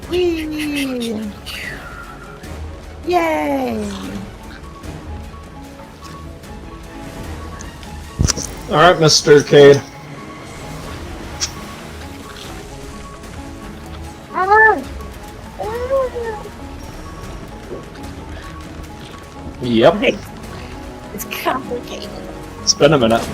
Whee! Yay! Alright, Mr. Cade. Yep. It's complicated. It's been a minute.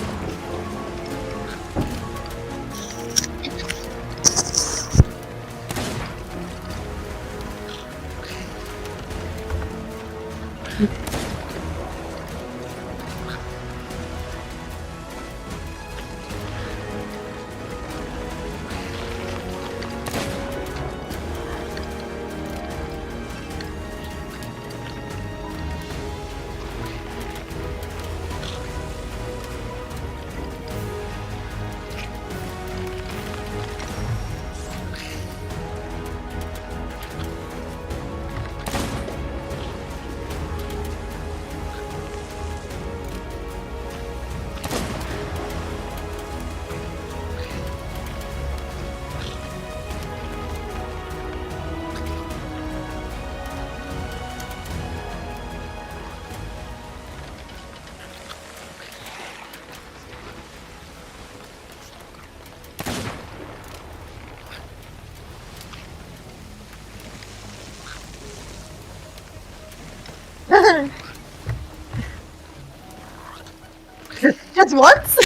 Just once?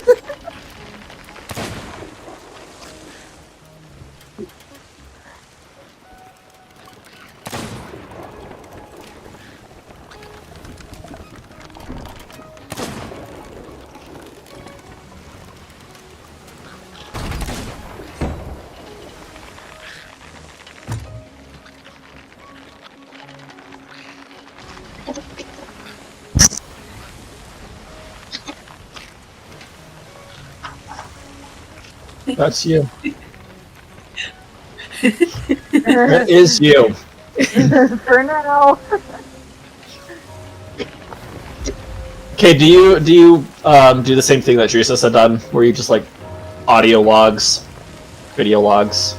That's you. That is you. For now. Okay, do you do the same thing that Teresa had done, where you just like audio logs, video logs?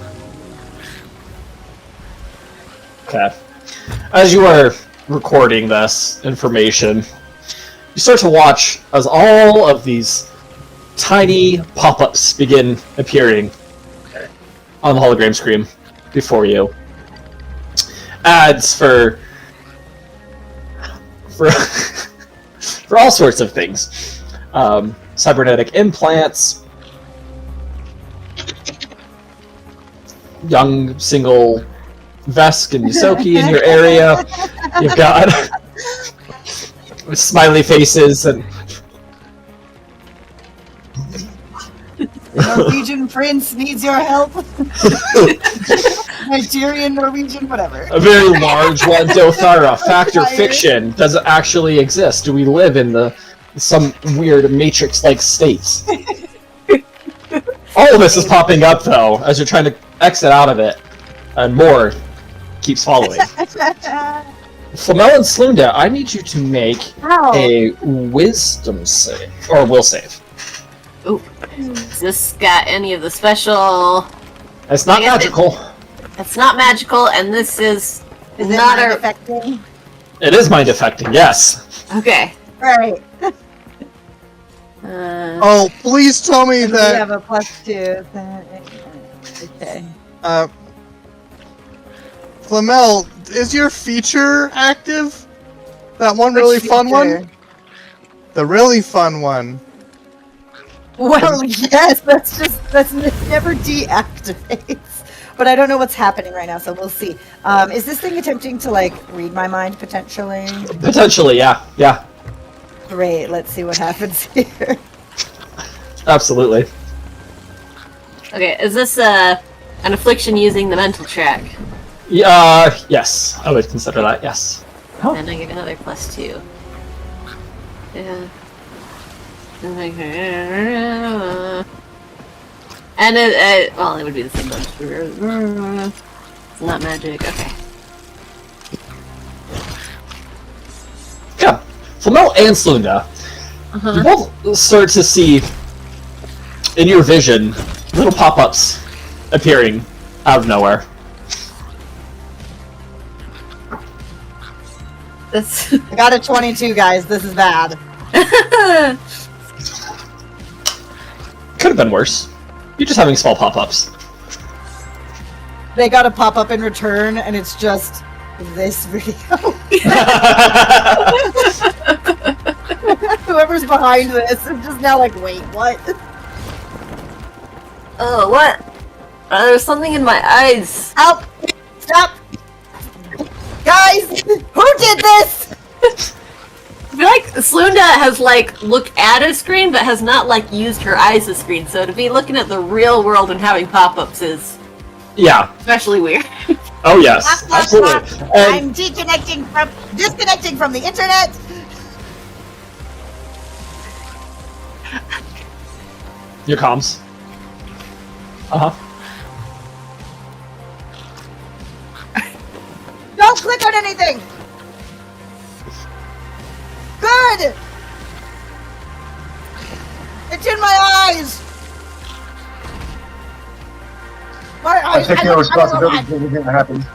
Okay. As you are recording this information, you start to watch as all of these tiny pop-ups begin appearing on the hologram screen before you. Ads for for all sorts of things. Cybernetic implants, young single Vesk and Yusoki in your area. You've got smiley faces and Norwegian prince needs your help. Nigerian, Norwegian, whatever. a very large one. Dothara, fact or fiction? Does it actually exist? Do we live in some weird Matrix-like states? All of this is popping up though, as you're trying to exit out of it, and more keeps following. Flamel and Slunda, I need you to make a wisdom save, or will save. Ooh. Has this got any of the special... It's not magical. It's not magical, and this is Is not it a... affecting? It is mind affecting, yes. Okay. Right. Oh, please tell me We that. have a +2. Okay. Flamel, is your feature active? That one really Which fun one? feature? The really fun one. Well, yes, that's never deactivates. But I don't know what's happening right now, so we'll see. Is this thing attempting to, like, read my mind, potentially? Potentially, yeah. Great, let's see what happens here. Absolutely. Okay, is this an affliction using the mental track? Yes. I would consider that, yes. And I get another +2. Yeah. And well, it would be the same bonus. It's not magic. Okay. Yeah. Flamel and Slunda, you both start to see, in your vision, little pop-ups appearing out of nowhere. That's. I got a 22, guys. This is bad. Could have been worse. You're just having small pop-ups. They got a pop up in return, and it's just this video. Whoever's behind this is just now like, wait, what? Oh, what? There's something in my eyes. Help! Stop! Guys! Who did this? I feel like Slunda has like looked at a screen but has not like used her eyes as screen, so to be looking at the real world and having pop-ups is Yeah. especially weird. Oh yes, absolutely. And I'm disconnecting from the internet. your comms. Uh-huh. Don't click on anything. Good. It's in my eyes. My I eyes. take no responsibility for anything that happens.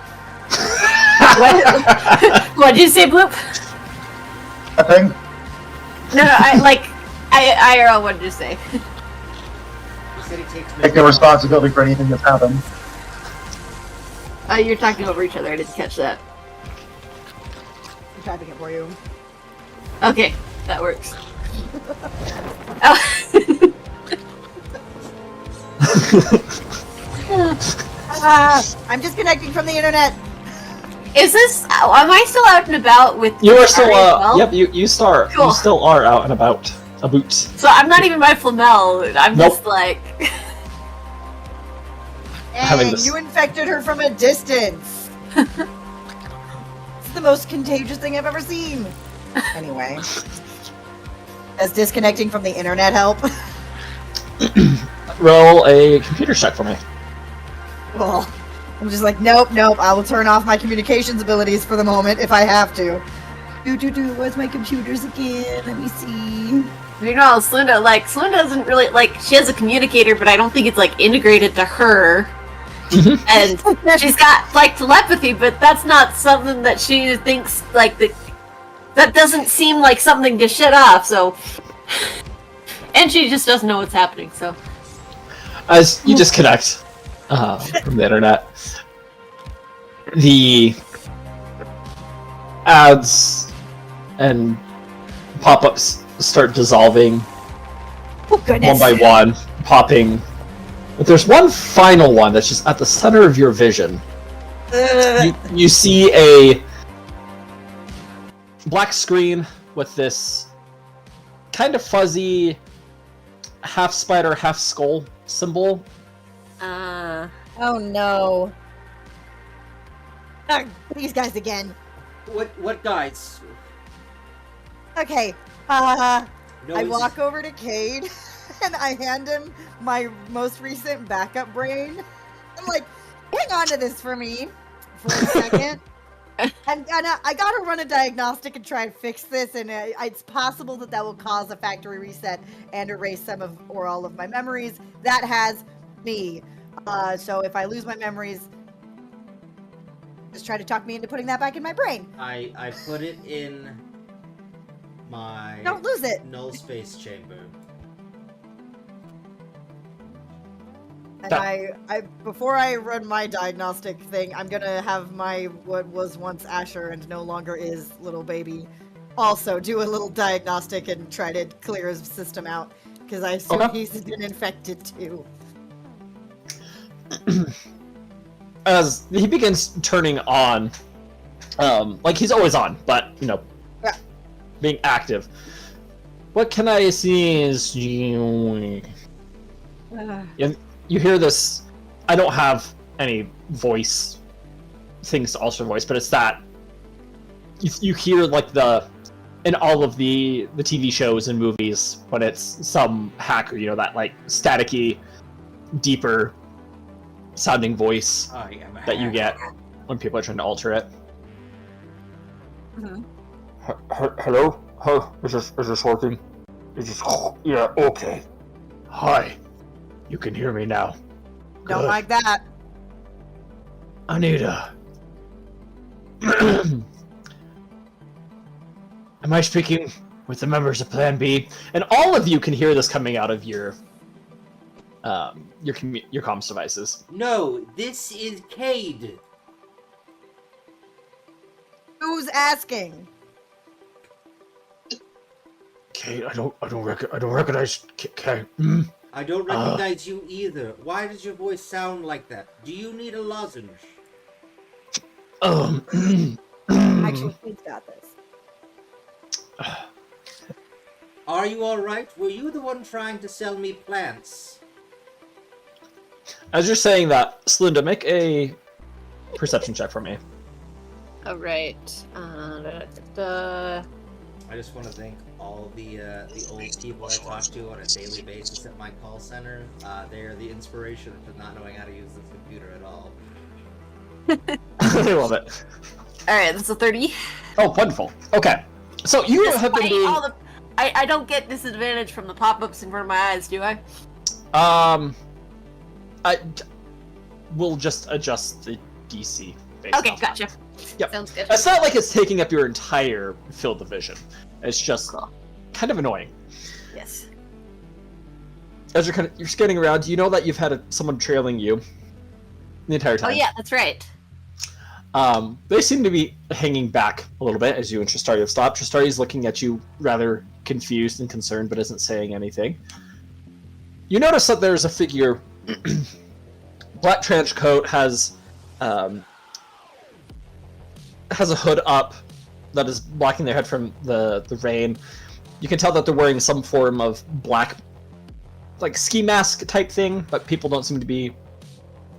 What did you say, Bloop? Nothing. No, I IRL, what did you say? Take no responsibility for anything that's happened. You're talking over each other, I didn't catch that. I'm typing it for you. Okay, that works. Oh. I'm disconnecting from the internet. Is this? Am I still out and about with? You are still, Ari as well? yep, you Cool. still are out and about. A boot. So I'm not even by Flamel. I'm Nope. just like. Having And this- you infected her from a distance. It's the most contagious thing I've ever seen. Anyway. Does disconnecting from the internet help? Roll a computer check for me. Well, I'm just like, nope. I will turn off my communications abilities for the moment if I have to. Where's my computers again? Let me see. You know, Slunda doesn't really like. She has a communicator, but I don't think it's like integrated to her. And she's got like telepathy, but that's not something that she thinks like that doesn't seem like something to shut off. So, and she just doesn't know what's happening. So, As you disconnect from the internet, the ads and pop-ups start dissolving Oh goodness. one by one, popping. But there's one final one that's just at the center of your vision. You see a black screen with this kind of fuzzy half spider, half skull symbol. Oh no. These guys again. What guys? Okay. No, I it's- walk over to Cade and I hand him my most recent backup brain. I'm like, hang on to this for me for a second. and I gotta run a diagnostic and try and fix this, and it's possible that will cause a factory reset and erase some of or all of my memories. That has me. So if I lose my memories, just try to talk me into putting that back in my brain. I put it in my Don't lose it. null space chamber. And I before I run my diagnostic thing, I'm gonna have my what was once Asher and no longer is little baby also do a little diagnostic and try to clear his system out because I assume Okay. he's been infected too. As he begins turning on, like he's always on, but Yeah. being active. What can I see is you hear this. I don't have any voice things to alter voice, but it's that you hear like in all of the TV shows and movies when it's some hacker, that like staticky, deeper sounding voice I am a that you hacker. get when people are trying to alter it. Mhm. Hello? Is this working? Yeah, okay. Hi. You can hear me now. Don't Good. like that. Anita. Am I speaking with the members of Plan B? And all of you can hear this coming out of your comms devices. No, this is Cade. Who's asking? Kate, I don't recognize Kate. I don't recognize you either. Why does your voice sound like that? Do you need a lozenge? Actually, he's got this. Are you alright? Were you the one trying to sell me plants? As you're saying that, Slinda, make a perception check for me. Alright. I just want to thank all the old people I talk to on a daily basis at my call center. They are the inspiration for not knowing how to use this computer at all. I love it. Alright, that's a 30. Oh, wonderful. Okay. So you have been Despite doing... all the... I don't get disadvantage from the pop-ups in front of my eyes, do I? We'll just adjust the DC based Okay, off gotcha. Yep. Sounds good. It's not like it's taking up your entire field of vision. It's just kind of annoying. Yes. As you're scanning around, you know that you've had someone trailing you the entire time. Oh yeah, that's right. They seem to be hanging back a little bit as you and Tristari have stopped. Tristari's looking at you rather confused and concerned, but isn't saying anything. You notice that there's a figure, black trench coat, has a hood up that is blocking their head from the rain. You can tell that they're wearing some form of black, like ski mask type thing, but people don't seem to be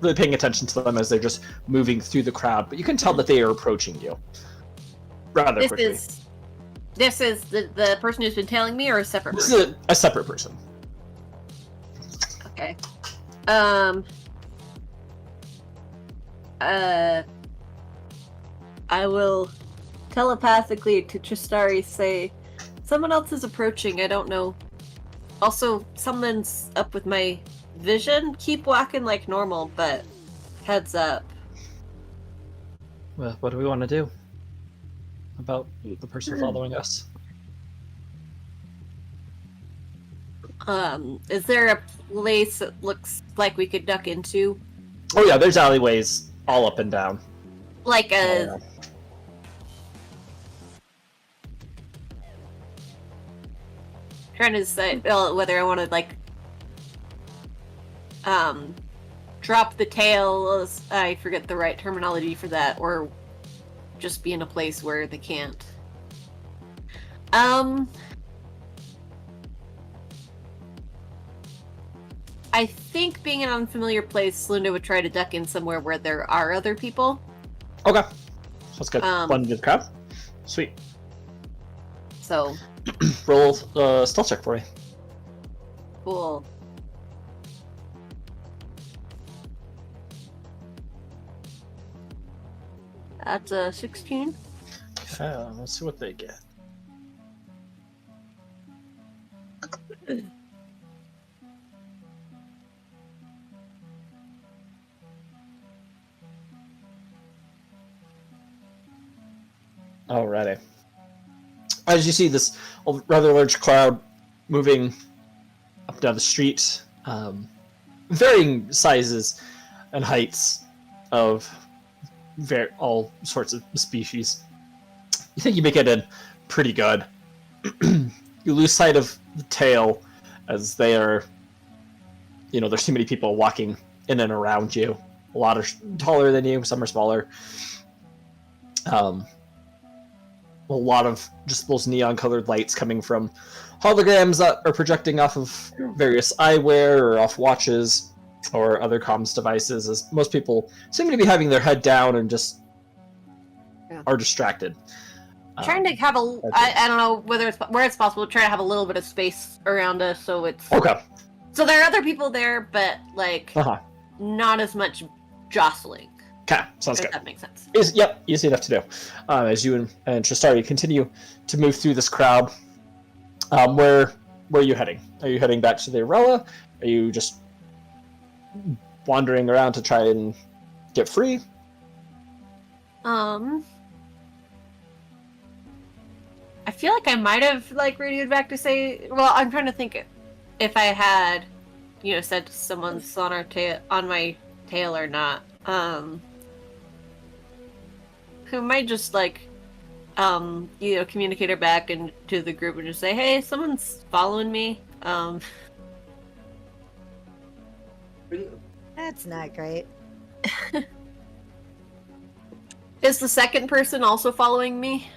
really paying attention to them as they're just moving through the crowd. But you can tell that they are approaching you rather quickly. This is the person who's been tailing me, or a separate This person? is a separate person. Okay. I will telepathically to Tristari say, someone else is approaching, I don't know. Also, something's up with my vision. Keep walking like normal, but heads up. Well, what do we want to do about the person following us? Is there a place that looks like we could duck into? Oh yeah, there's alleyways all up and down. Like a... Trying to decide whether I want to, like, drop the tail, I forget the right terminology for that, or just be in a place where they can't. I think being in an unfamiliar place, Linda would try to duck in somewhere where there are other people. Okay. Sounds good. Blend into the crowd. Sweet. So. Roll stealth check for me. Cool. That's a 16. Okay, let's see what they get. Alrighty. As you see this rather large crowd moving up and down the street, varying sizes and heights of all sorts of species, you think you make it in pretty good. You lose sight of the tail as they are, there's too many people walking in and around you. A lot are taller than you, some are smaller. A lot of just those neon colored lights coming from holograms that are projecting off of various eyewear or off watches or other comms devices, as most people seem to be having their head down and just are distracted. Trying to have I don't know where it's possible, try to have a little bit of space around us so it's... Okay. So there are other people there, but like not as much jostling. Okay, sounds good. That makes sense. Yep, easy enough to do. As you and Tristari continue to move through this crowd, where are you heading? Are you heading back to the Arella? Are you just wandering around to try and get free? I I feel like I might have like radioed back to say. Well, I'm trying to think if I had, said someone's on on my tail or not. Who might just like, communicate her back into the group and just say, "Hey, someone's following me." That's not great. Is the second person also following me?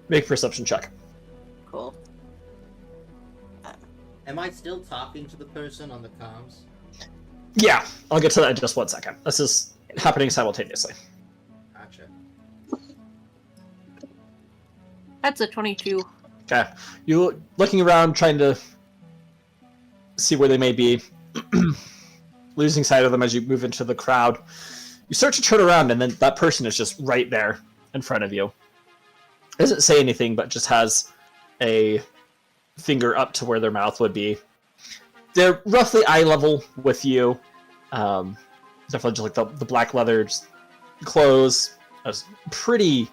Make a perception check. Cool. Am I still talking to the person on the comms? Yeah, I'll get to that in just 1 second. This is happening simultaneously. Gotcha. That's a 22. Okay. You looking around, trying to see where they may be, losing sight of them as you move into the crowd. You start to turn around, and then that person is just right there in front of you. Doesn't say anything, but just has a finger up to where their mouth would be. They're roughly eye level with you. Definitely just like the black leather clothes. Pretty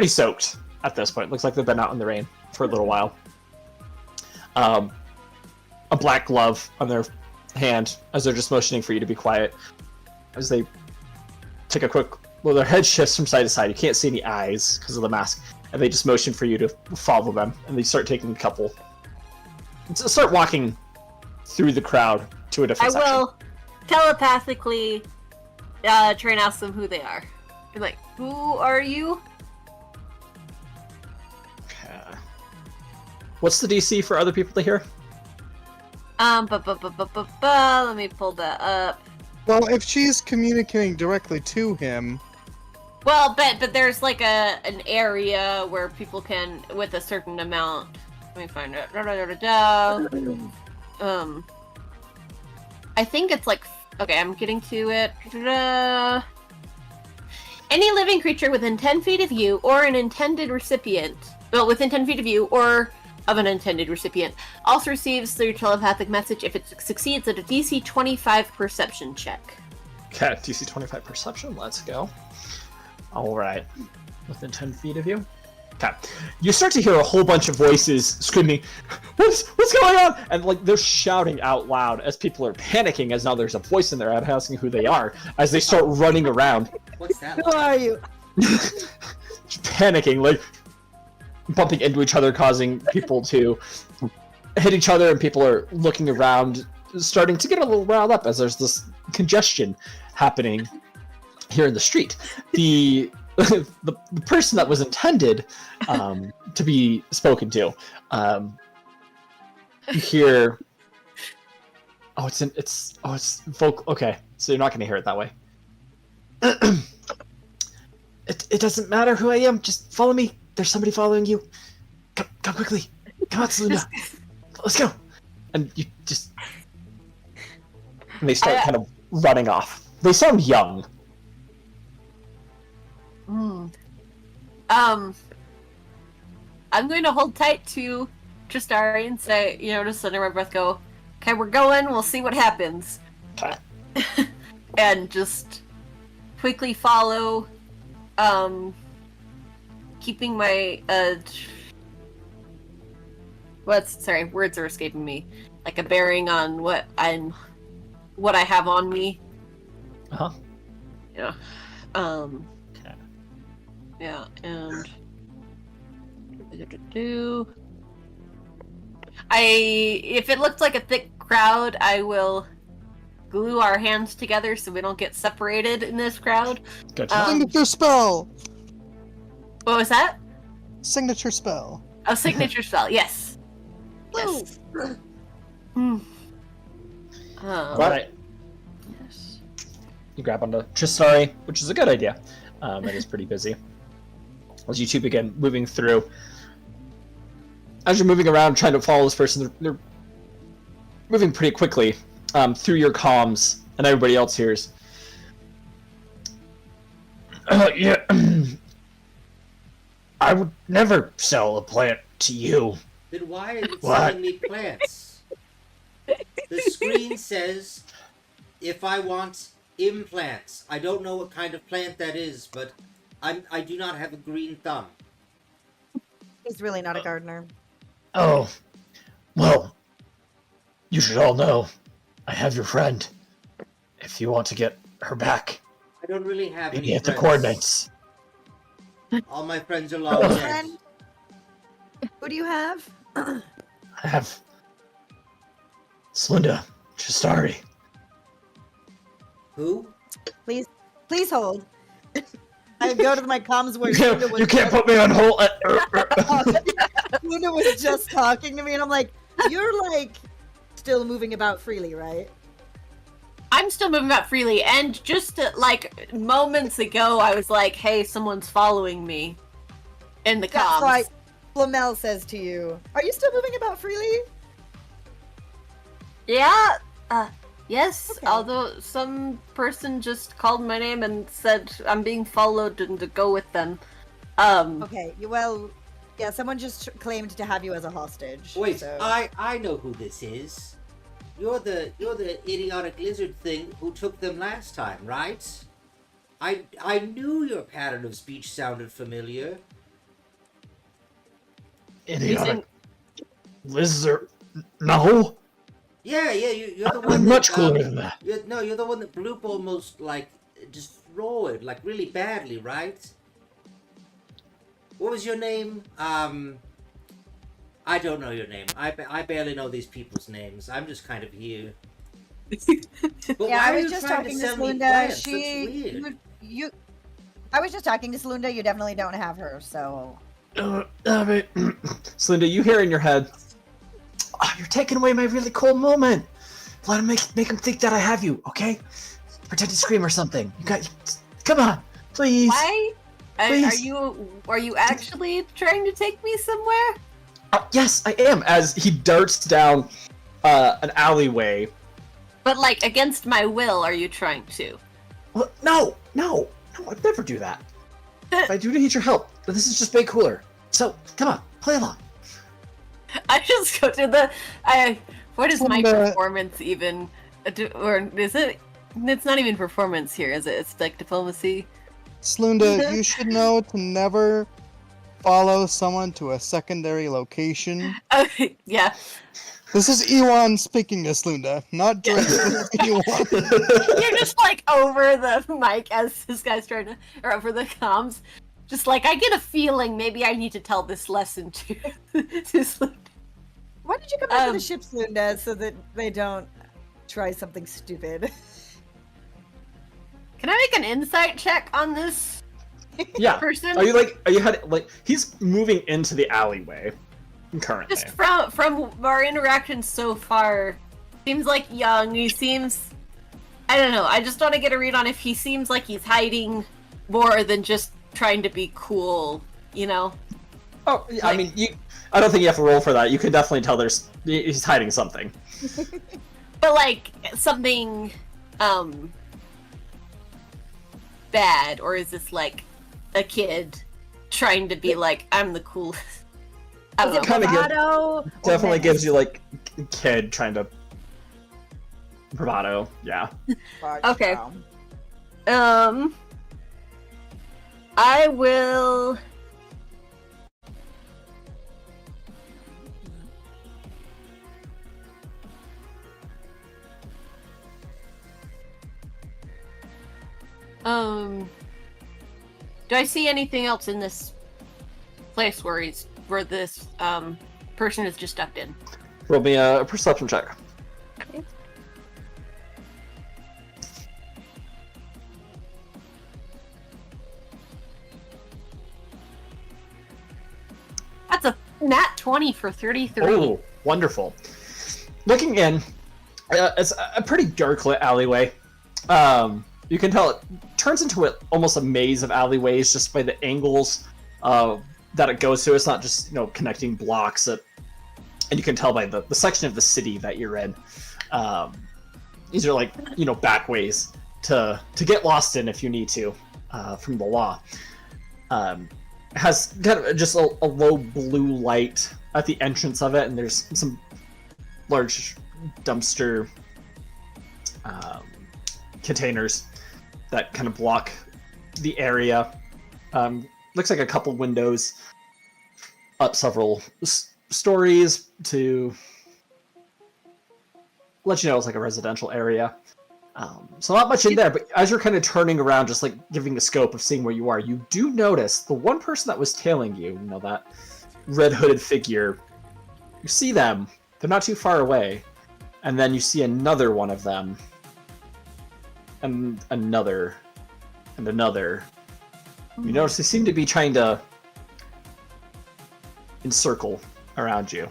soaked at this point. Looks like they've been out in the rain for a little while. A black glove on their hand as they're just motioning for you to be quiet. As they take a quick... Well, their head shifts from side to side. You can't see any eyes because of the mask. And they just motion for you to follow them. And they start taking a couple... Start walking through the crowd to a different section. I will telepathically try and ask them who they are. Be like, who are you? Okay. What's the DC for other people to hear? Let me pull that up. Well, if she's communicating directly to him, Well, but there's like an area where people can, with a certain amount. Let me find it. I think it's like, okay, I'm getting to it. Any living creature within 10 feet of you or an intended recipient, well, within 10 feet of you or of an intended recipient, also receives your telepathic message if it succeeds at a DC 25 perception check. Okay, DC 25 perception. Let's go. Alright. Within 10 feet of you. Okay. You start to hear a whole bunch of voices screaming, What's going on? And like they're shouting out loud as people are panicking as now there's a voice in their head asking who they are as they start running around. What's that? Who are you? Panicking, like bumping into each other, causing people to hit each other, and people are looking around, starting to get a little riled up as there's this congestion happening here in the street. The person that was intended to be spoken to, you hear, it's vocal. Okay, so you're not going to hear it that way. It doesn't matter who I am. Just follow me. There's somebody following you. Come quickly. Come on, Selena. Let's go. And you just... And they start kind of running off. They sound young. I'm going to hold tight to Tristari and say, just under my breath go, okay, we're going, we'll see what happens. Okay. And just quickly follow, keeping my, words are escaping me. Like a bearing on what I have on me. Uh-huh. Yeah. Okay. Yeah, and if it looks like a thick crowd, I will glue our hands together so we don't get separated in this crowd. Good. signature spell! What was that? Signature spell. Oh, signature spell. Yes. Yes. Alright. Yes. You grab onto Tristari, which is a good idea. It is pretty busy. As you two begin moving through. As you're moving around trying to follow this person, they're moving pretty quickly through your comms, and everybody else hears. Yeah. I would never sell a plant to you. Then why are you What? selling me plants? The screen says if I want implants. I don't know what kind of plant that is, but I do not have a green thumb. He's really not a gardener. Oh, well, you should all know I have your friend. If you want to get her back, I don't really have meet any me at the friends. coordinates. All my friends are long Oh. dead. Friend? Who do you have? I have Slinda Chistari. Who? Please hold. I go to my comms where You can't put me on hold. Luna was just talking to me, and I'm like, "You're like still moving about freely, right?" I'm still moving about freely, and just like moments ago, I was like, "Hey, someone's following me." In the That's comms. why Flamel says to you, "Are you still moving about freely?" Yeah. Yes. Okay. Although some person just called my name and said I'm being followed and to go with them. Okay. Well, yeah. Someone just claimed to have you as a hostage. Wait, so- I know who this is. You're the idiotic lizard thing who took them last time, right? I knew your pattern of speech sounded familiar. Idiotic lizard. No, Yeah, you're the one. I'm that, much cooler than that. You're the one that Bloop almost like destroyed, like really badly, right? What was your name? I don't know your name. I barely know these people's names. I'm just kind of here. But Yeah, why I are was you just trying talking to to sell me Slunda. plants? She, That's weird. you. I was just talking to Slunda. You definitely don't have her, so. Slinda, you hear in your head, "Oh, you're taking away my really cool moment. Let him make him think that I have you, okay? Pretend to scream or something. Come on, please." Why? Please. Are you actually trying to take me somewhere? Yes, I am. As he darts down an alleyway. But like against my will, are you trying to? Well, no, I'd never do that. If I do need your help, but this is just way cooler. So come on, play along. I just go to the. What is my Slunda- performance even? Or is it? It's not even performance here, is it? It's like diplomacy. Slunda, you should know to never follow someone to a secondary location. Okay, yeah. This is Ewan speaking to Slunda, not Drake. This is Ewan. You're just like over the mic as this guy's trying to, or over the comms. Just like, I get a feeling maybe I need to tell this lesson to Slunda. Why did you come back to Um, the ship, Slunda, so that they don't try something stupid? Can I make an insight check on this Yeah. person? Are you heading like he's moving into the alleyway currently? Just from our interactions so far, seems like young. He seems, I don't know. I just want to get a read on if he seems like he's hiding more than just trying to be cool. You know? Oh, yeah, I mean, I don't think you have to roll for that. You can definitely tell he's hiding something. But like something bad, or is this like a kid trying to be like, I'm the coolest? I Is don't it know. Kinda give- bravado? or Definitely menace? gives you like kid trying to bravado. Yeah. Okay. I will. Do I see anything else in this place where this person has just stepped in? Roll me a perception check. That's a nat 20 for 33. Oh, wonderful. Looking in, it's a pretty dark lit alleyway. You can tell it turns into almost a maze of alleyways just by the angles that it goes to. It's not just connecting blocks. And you can tell by the section of the city that you're in. These are like back ways to get lost in if you need to from the law. It has kind of just a low blue light at the entrance of it, and there's some large dumpster containers that kind of block the area. Looks like a couple windows up several stories to let you know it's like a residential area. So not much in there, but as you're kind of turning around, just like giving a scope of seeing where you are, you do notice the one person that was tailing you, that red hooded figure, you see them. They're not too far away. And then you see another one of them. And another. And another. You notice they seem to be trying to encircle around you.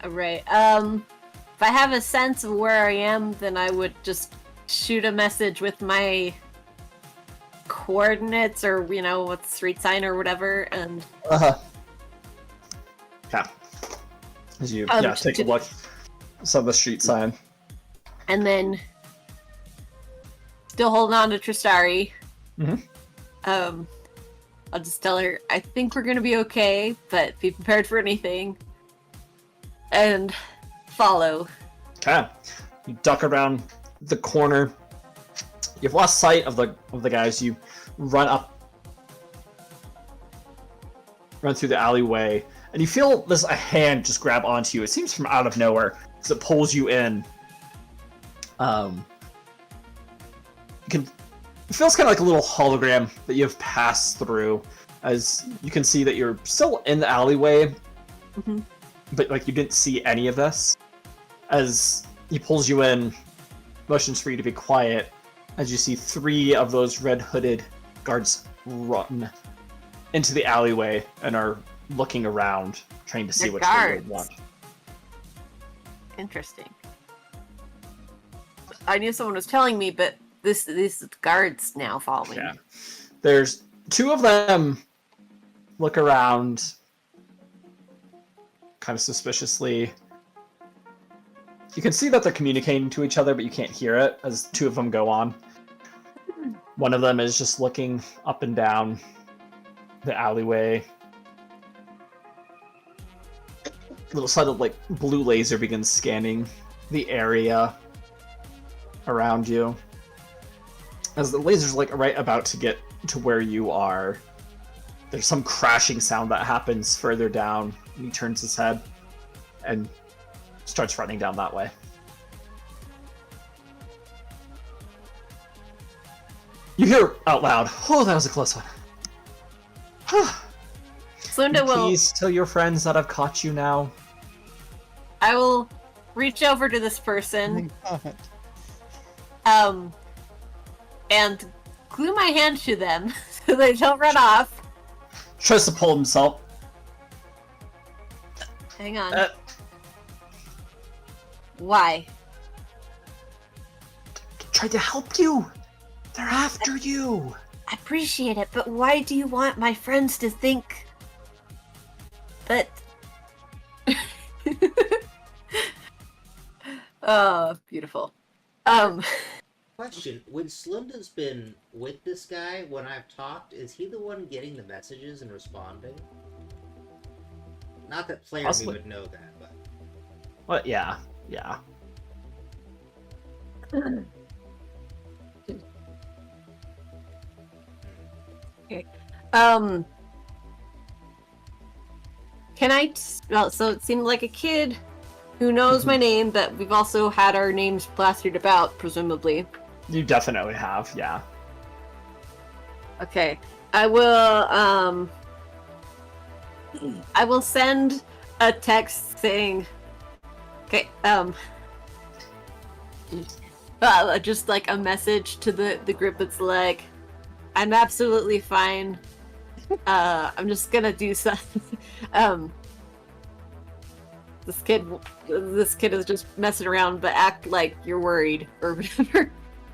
Alright, if I have a sense of where I am, then I would just shoot a message with my coordinates or, what street sign or whatever, and... Yeah. As you Oh, take a look. Saw the street sign. And then... Still holding on to Tristari. Mm-hmm. I'll just tell her, I think we're gonna be okay, but be prepared for anything. And follow. Okay. You duck around the corner. You've lost sight of the guys. You run through the alleyway, and you feel a hand just grab onto you. It seems from out of nowhere, as it pulls you in. It feels kind of like a little hologram that you've passed through, as you can see that you're still in the alleyway, Mm-hmm. but you didn't see any of this. As he pulls you in, motions for you to be quiet, as you see 3 of those red-hooded guards run into the alleyway and are looking around, trying to see They're what guards. they want. Interesting. I knew someone was telling me, but these guards now follow me. Yeah. There's 2 of them look around kind of suspiciously. You can see that they're communicating to each other, but you can't hear it as 2 of them go on. One of them is just looking up and down the alleyway. A little side of blue laser begins scanning the area around you. As the laser's right about to get to where you are, there's some crashing sound that happens further down, and he turns his head and starts running down that way. You hear out loud, "Oh, that was a close one." Slunda will. Please tell your friends that I've caught you now. I will reach over to this person, Oh my God. and glue my hand to them so they don't run off. Tries to pull himself. Hang on. Why? Tried to help you. They're after you. I appreciate it, but why do you want my friends to think that... Oh, beautiful. Question: when Slunda's been with this guy, when I've talked, is he the one getting the messages and responding? Not that Player Possibly. would know that, but What? Yeah. Okay. Can I... Well, so it seemed like a kid who knows my name, but we've also had our names plastered about, presumably. You definitely have, yeah. Okay. I will send a text saying... Okay, just like a message to the group that's like, I'm absolutely fine. I'm just gonna do something. This kid is just messing around, but act like you're worried or whatever.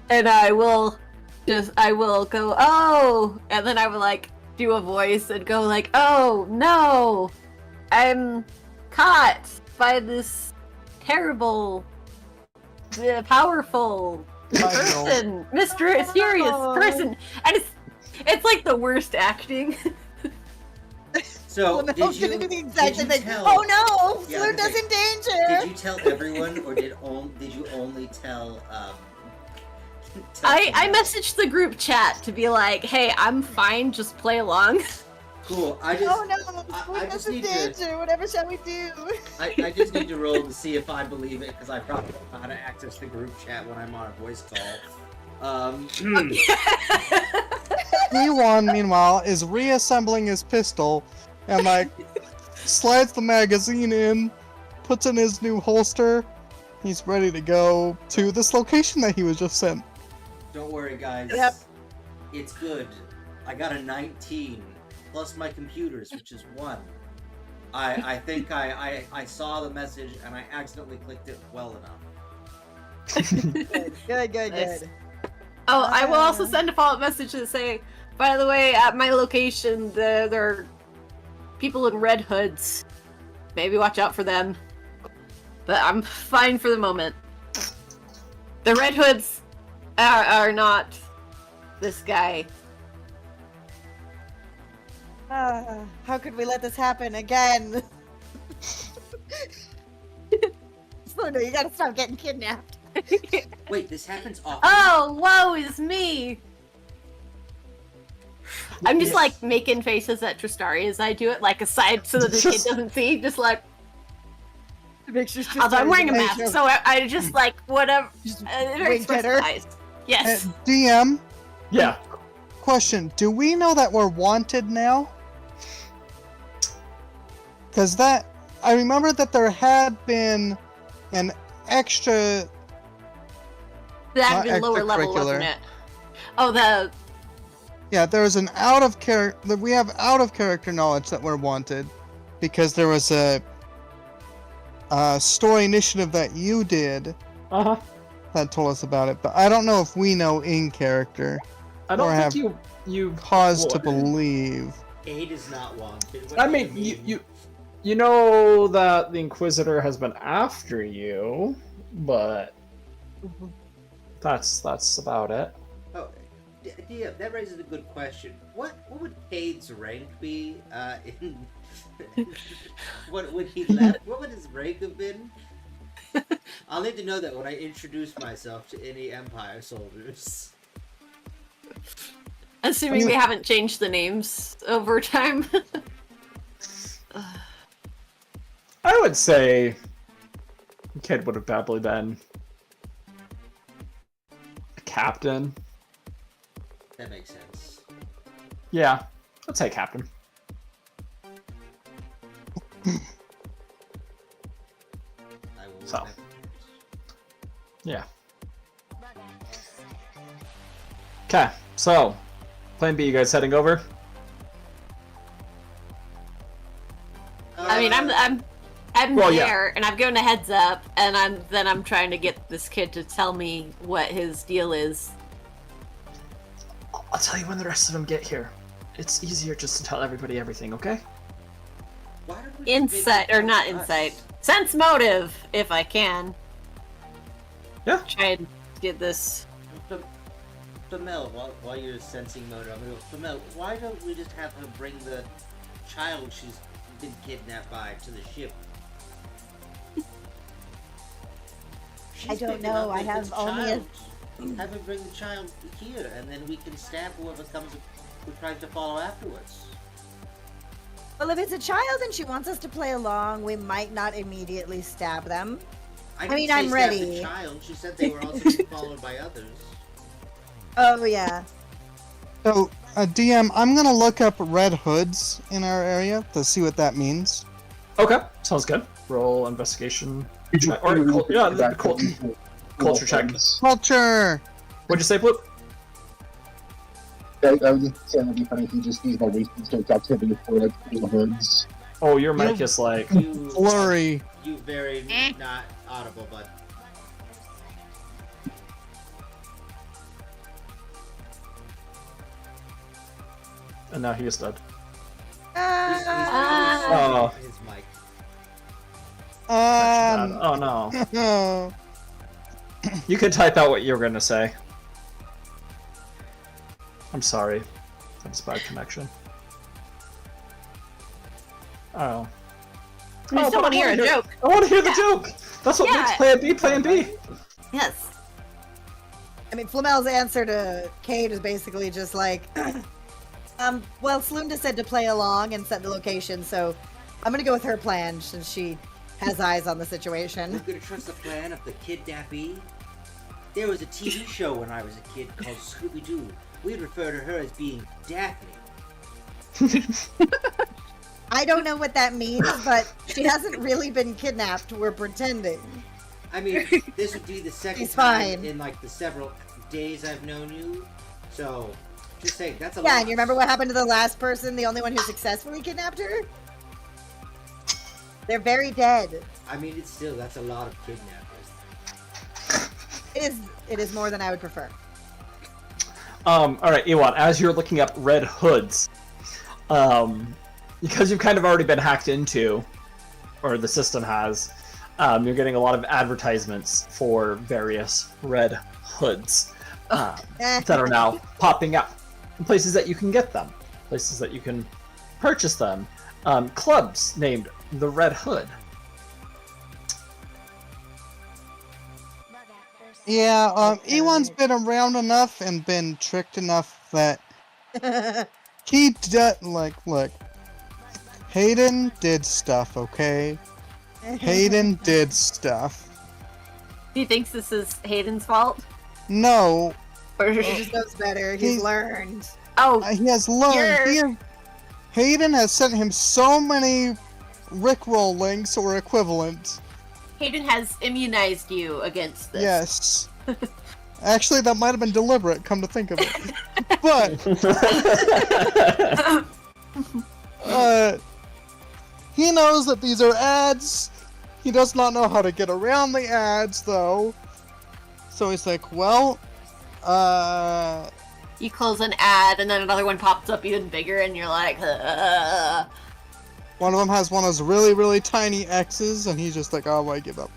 And I will go, oh, and then I will do a voice and go oh no, I'm caught by this terrible, powerful person, mysterious person, and it's like the worst acting. so Well, no, did you, gonna do the exact did same you thing. tell? Oh no, Yeah, Slunda's okay. in danger. Did you tell everyone, or did you only tell? I messaged the group chat to be like, hey, I'm fine, just play along. Cool. I just Oh no, I this just is need to danger. Whatever shall we do? I just need to roll to see if I believe it because I probably don't know how to access the group chat when I'm on a voice call. Ewan, meanwhile, is reassembling his pistol and like slides the magazine in, puts in his new holster. He's ready to go to this location that he was just sent. Don't worry, guys. Yep. It's good. I got a 19 plus my computers, which is 1. I think I saw the message and I accidentally clicked it well enough. Good. Nice. Oh, I will also send a follow-up message to say, by the way, at my location, there are people in red hoods. Maybe watch out for them. But I'm fine for the moment. The red hoods are not this guy. How could we let this happen again? Slunder, you gotta stop getting kidnapped. Wait, this happens often. Oh, woe is me! I'm just like making faces at Tristari as I do it, like aside so that the kid doesn't see, just like. Make sure she's Although I'm wearing a mask, so I just like whatever. Very wink at her. expressive. Yes. DM, Yeah. question: do we know that we're wanted now? Because I remember that there had been an extra. That'd been not lower level, extracurricular. wasn't it? Oh, Yeah, there was an out of character. We have out of character knowledge that we're wanted, because there was a story initiative that you did Uh huh. that told us about it. But I don't know if we know in character I don't Or think have you cause to would. believe. Aid is not wanted. What I do mean, you know that the Inquisitor has been after you, but that's about it. Oh, yeah, that raises a good question. What would Cade's rank be? In what would he left? What would his rank have been? I'll need to know that when I introduce myself to any Empire soldiers. assuming we haven't changed the names over time. I would say Kid would have probably been a captain. That makes sense. Yeah, I'd say captain. I will. So. Yeah. Okay, so plan B, you guys heading over? I mean, I'm Well, yeah. there, and I've given a heads up, and I'm trying to get this kid to tell me what his deal is. I'll tell you when the rest of them get here. It's easier just to tell everybody everything, okay? Why don't we Insight, or not us? insight. Sense motive, if I can. Yeah. Try and get this. Flamel, while you're sensing motive, I'm gonna go, Flamel, why don't we just have her bring the child she's been kidnapped by to the ship? I don't picking know, up I with have the only a- child. Have her bring the child here, and then we can stab whoever comes who tries to follow afterwards. Well, if it's a child and she wants us to play along, we might not immediately stab them. I mean, didn't say I'm stab ready. The child. She said they were also being followed by others. Oh, yeah. So, DM, I'm gonna look up red hoods in our area to see what that means. Okay, sounds good. Roll investigation. Check. Or, culture check. Culture. What'd you say, Bloop? I was just saying it'd be funny if you just used my wasted state activity for like the hoods. Oh, your mic is like. You, Flurry. you very not audible, bud. And now he is dead. He's Oh. his mic. Oh no. You can type out what you're gonna say. I'm sorry. That's bad connection. Oh. We still want to hear a joke. I want to hear the joke! That's what Yeah. makes plan B plan B! Yes. I mean, Flamel's answer to Cade is basically just like, Well, Slunda said to play along and set the location, so I'm gonna go with her plan since she has eyes on the We're situation. gonna trust the plan of the kidnappee. There was a TV show when I was a kid called Scooby-Doo. We'd refer to her as being Daphne. I don't know what that means, but she hasn't really been kidnapped. We're pretending. I mean, this would be the second She's time fine. in like the several days I've known you. So, just saying, that's a Yeah, lot. and you remember what happened to the last person, the only one who successfully kidnapped her? They're very dead. I mean, it's still, that's a lot of kidnappers. It is more than I would prefer. Alright, Ewan, as you're looking up Red Hoods, because you've kind of already been hacked into, or the system has, you're getting a lot of advertisements for various Red Hoods that are now popping up. Places that you can get them, places that you can purchase them, clubs named the Red Hood. Yeah, Ewan's been around enough and been tricked enough that he does, look, Hayden did stuff, okay? Hayden did stuff. He thinks this is Hayden's fault? No, Or He just knows better. He's learned. oh, he has learned. Hayden has sent him so many Rickroll links or equivalent. Hayden has immunized you against this. Yes. Actually, that might have been deliberate, come to think of it. But, he knows that these are ads. He does not know how to get around the ads, though. So he's like, well, You close an ad, and then another one pops up even bigger, and you're like, one of them has one of those really, really tiny X's, and he's just like, oh, I give up.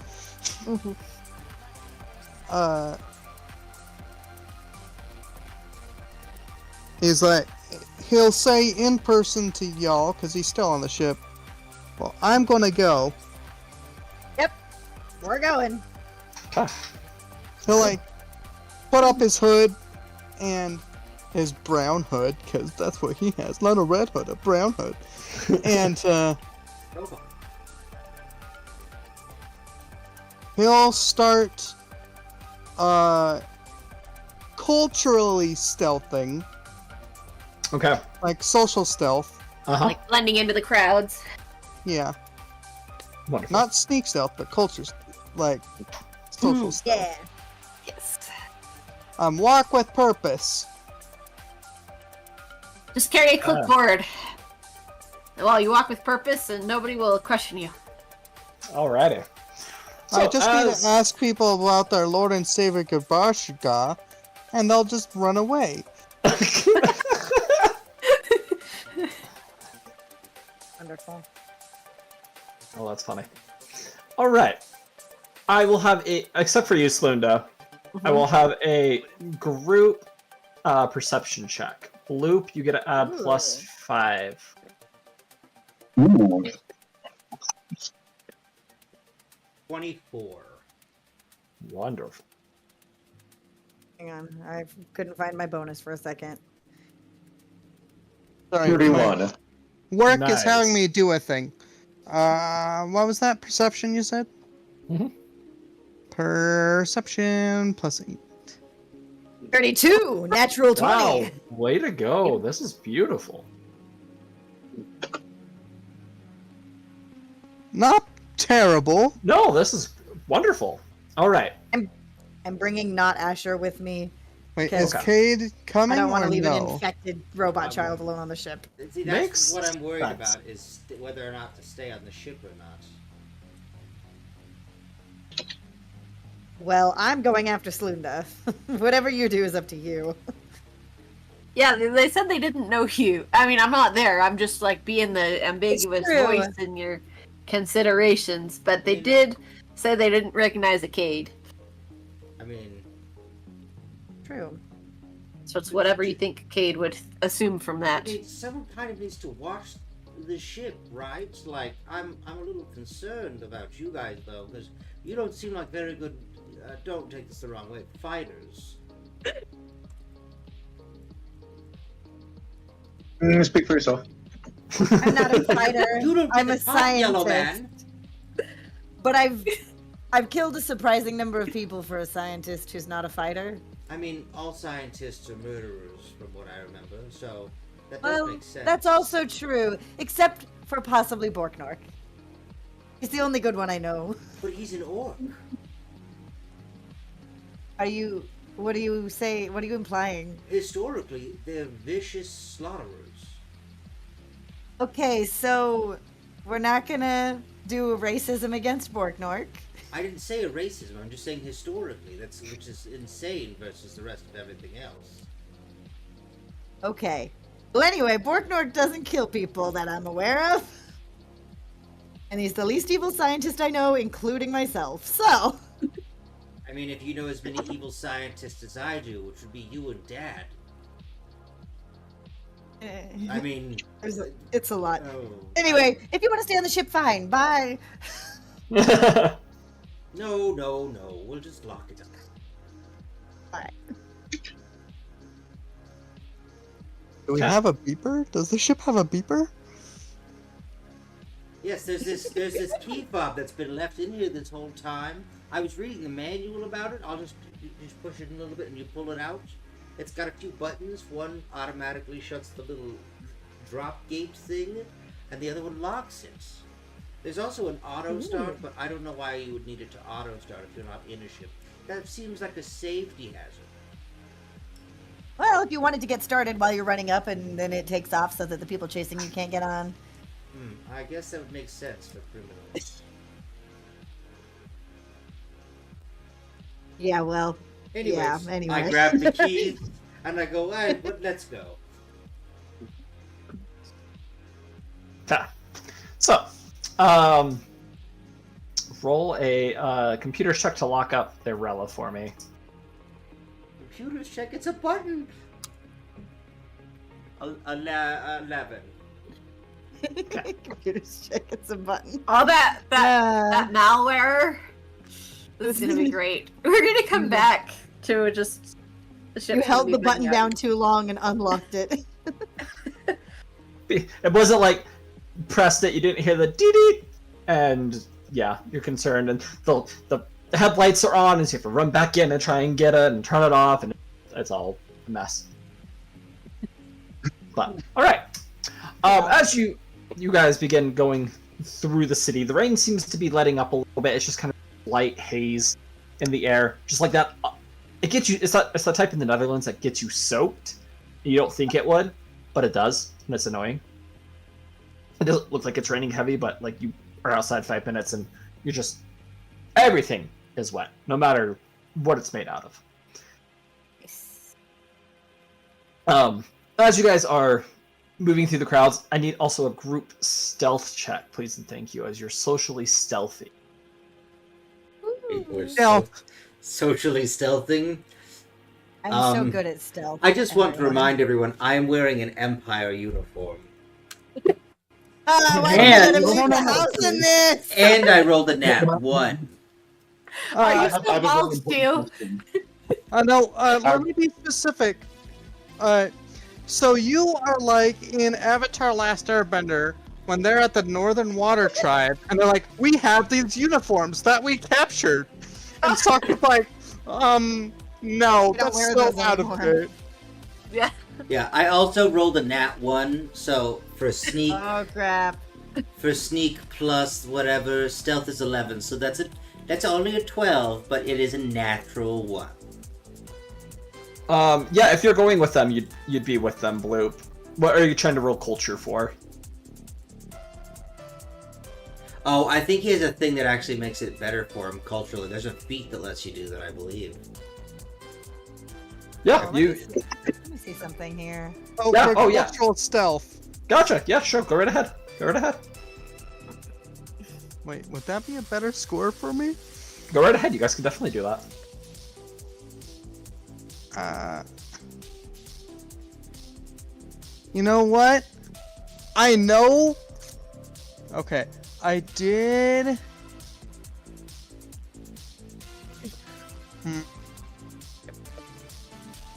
He's like, he'll say in person to y'all, because he's still on the ship, well, I'm gonna go. We're going. He'll, like, put up his hood, and his brown hood, because that's what he has, not a red hood, a brown hood. And, Robot. he'll start, culturally stealthing, Okay. like social stealth. Uh-huh. like blending into the crowds. Yeah, Wonderful. not sneak stealth, but culture, like social stealth. Yeah. Yes. Walk with purpose. Just carry a clipboard. Well, you walk with purpose, and nobody will question you. Alrighty. I just need to ask people about their Lord and Savior Gabashga, and they'll just run away. Wonderful. Oh, that's funny. Alright. I will have a, except for you, Slunda, I will have a group perception check. Loop, you get to add Ooh. +5. Ooh. 24. Wonderful. Hang on. I couldn't find my bonus for a second. Sorry, 31. work Nice. is having me do a thing. What was that perception you said? Mhm. Perception +8. 32! Natural 20! Wow, way to go. This is beautiful. Not terrible. No, this is wonderful. Alright. I'm bringing not Asher with me. Wait, Okay. is Cade coming I don't want or to leave an no? infected robot I'm child not. alone on the ship. See, that's Makes what I'm worried sense. about is whether or not to stay on the ship or not. Well, I'm going after Slunda. Whatever you do is up to you. Yeah, they said they didn't know you. I mean, I'm not there. I'm just like being the ambiguous true. voice in your considerations. But they did say they didn't recognize a Cade. I mean, True. So it's whatever you think Cade would assume from I that. mean, someone kind of needs to watch the ship, right? Like, I'm a little concerned about you guys though, because you don't seem like very good. Don't take this the wrong way, fighters. Speak for yourself. I'm not a fighter. You don't I'm a give talk, yellow scientist. man. But I've killed a surprising number of people for a scientist who's not a fighter. I mean, all scientists are murderers, from what I remember. So that does Well, make sense. that's also true, except for possibly Borknork. He's the only good one I know. But he's an orc. What do you say? What are you implying? Historically, they're vicious slaughterers. Okay, so we're not gonna do a racism against Borknork. I didn't say a racism. I'm just saying historically. Which is insane versus the rest of everything else. Okay. Well, anyway, Borknork doesn't kill people that I'm aware of. And he's the least evil scientist I know, including myself. So, I mean, if you know as many evil scientists as I do, which would be you and Dad. I mean, it's a lot. oh. Anyway, if you want to stay on the ship, fine. Bye. No. We'll just lock it up. Alright. Do we have a beeper? Does the ship have a beeper? Yes, there's this key fob that's been left in here this whole time. I was reading the manual about it. I'll just push it a little bit and you pull it out. It's got a few buttons. One automatically shuts the little drop gate thing, and the other one locks it. There's also an auto start, but I don't know why you would need it to auto start if you're not in a ship. That seems like a safety hazard. Well, if you wanted to get started while you're running up and then it takes off so that the people chasing you can't get on. I guess that would make sense for criminals. Yeah, well. Anyways, Yeah, anyway. I grab the keys and I go, let's go. Okay. So, roll a computer check to lock up their Rella for me. Computers check, it's a button. 11. Computers check, it's a button. All that malware. This is gonna be great. We're gonna come back to just the ship. You held the button down too long and unlocked it. It wasn't like pressed it, you didn't hear the dee-dee, and yeah, you're concerned, and the headlights are on, and so you have to run back in and try and get it and turn it off, and it's all a mess. But all right, as you guys begin going through the city, the rain seems to be letting up a little bit. It's just kind of light haze in the air, just like that. It gets you. It's that type in the Netherlands that gets you soaked. You don't think it would, but it does, and it's annoying. It doesn't look like it's raining heavy, but like you are outside 5 minutes and you're just everything is wet, no matter what it's made out of. As you guys are moving through the crowds, I need also a group stealth check, please and thank you, as you're socially stealthy. We're Stealth. Socially stealthing. I'm so good at stealth. I just want to everyone. remind everyone, I am wearing an Empire uniform. Oh, I And- gotta leave the house in this. And I rolled a nat 1. Are you I still have a bald very too? important question. No, let me be specific. So you are like in Avatar Last Airbender when they're at the Northern Water Tribe and they're like, we have these uniforms that we captured. And Sokka's like, no, that's wear so those out of anymore. date. Yeah. Yeah, I also rolled a nat 1, so for sneak Oh crap! plus whatever, stealth is 11, so that's only a 12, but it is a natural 1. Yeah, if you're going with them, you'd be with them, Bloop. What are you trying to roll culture for? Oh, I think he has a thing that actually makes it better for him culturally. There's a feat that lets you do that, I believe. Yeah, Let me see something here. Oh, Yeah, for oh, yeah. cultural stealth. Gotcha. Yeah, sure. Go right ahead. Go right ahead. Wait, would that be a better score for me? Go right ahead. You guys can definitely do that. You know what? I know. Okay, I did.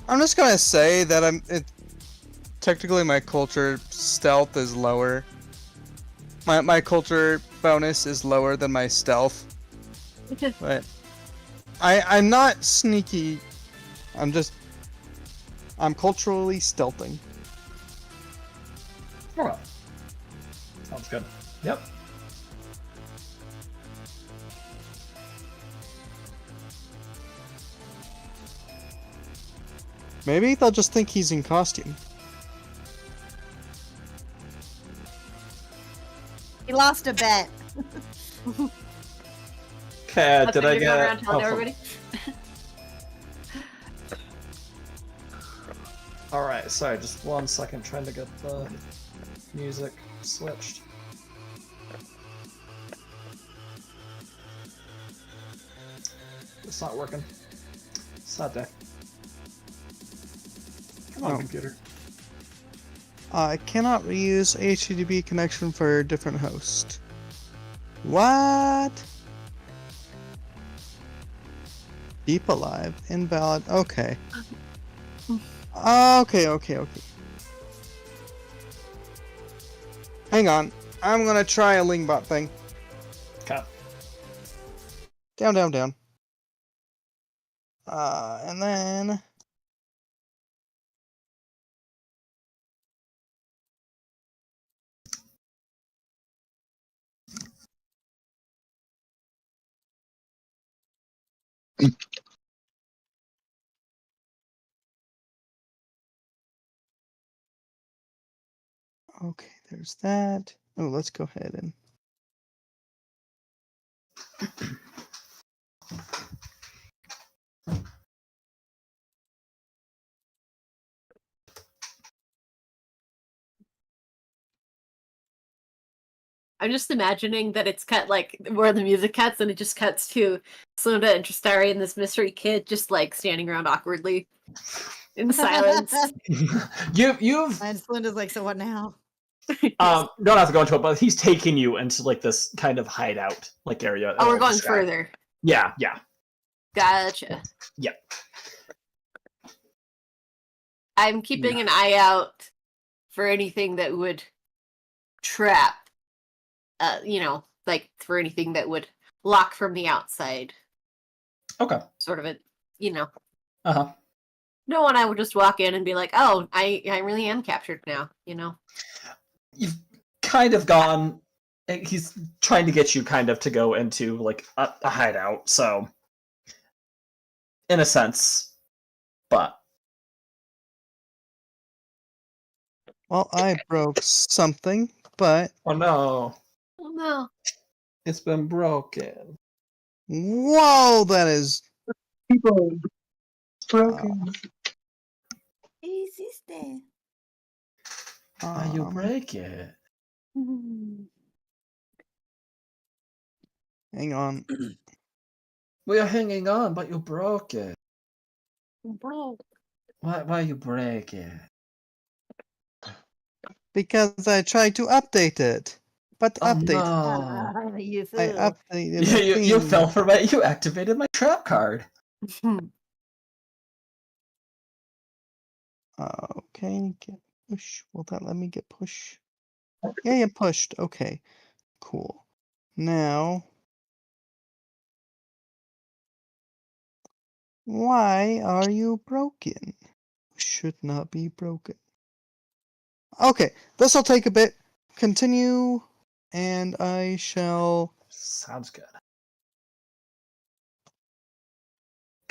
I'm just gonna say that technically my culture stealth is lower. My culture bonus is lower than my stealth. But I'm not sneaky. I'm culturally stealthing. Okay. Sounds good. Yep. Maybe they'll just think he's in costume. He lost a bet. Okay, That's did what I you're get? going around telling oh, everybody? Alright, sorry, just 1 second, trying to get the music switched. It's not working. Sad day. Come on, Oh. computer. I cannot reuse HTTP connection for a different host. What? Keep alive. Invalid. Okay. Okay. Hang on. I'm gonna try a Lingbot thing. Okay. Down. And then... Okay, there's that. Oh, let's go ahead and... I'm just imagining that it's cut like where the music cuts and it just cuts to Slunda and Tristari and this mystery kid just like standing around awkwardly in silence. You've And Slinda's like, so what now? don't have to go into it, but he's taking you into like this kind of hideout like area. Oh, we're going described. further. Yeah. Gotcha. Yep. I'm keeping an eye out for anything that would trap, like for anything that would lock from the outside. Okay. Sort of a, Uh-huh. no one I would just walk in and be like, oh, I really am captured now, You've kind of gone. He's trying to get you kind of to go into like a hideout, so in a sense, but Well, I broke something, but... oh no, Oh no. it's been broken. Whoa, that is... People broken. Hey, sister. Why you break it? Hang on. We are hanging on, but you broke it. Bro. Why you break it? Because I tried to update it. But Oh update. no! You I fool. updated You the fell thing. for it. You activated my trap card. Okay, get push. Will that let me get push? Yeah, pushed. Okay, cool. Now, why are you broken? Should not be broken. Okay, this will take a bit. Continue, and I shall... Sounds good.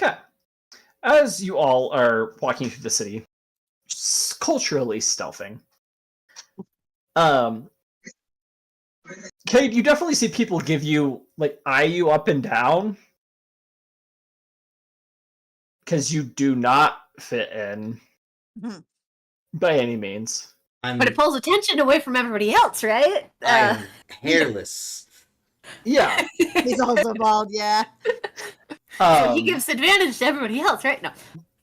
Okay. As you all are walking through the city, culturally stealthing, Cade, you definitely see people give you, like, eye you up and down, because you do not fit in by any means. But it pulls attention away from everybody else, right? I'm hairless. Yeah. He's also bald, yeah. So he gives advantage to everybody else, right? No.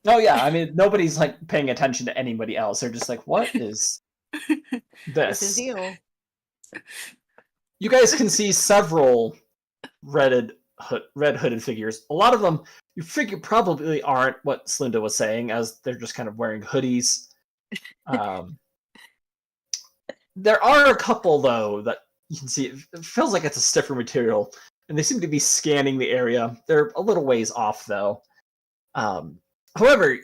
Oh yeah, I mean nobody's like paying attention to anybody else. They're just like, what is What's his this? deal? You guys can see several red hooded figures. A lot of them you figure probably aren't what Slinda was saying, as they're just kind of wearing hoodies. There are a couple though that you can see. It feels like it's a stiffer material, and they seem to be scanning the area. They're a little ways off though. However,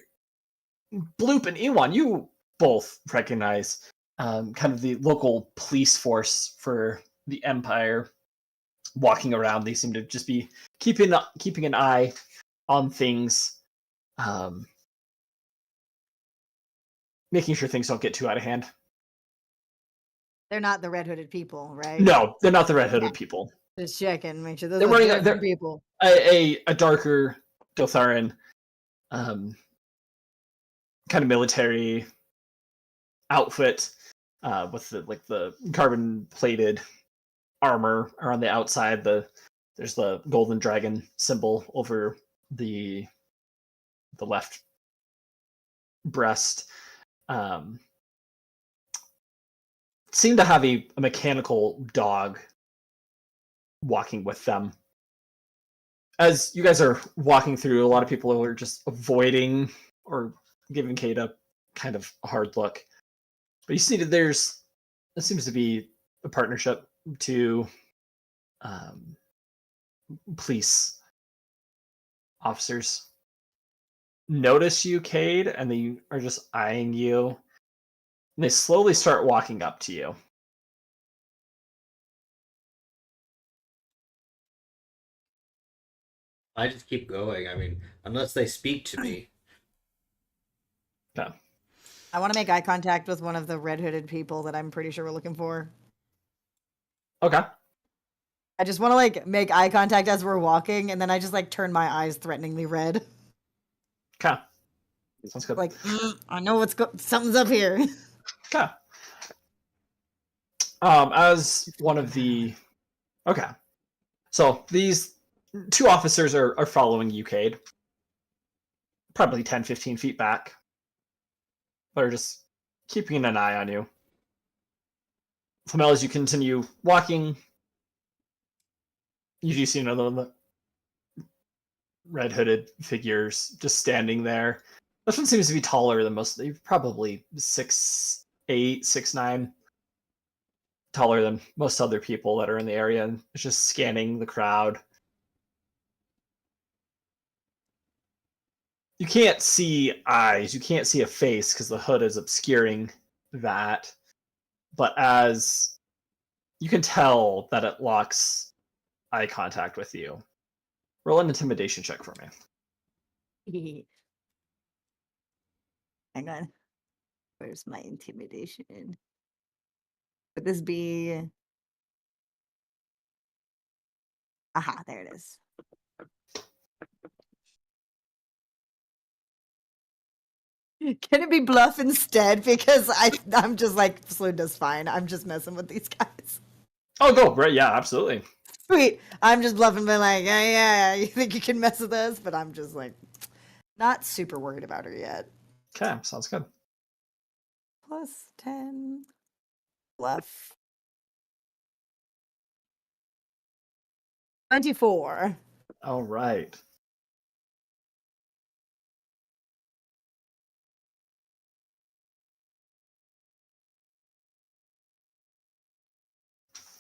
Bloop and Ewan, you both recognize kind of the local police force for the Empire walking around. They seem to just be keeping an eye on things, making sure things don't get too out of hand. They're not the red hooded people, right? No, they're not the red hooded people. Just checking, make sure those They're are wearing different people. A darker Dotharan, kind of military outfit, with the carbon plated armor around the outside. There's the golden dragon symbol over the left breast. Seem to have a mechanical dog walking with them. As you guys are walking through, a lot of people are just avoiding or giving Kate a kind of hard look. But you see that there seems to be a partnership to police officers notice you, Cade, and they are just eyeing you. And they slowly start walking up to you. I just keep going. I mean, unless they speak to me. Okay. I want to make eye contact with one of the red hooded people that I'm pretty sure we're looking for. Okay. I just want to like make eye contact as we're walking, and then I just like turn my eyes threateningly red. Okay. Sounds good. Like, I know something's up here. Okay. As one of the... Okay. So, these two officers are following you, Cade. Probably 10, 15 feet back. But are just keeping an eye on you. Flamel, as you continue walking, you do see another one of the red hooded figures just standing there. This one seems to be taller than most. They're probably 6'8", 6'9", taller than most other people that are in the area, and it's just scanning the crowd. You can't see eyes, you can't see a face because the hood is obscuring that. But as you can tell that it locks eye contact with you. Roll an intimidation check for me. Hang on. Where's my intimidation? Would this be... Aha, there it is. Can it be bluff instead? Because I'm just like, Slunda's fine. I'm just messing with these guys. Oh, go, right, yeah, absolutely. Sweet. I'm just bluffing, but like, yeah, you think you can mess with us? But I'm just like, not super worried about her yet. Okay, sounds good. Plus 10. Bluff. 24. All right.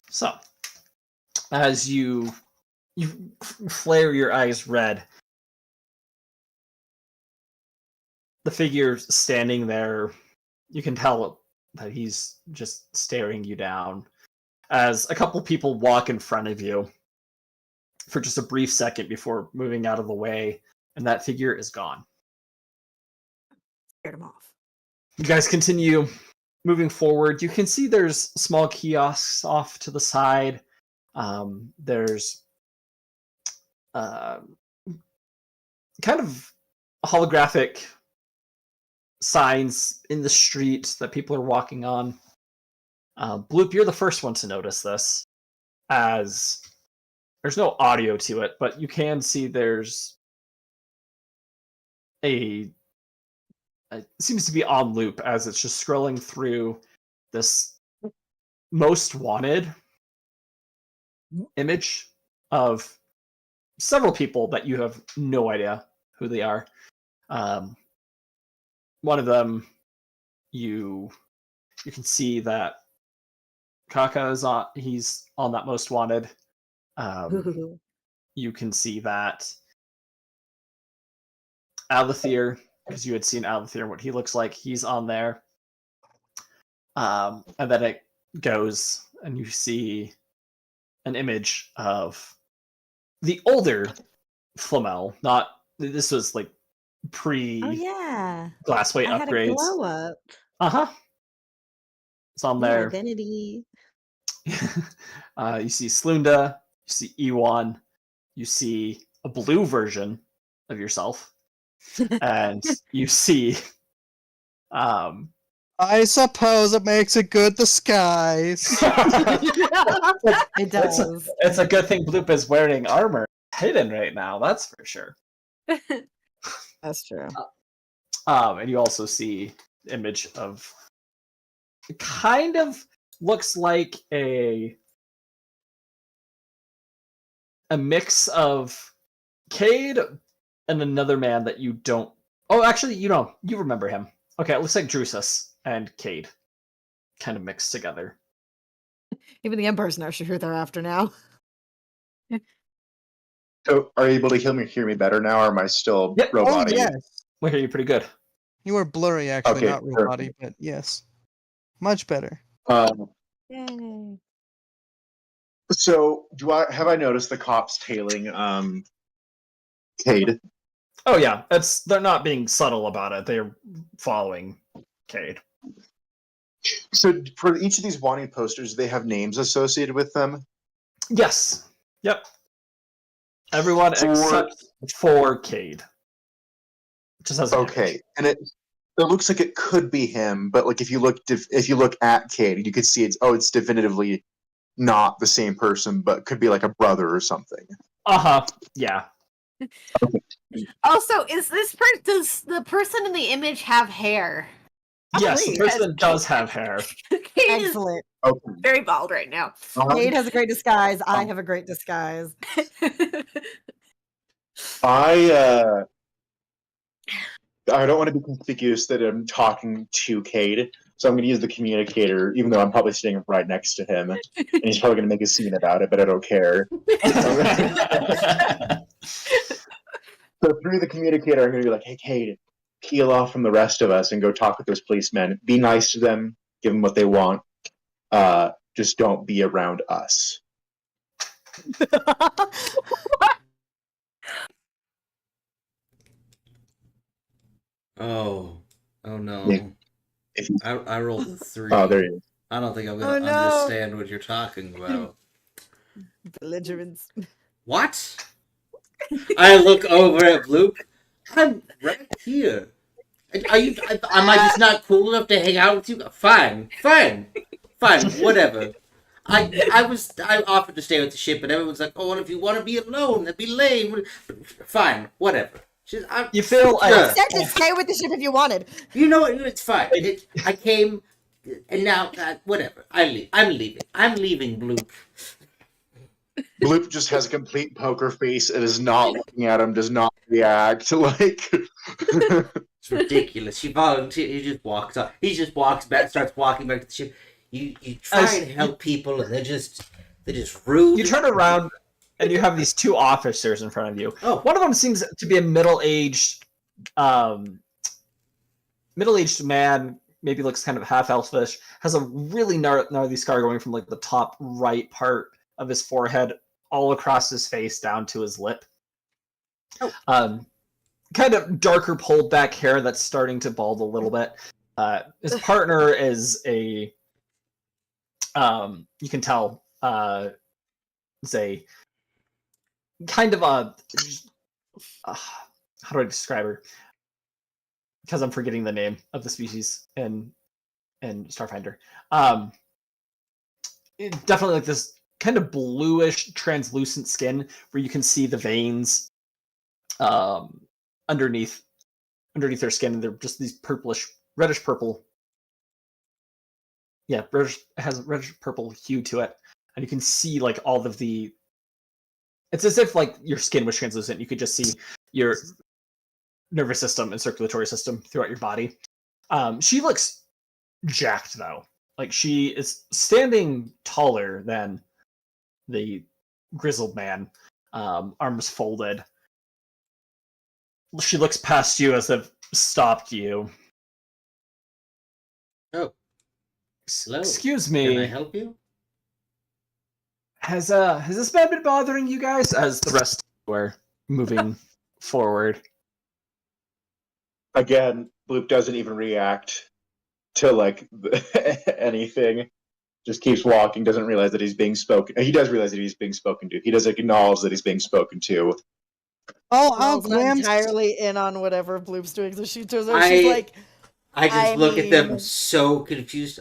So, as you flare your eyes red, the figure standing there, you can tell that he's just staring you down. As a couple people walk in front of you for just a brief second before moving out of the way, and that figure is gone. Scared him off. You guys continue moving forward. You can see there's small kiosks off to the side. There's kind of holographic signs in the street that people are walking on. Bloop, you're the first one to notice this, as there's no audio to it, but you can see there's it seems to be on loop as it's just scrolling through this most wanted image of several people that you have no idea who they are. One of them you can see that Kaka is on. He's on that most wanted. You can see that Alethir, because you had seen Alethir and what he looks like, he's on there. And then it goes, and you see an image of the older Flamel. Not this was like pre Oh yeah, Glassweight I had a upgrades. glow up. It's on New there. identity. You see Slunda, you see Ewan, you see a blue version of yourself, and you see I suppose it makes a good disguise. It does. it's a good thing Bloop is wearing armor hidden right now, that's for sure. That's true. And you also see image of it kind of looks like a mix of Cade and another man that you don't. Oh, actually, you remember him. Okay, it looks like Drusus and Cade kind of mixed together. Even the Empire's not sure who they're after now. So, are you able to hear me better now, or am I still Yep. Oh robotic? yes, We hear you pretty good. you were blurry actually, Okay, not real body, but yes, much better. Yay. So, have I noticed the cops tailing Cade? Oh yeah, they're not being subtle about it. They're following Cade. So, for each of these wanting posters, they have names associated with them. Yes. Yep. Everyone except for Cade. Just has an Okay, image. and it looks like it could be him, but like if you look at Cade, you could see it's definitively not the same person, but could be like a brother or something. Yeah. Also, does the person in the image have hair? Yes, the Please. person does have hair. Cade is Excellent. Okay. very bald right now. Cade has a great disguise. I have a great disguise. I don't want to be conspicuous that I'm talking to Cade, so I'm going to use the communicator, even though I'm probably sitting right next to him, and he's probably going to make a scene about it, but I don't care. So through the communicator, I'm going to be like, "Hey, Cade, peel off from the rest of us and go talk with those policemen. Be nice to them, give them what they want. Just don't be around us." Oh no. Yeah. If you- I rolled a 3. Oh, there you I don't think I'm Oh, gonna no. understand what you're talking about. Belligerents. What? I look over at Bloop. I'm right here. Are you? Am I just not cool enough to hang out with you? Fine, whatever. I offered to stay with the ship, and everyone's like, "Oh, well, if you want to be alone, that'd be lame." Fine, whatever. You feel Sure. like Said to stay with the ship if you wanted. You know what? It's fine. I came, and now whatever. I'm leaving. I'm leaving, Bloop. Bloop just has a complete poker face and is not looking at him, does not react. Like, It's ridiculous. She volunteered. He just walks up. He just walks back, starts walking back to the ship. You try and help people, and they're just rude. you turn around and you have these two officers in front of you. Oh. One of them seems to be a middle-aged man, maybe looks kind of half elfish, has a really gnarly scar going from like the top right part of his forehead all across his face down to his lip. Oh. Kind of darker pulled back hair that's starting to bald a little bit. His partner is a you can tell is a kind of a how do I describe her? Because I'm forgetting the name of the species in Starfinder. Definitely like this kind of bluish, translucent skin where you can see the veins underneath their skin, and they're just these reddish purple. Yeah, has a reddish purple hue to it, and you can see like all of the. It's as if like your skin was translucent. You could just see your nervous system and circulatory system throughout your body. She looks jacked though. Like she is standing taller than the grizzled man, arms folded. She looks past you as if stopped you. Oh, hello. Excuse Can I me. help you? Has this man been bothering you guys? As the rest were moving forward. Again, Bloop doesn't even react to like anything. Just keeps walking. Doesn't realize that he's being spoken. He does realize that he's being spoken to. He does acknowledge that he's being spoken to. Oh, Mel's not Glam. entirely in on whatever Bloop's doing, so she turns around. I- She's like, I just I look at them mean- so confused.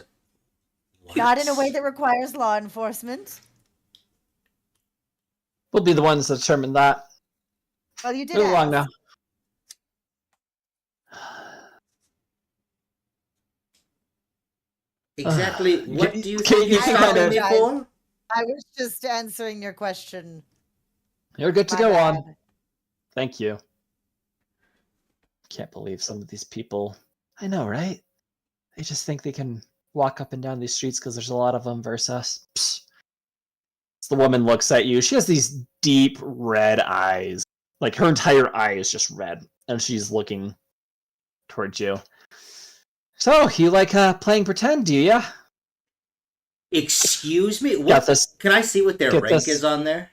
not in a way that requires law enforcement. We'll be the ones that determine that. Well, you did Move along ask. now. Exactly what do you Can think you you're kind stopping of- me for? I was just answering your question. You're good to My go bad. on. Thank you. Can't believe some of these people. I know, right? They just think they can walk up and down these streets because there's a lot of them versus us. Psst. As the woman looks at you, she has these deep red eyes. Like her entire eye is just red, and she's looking towards you. So, you like playing pretend, do ya? Excuse me? Got What? this. Can I see what their Get rank this. is on there?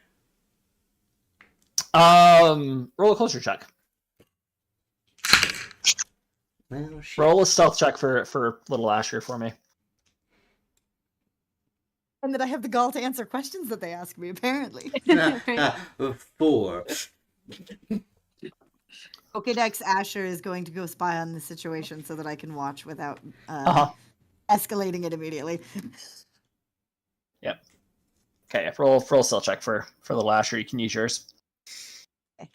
Roll a culture check. Well, shit. Roll a stealth check for little Asher for me. And that I have the gall to answer questions that they ask me, apparently. 4. Okay, next, Asher is going to go spy on the situation so that I can watch without Uh-huh. escalating it immediately. Okay, roll a stealth check for little Asher. You can use yours.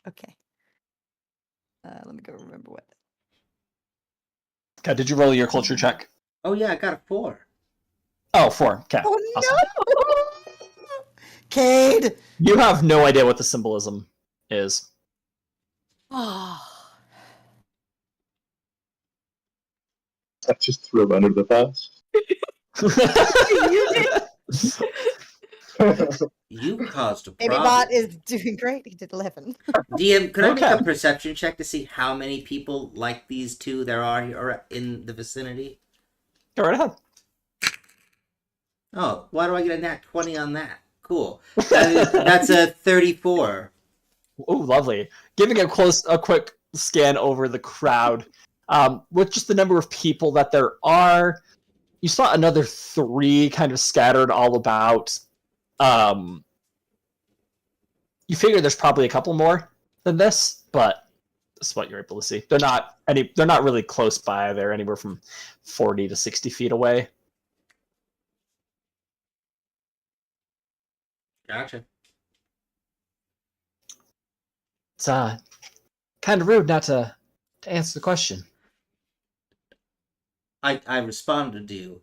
Okay. Let me go remember what. Okay, did you roll your culture check? Oh yeah, I got a 4. Oh, 4. Okay. Oh awesome. no! Cade! You have no idea what the symbolism is. Oh. I just threw him under the bus. You caused a Baby problem. Bot is doing great. He did 11. DM, could I make Okay. a perception check to see how many people like these two there are here in the vicinity? Go right ahead. Oh, why do I get a nat 20 on that? Cool. That's a 34. Oh, lovely. Giving a quick scan over the crowd, with just the number of people that there are, you saw another 3 kind of scattered all about. You figure there's probably a couple more than this, but this is what you're able to see. They're not really close by. They're anywhere from 40 to 60 feet away. Gotcha. It's kind of rude not to answer the question. I responded to you.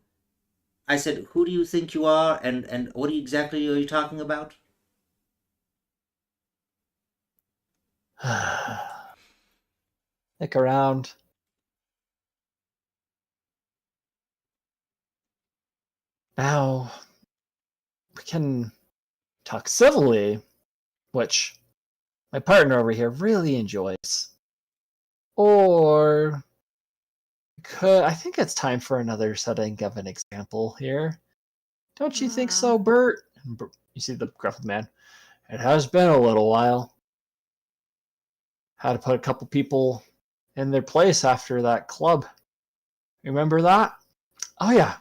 I said, who do you think you are, and what exactly are you talking about? Look around. Now, we can talk civilly, which my partner over here really enjoys. Or I think it's time for another setting of an example here. Don't you think so, Bert? You see the gruff man. It has been a little while. Had to put a couple people in their place after that club. Remember that? Oh yeah,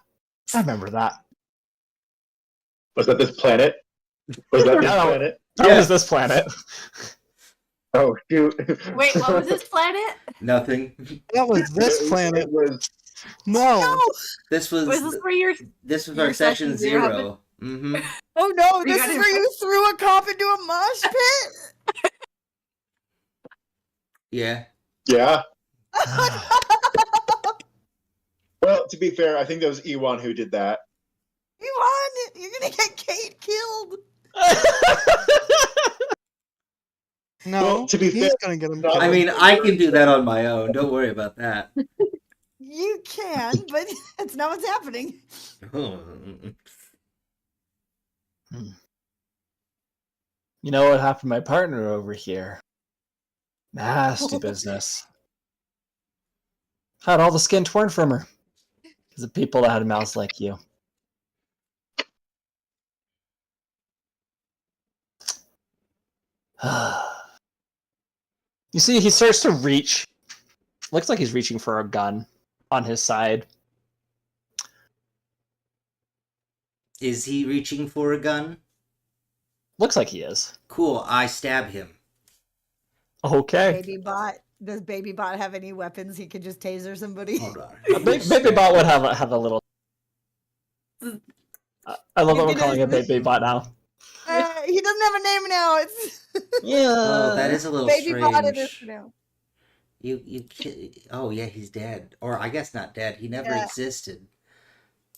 I remember that. Was that this planet? Was that this No. planet? That Yeah. was this planet. Oh shoot! Wait, what was this planet? Nothing. That was this It planet. was No. This was Was this where you're? this was your our session session zero 0. Mm-hmm. Oh no, You this got is it. where you threw a cop into a mosh pit? Yeah. yeah. Well, to be fair, I think that was Ewan who did that. You won! You're gonna get Kate killed! No. Well, to be he's fair, gonna get him. not- I mean, I can do that on my own. Don't worry about that. You can, but that's not what's happening. You know what happened to my partner over here? Nasty business. Had all the skin torn from her. Because of people that had mouths like you. You see, he starts to reach. Looks like he's reaching for a gun on his side. Is he reaching for a gun? Looks like he is. Cool, I stab him. Okay. Baby bot. Does Baby Bot have any weapons he could just taser somebody? Hold on. Baby Bot would have a little. I love that we're It calling is- it Baby Bot now. He doesn't have a name now. It's Yeah. Oh, that is a little Baby Bot it strange. is now. Oh yeah, he's dead. Or I guess not dead. He never Yeah. existed.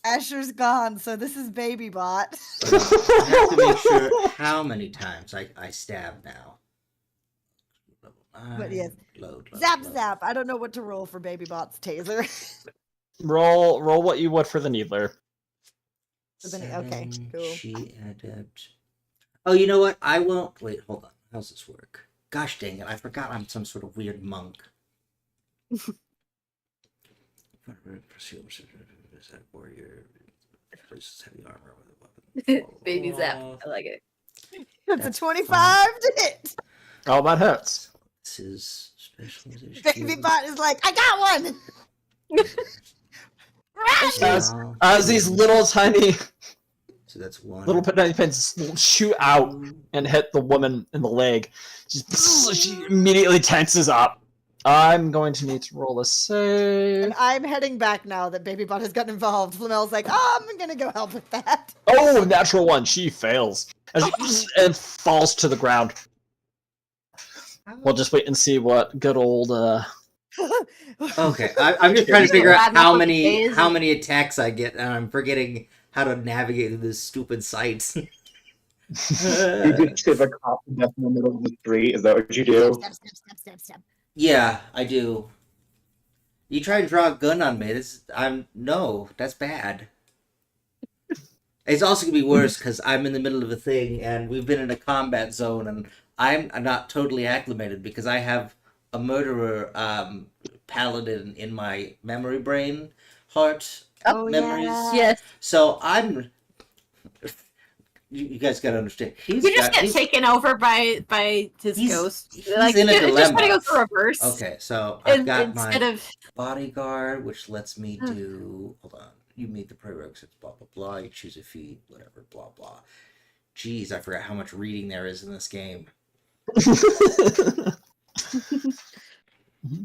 Asher's gone, so this is Baby Bot. I have to make sure how many times I stab now. But yes. Load, Zap load. zap. I don't know what to roll for Baby Bot's taser. Roll what you would for the Needler. Okay, Setting, cool. She adept. Oh, you know what? I won't. Wait, hold on. How's this work? Gosh dang it! I forgot I'm some sort of weird monk. Warrior. Heavy armor with a weapon. Baby Zap. I like it. It's That's a 25 to hit. Oh, that hits. This is specialization. Baby Bot is like, I got one. As, Wow. as these little tiny So that's one. little tiny pins shoot out and hit the woman in the leg, she immediately tenses up. I'm going to need to roll a save. And I'm heading back now that Baby Bot has gotten involved. Flamel's like, oh, I'm gonna go help with that. Oh, natural one. She fails and falls to the ground. We'll just wait and see what good old. Okay, I'm just trying to figure out Bad enough days. how many attacks I get, and I'm forgetting how to navigate through this stupid sites. You just save a cop to death in the middle of the street. Is that what you do? Step, step, step, step, step. Yeah, I do. You try and draw a gun on me. No, that's bad. It's also gonna be worse because I'm in the middle of a thing, and we've been in a combat zone, and I'm not totally acclimated because I have a murderer paladin in my memory brain heart Oh, memories. yeah. Yes. So I'm. You guys gotta understand. You just get taken over by his He's- ghost. he's Like in a just dilemma. gotta go through reverse. Okay, so I've got Instead my of bodyguard, which lets me do. Hold on. You meet the prerequisites, blah, blah, blah. You choose a feat, whatever, blah, blah. Jeez, I forgot how much reading there is in this game.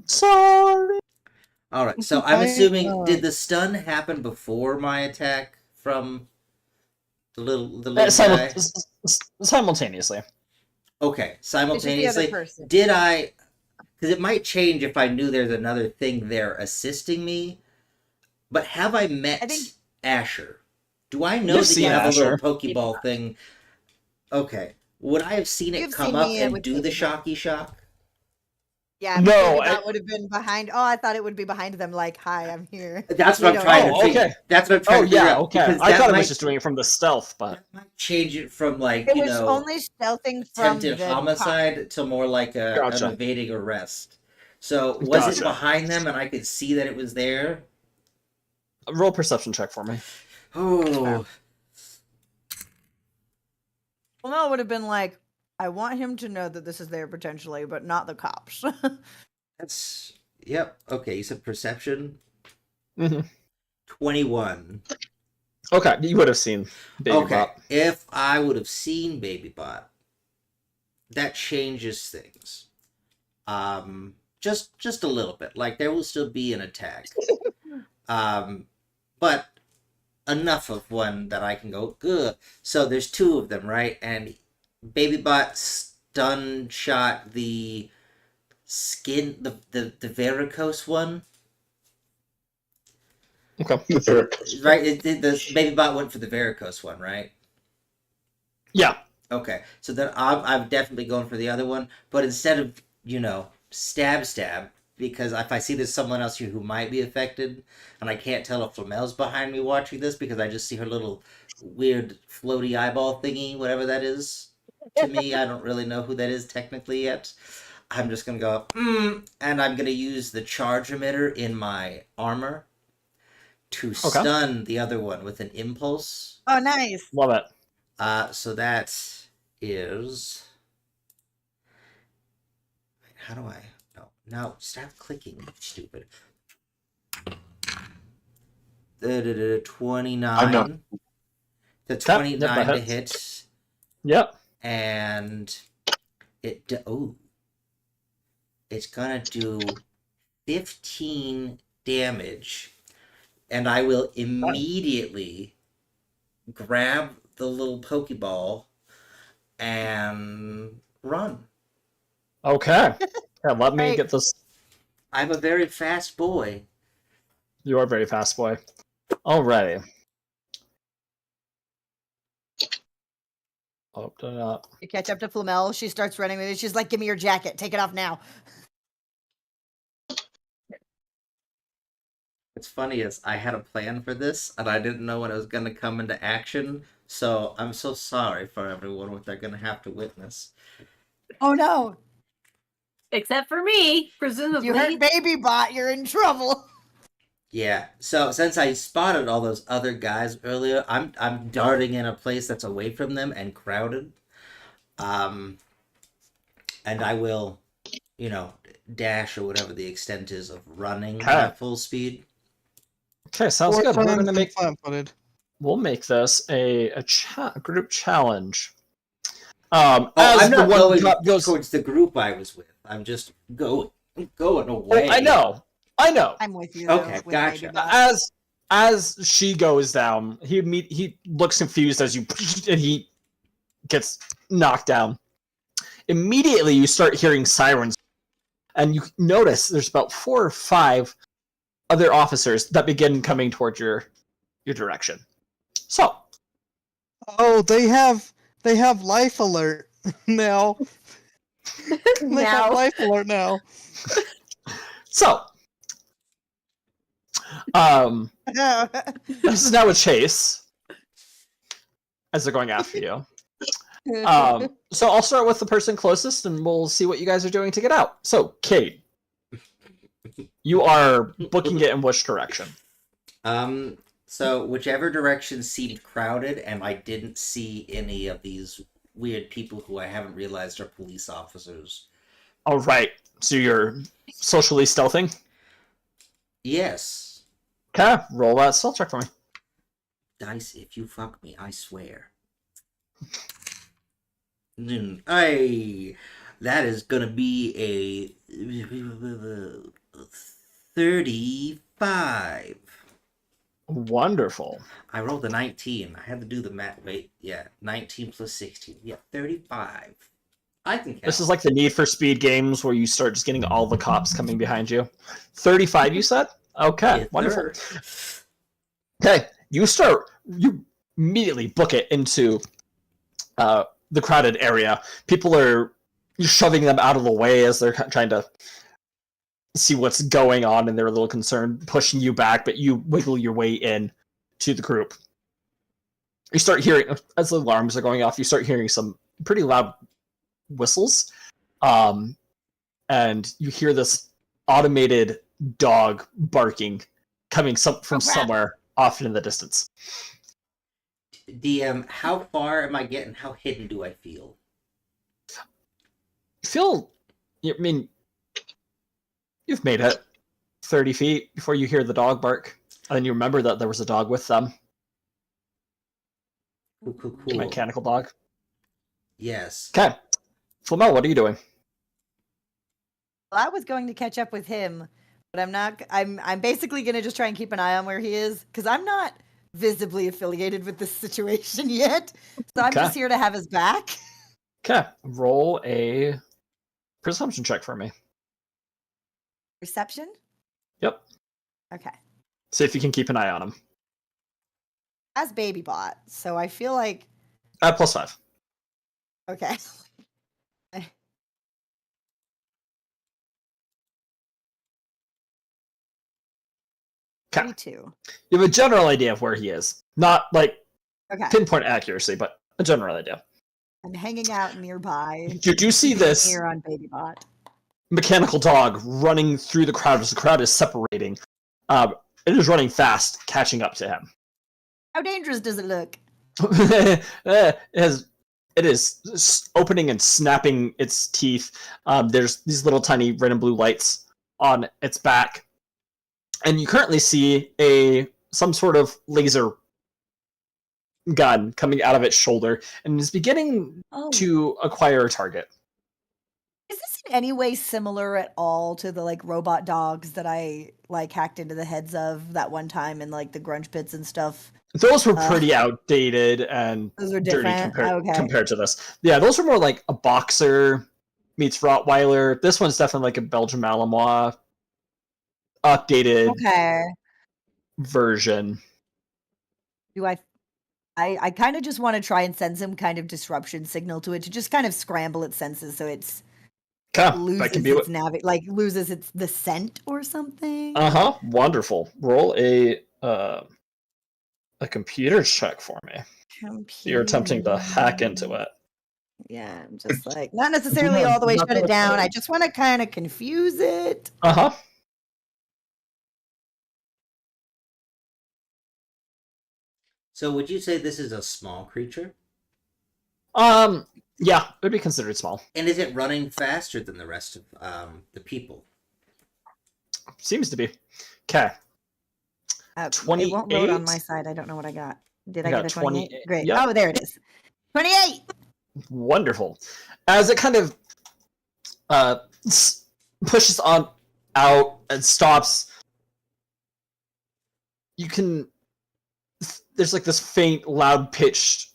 Sorry. Alright, so I'm assuming. I- Did the stun happen before my attack from the little guy? Simultaneously. Okay, It's just the other simultaneously. person. Did I. Because it might change if I knew there's another thing there assisting me. But have I met I think- Asher? Do I know You've that you seen have a Asher. little Pokeball thing? Okay. Would I have seen it You've come seen up me and with do the Pokeball. shocky shock? Yeah, No, maybe I- that would have been behind. Oh, I thought it would be behind them. Like, hi, I'm here. That's We what I'm don't trying know. to figure. okay. That's what I'm trying Oh to figure yeah, out. okay. Because I that thought it might, was just doing it from the stealth, but that might change it from like, It you was know, only stealthing from attempted the homicide to more like Gotcha. an evading arrest. So was it Gotcha. behind them and I could see that it was there? roll perception check for me. Oh, Well, no, it would have been like, I want him to know that this is there potentially, but not the cops. that's yep. Okay, you said perception. Mhm. 21. Okay, you would have seen Baby Okay, Bop. if I would have seen Baby Bot, that changes things. Just a little bit. Like there will still be an attack. But enough of one that I can go good. So there's two of them, right? And Baby Bot stun shot the skin, the varicose one, Okay. right? The Baby Bot went for the varicose one, right? Yeah. Okay, so then I'm definitely going for the other one, but instead of, stab, because if I see there's someone else here who might be affected, and I can't tell if Flamel's behind me watching this because I just see her little weird floaty eyeball thingy, whatever that is. To me, I don't really know who that is technically yet. I'm just gonna go, and I'm gonna use the charge emitter in my armor to stun the other one with an impulse. Oh, nice. Love it. So that is. How do I? No, stop clicking, you stupid. 29. The 29 to hit. Yep. And it's gonna do 15 damage, and I will immediately grab the little Pokeball and run. Okay. Yeah, let me Right. get this. I'm a very fast boy. You are very fast, boy. Alrighty. Open it up. You catch up to Flamel. She starts running with it. She's like, "Give me your jacket. Take it off now." What's funny is I had a plan for this, and I didn't know when it was going to come into action, so I'm so sorry for everyone what they're going to have to witness. Oh no! Except for me, presumably. You hurt Baby Bot. You're in trouble. Yeah, so since I spotted all those other guys earlier, I'm darting in a place that's away from them and crowded. And I will, dash or whatever the extent is of running at full speed. Okay, sounds good. We're gonna make. Flat-footed. We'll make this a group challenge. I'm as not the one going drop goes. towards the group I was with. I'm just going away. I know. I'm with you. though, Okay, with gotcha. Baby Bot. As she goes down, he looks confused as you, and he gets knocked down. Immediately, you start hearing sirens, and you notice there's about 4 or 5 other officers that begin coming towards your direction. So, Oh, they have life alert now. They have life alert now. so, this is now a chase as they're going after you. So I'll start with the person closest, and we'll see what you guys are doing to get out. So, Kate, you are booking it in which direction? So whichever direction seemed crowded, and I didn't see any of these weird people who I haven't realized are police officers. All right. So you're socially stealthing. Yes. Okay, roll that stealth check for me. Dice, if you fuck me, I swear. That is gonna be a 35. Wonderful. I rolled a 19. I had to do the math. Wait, yeah, 19 plus 16. Yeah, 35. I can count. This is like the Need for Speed games where you start just getting all the cops coming behind you. 35, you said? Okay, Yes, wonderful. sir. Okay, you immediately book it into the crowded area. People are shoving them out of the way as they're trying to see what's going on, and they're a little concerned, pushing you back, but you wiggle your way in to the group. You start hearing, as the alarms are going off, you start hearing some pretty loud whistles, and you hear this automated dog barking coming from somewhere off in the distance. DM, how far am I getting? How hidden do I feel? You've made it 30 feet before you hear the dog bark, and then you remember that there was a dog with them. Cool. A mechanical dog. Yes. Okay. Flamel, what are you doing? Well, I was going to catch up with him, but I'm not. I'm basically going to just try and keep an eye on where he is, because I'm not visibly affiliated with this situation yet. So I'm just here to have his back. Okay. Roll a perception check for me. Reception? Yep. Okay. See if you can keep an eye on him. As Baby Bot, so I feel like +5. okay. Okay. 32. You have a general idea of where he is. Not like Okay. pinpoint accuracy, but a general idea. I'm hanging out nearby. You do see keeping an this ear on BabyBot. mechanical dog running through the crowd as the crowd is separating. It is running fast, catching up to him. How dangerous does it look? It is opening and snapping its teeth. There's these little tiny red and blue lights on its back, and you currently see some sort of laser gun coming out of its shoulder, and is beginning Oh. to acquire a target. Is this in any way similar at all to the like robot dogs that I like hacked into the heads of that one time in like the grunge pits and stuff? Those were pretty outdated and Those are dirty different. compared to this. Yeah, those were more like a boxer meets Rottweiler. This one's definitely like a Belgian Malinois updated Okay. version. Do I kind of just want to try and send some kind of disruption signal to it to just kind of scramble its senses so it's Okay, loses that can be its loses its the scent or something. Wonderful. Roll a computer check for me. You're attempting to hack into it. Yeah, I'm just like not necessarily all the way shut it down. I just want to kind of confuse it. So would you say this is a small creature? Yeah, it would be considered small. And is it running faster than the rest of the people? Seems to be. Okay. It won't load on 28? my side. I don't know what I got. Did I You got get a 28? 28. Great. Yep. Oh, there it is. 28. Wonderful. As it kind of pushes on out and stops, there's like this faint, loud pitched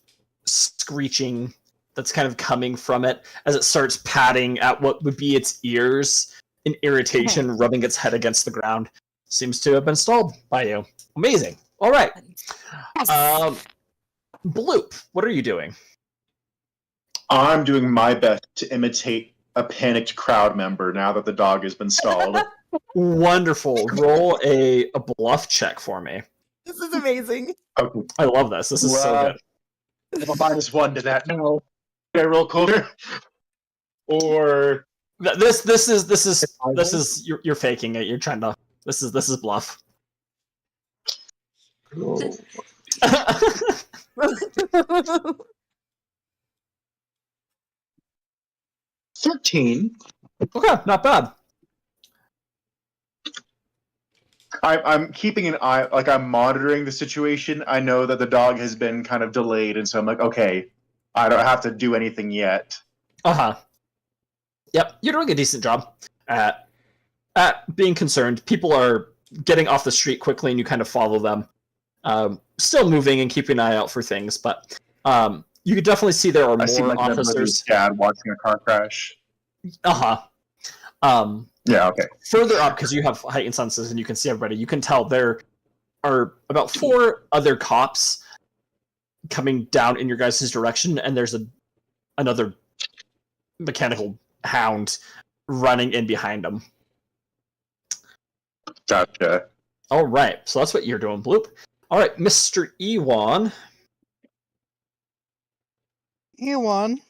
screeching that's kind of coming from it as it starts patting at what would be its ears in irritation, rubbing its head against the ground. Seems to have been stalled by you. Amazing. All right. Bloop, what are you doing? I'm doing my best to imitate a panicked crowd member now that the dog has been stalled. Wonderful. Roll a bluff check for me. This is amazing. Okay. I love this. This is so good. If a -1 to that, no. Did I roll cooler? Or This is you're faking it. You're trying to. This is bluff. 13. Okay, not bad. I'm keeping an eye, like I'm monitoring the situation. I know that the dog has been kind of delayed, and so I'm like, okay, I don't have to do anything yet. Yep, you're doing a decent job at being concerned. People are getting off the street quickly, and you kind of follow them. Still moving and keeping an eye out for things, but you could definitely see there are I see more my officers. dad watching a car crash. Yeah, okay. Further up, because you have heightened senses and you can see everybody, you can tell there are about 4 other cops coming down in your guys' direction, and there's another mechanical hound running in behind them. Gotcha. All right, so that's what you're doing, Bloop. All right, Mr. Ewan. Ewan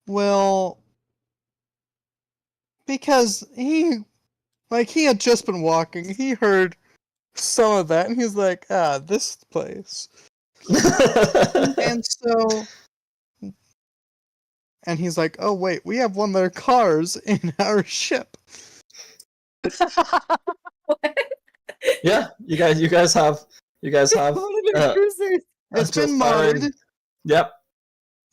will, because he had just been walking, he heard some of that, and he's like, this place. And he's like, oh wait, we have one of their cars in our ship. Yeah, you guys have It's been modded. Yep.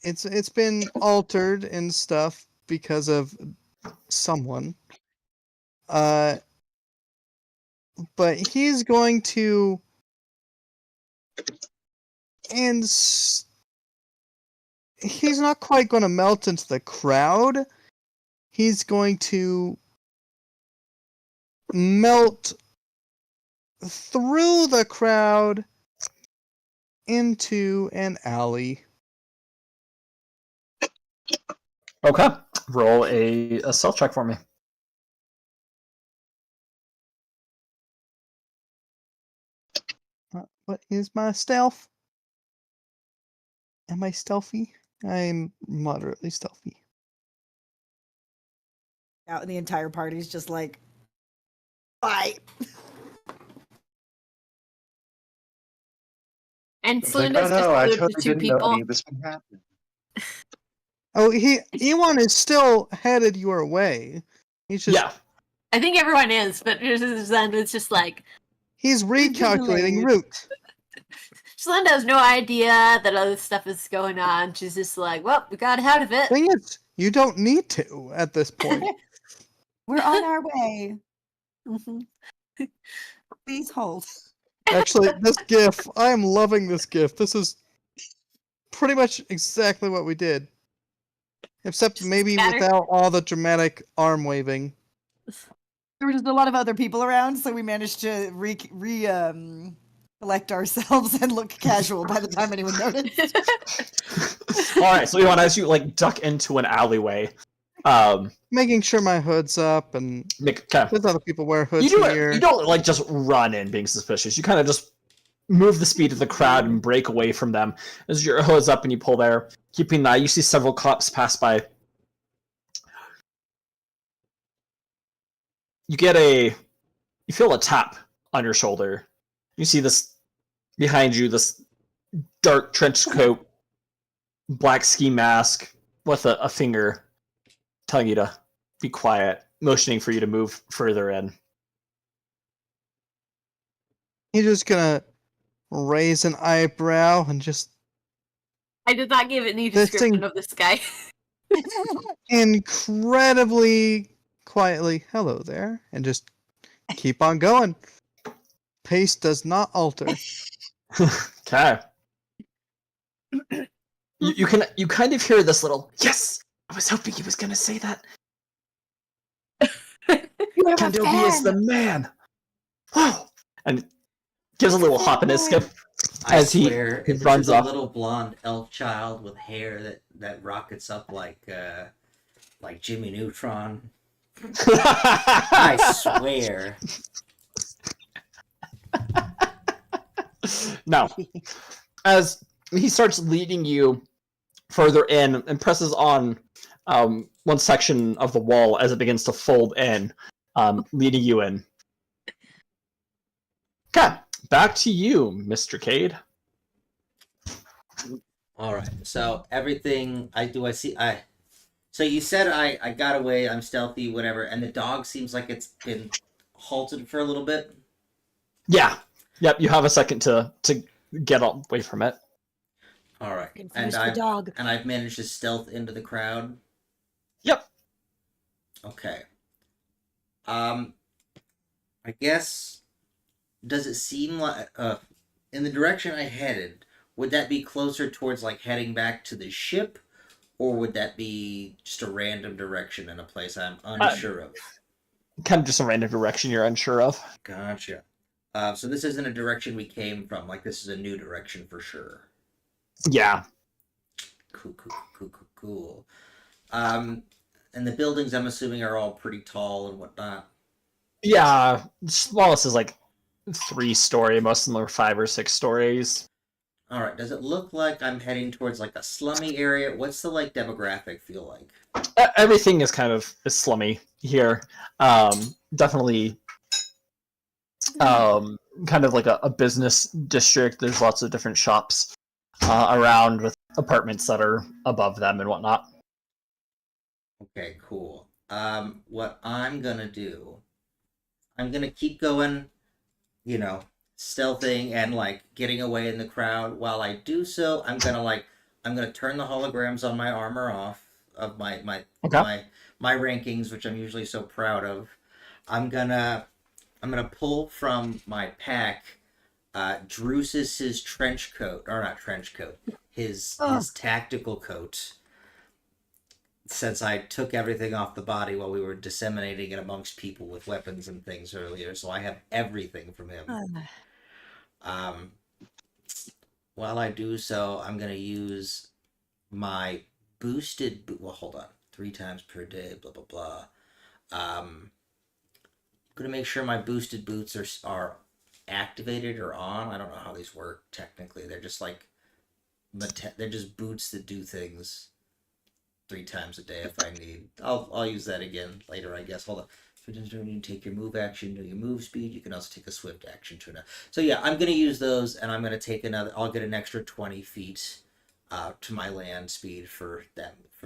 It's been altered and stuff because of someone. But he's going to, and he's not quite going to melt into the crowd. He's going to melt through the crowd into an alley. Okay. Roll a stealth check for me. What is my stealth? Am I stealthy? I'm moderately stealthy. Out and the entire party's just like, bye. And It's like, Slinda's oh no, I just totally the two didn't know people. any of this would happen. Oh, Ewan is still headed your way. He's just Yeah. I think everyone is, but it's just like he's recalculating delayed. route. Slinda has no idea that other stuff is going on. She's just like, well, we got out of it. Thing is, you don't need to at this point. We're on our way. Mhm. Please hold. Actually, this GIF, I am loving this GIF. This is pretty much exactly what we did. Except maybe Better. without all the dramatic arm waving. There were just a lot of other people around, so we managed to collect ourselves and look casual by the time anyone noticed. Alright, so Ewan, as you like duck into an alleyway, Making sure my hood's up and okay. there's other people wear You hoods here. you don't like just run in being suspicious. You kind of just move the speed of the crowd and break away from them. As your hood's up and you pull there, keeping an eye, you see several cops pass by. You feel a tap on your shoulder. You see this behind you, this dark trench coat, black ski mask with a finger telling you to be quiet, motioning for you to move further in. He's just gonna raise an eyebrow and just I did not give any This description thing- of this guy. incredibly quietly, hello there, and just keep on going. Pace does not alter. Okay. You kind of hear this little yes. I was hoping he was gonna say that. Candobi is the man. Wow. And gives a little hop in his skip. I As he swear, if runs there's a off. little blonde elf child with hair that rockets up like Jimmy Neutron, I swear. Now, as he starts leading you further in and presses on one section of the wall as it begins to fold in, leading you in. Okay, back to you, Mr. Cade. All right. So everything So you said I got away. I'm stealthy, whatever. And the dog seems like it's been halted for a little bit. Yeah. Yep, you have a second to get away from it. All right. Finish And the dog. I've managed to stealth into the crowd. Yep. Okay. I guess, does it seem like in the direction I headed, would that be closer towards like heading back to the ship, or would that be just a random direction in a place I'm unsure of? Kind of just a random direction you're unsure of. Gotcha. So this isn't a direction we came from. Like, this is a new direction for sure. Yeah. Cool. And the buildings, I'm assuming, are all pretty tall and whatnot. Yeah. Smallest is like 3-story, most of them are 5 or 6 stories. All right. Does it look like I'm heading towards like a slummy area? What's the like demographic feel like? Everything is kind of slummy here. Definitely kind of like a business district. There's lots of different shops around with apartments that are above them and whatnot. Okay, cool. What I'm gonna do, I'm gonna keep going, stealthing and like getting away in the crowd. While I do so, I'm gonna turn the holograms on my armor off of my rankings, which I'm usually so proud of. I'm gonna pull from my pack Drusus's trench coat, or not trench coat, his tactical coat. Since I took everything off the body while we were disseminating it amongst people with weapons and things earlier, so I have everything from him. While I do so, I'm gonna use my boosted. Well, hold on. 3 times per day. Blah blah blah. I'm gonna make sure my boosted boots are activated or on. I don't know how these work technically. They're just like they're just boots that do things 3 times a day if I need. I'll use that again later, I guess. Hold on. So you take your move action to your move speed. You can also take a swift action to another. So yeah, I'm gonna use those, and I'm gonna take another. I'll get an extra 20 feet to my land speed for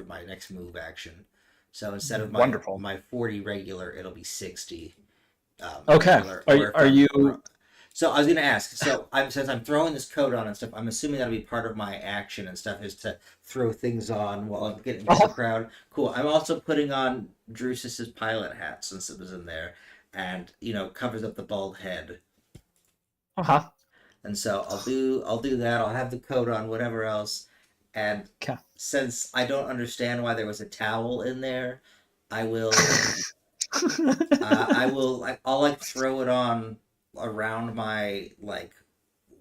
my next move action. So instead of Wonderful. my 40 regular, it'll be 60. Okay. Regular, Are you? So I was gonna ask. So since I'm throwing this coat on and stuff, I'm assuming that'll be part of my action and stuff is to throw things on while I'm getting into the crowd. Cool. I'm also putting on Drusus's pilot hat since it was in there, and covers up the bald head. And so I'll do that. I'll have the coat on, whatever else. And since I don't understand why there was a towel in there, I'll throw it on around my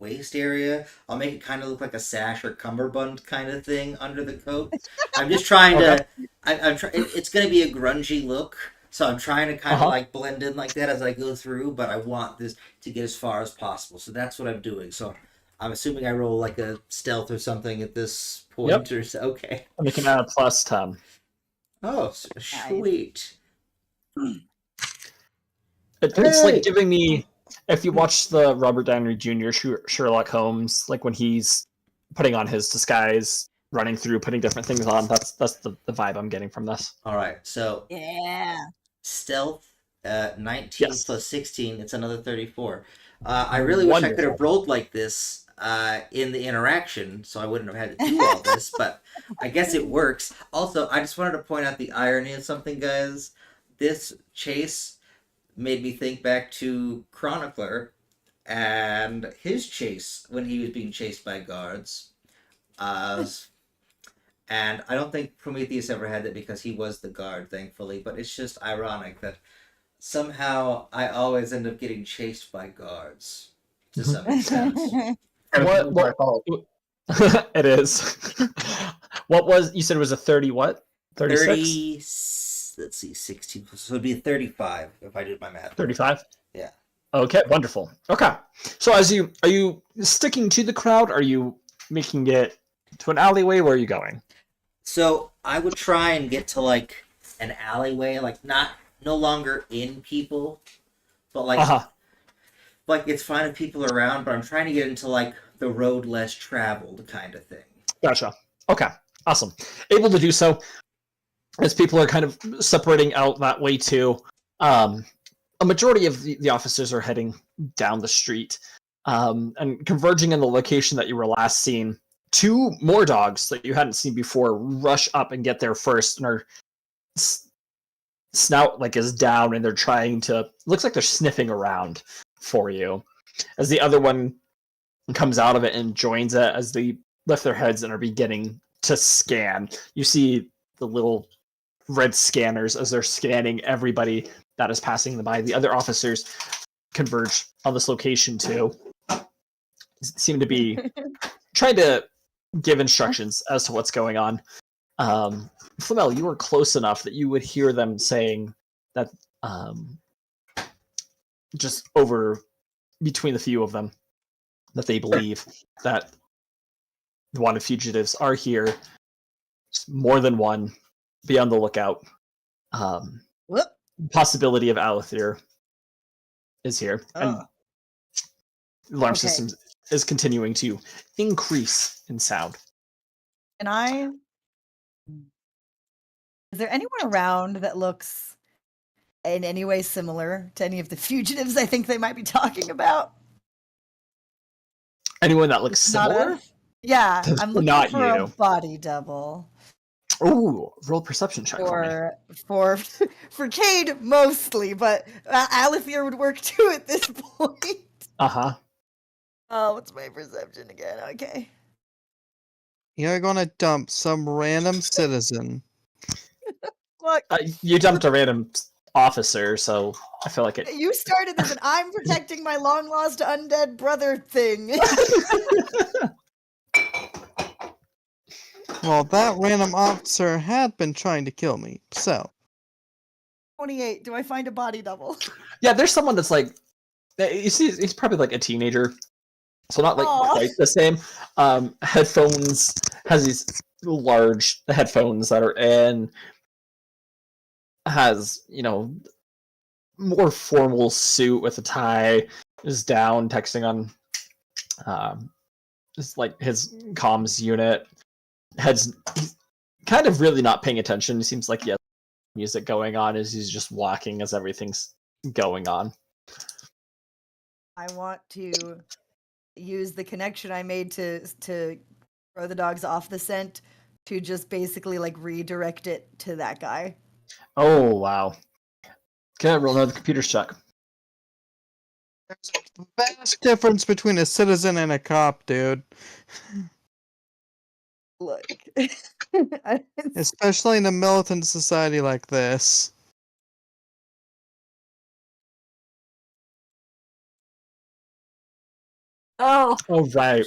waist area. I'll make it kind of look like a sash or cummerbund kind of thing under the coat. I'm just trying to. It's going to be a grungy look, so I'm trying to kind of blend in like that as I go through. But I want this to get as far as possible, so that's what I'm doing. So I'm assuming I roll like a stealth or something at this point. Yep. Or so. Okay. I'm making that a +10. Oh, sweet. It's like giving me. If you watch the Robert Downey Jr. Sherlock Holmes, like when he's putting on his disguise, running through, putting different things on, that's the vibe I'm getting from this. All right, so stealth, 19 plus 16, it's another 34. I really wish I could have rolled like this in the interaction, so I wouldn't have had to do all this, but I guess it works. Also, I just wanted to point out the irony of something, guys. This chase made me think back to Chronicler and his chase when he was being chased by guards. And I don't think Prometheus ever had that because he was the guard, thankfully, but it's just ironic that somehow I always end up getting chased by guards to some extent. What it is. You said it was a 30 what? 36? Let's see, 16, so it'd be a 35 if I did my math. 35? Yeah. Okay, wonderful. Okay. So are you sticking to the crowd? Are you making it to an alleyway? Where are you going? So I would try and get to an alleyway, no longer in people, but it's fine if people are around, but I'm trying to get into the road less traveled kind of thing. Gotcha. Okay. Awesome. Able to do so. As people are kind of separating out that way too, a majority of the officers are heading down the street and converging in the location that you were last seen. 2 more dogs that you hadn't seen before rush up and get there first and are snout is down, and they're trying to. Looks like they're sniffing around for you. As the other one comes out of it and joins it, as they lift their heads and are beginning to scan. You see the little red scanners as they're scanning everybody that is passing them by. The other officers converge on this location too. Seem to be trying to give instructions as to what's going on. Flamel, you were close enough that you would hear them saying that just over between the few of them that they believe that the wanted fugitives are here. More than one. Be on the lookout. Possibility of Alethir is here. And the alarm system is continuing to increase in sound. Is there anyone around that looks in any way similar to any of the fugitives I think they might be talking about? Anyone that looks similar? Yeah, I'm looking for you. a body double. Ooh, roll perception check for Cade mostly, but Alethir would work too at this point. Oh, what's my perception again? Okay. You're gonna dump some random citizen. Look, you dumped a random officer, so I feel like it. You started this, and I'm protecting my long lost undead brother thing. Well, that random officer had been trying to kill me, so. 28. Do I find a body double? Yeah, there's someone that's You see, he's probably like a teenager, so not like Aw. quite the same. Headphones, has these large headphones that are in, has, you know, more formal suit with a tie, is down texting on just like his comms unit. He's kind of really not paying attention. It seems like he has music going on as he's just walking as everything's going on. I want to use the connection I made to throw the dogs off the scent to just basically like redirect it to that guy. Oh wow. Okay, roll another computer's check. There's a vast difference between a citizen and a cop, dude. Look. Especially in a militant society like this. Oh, Oh right.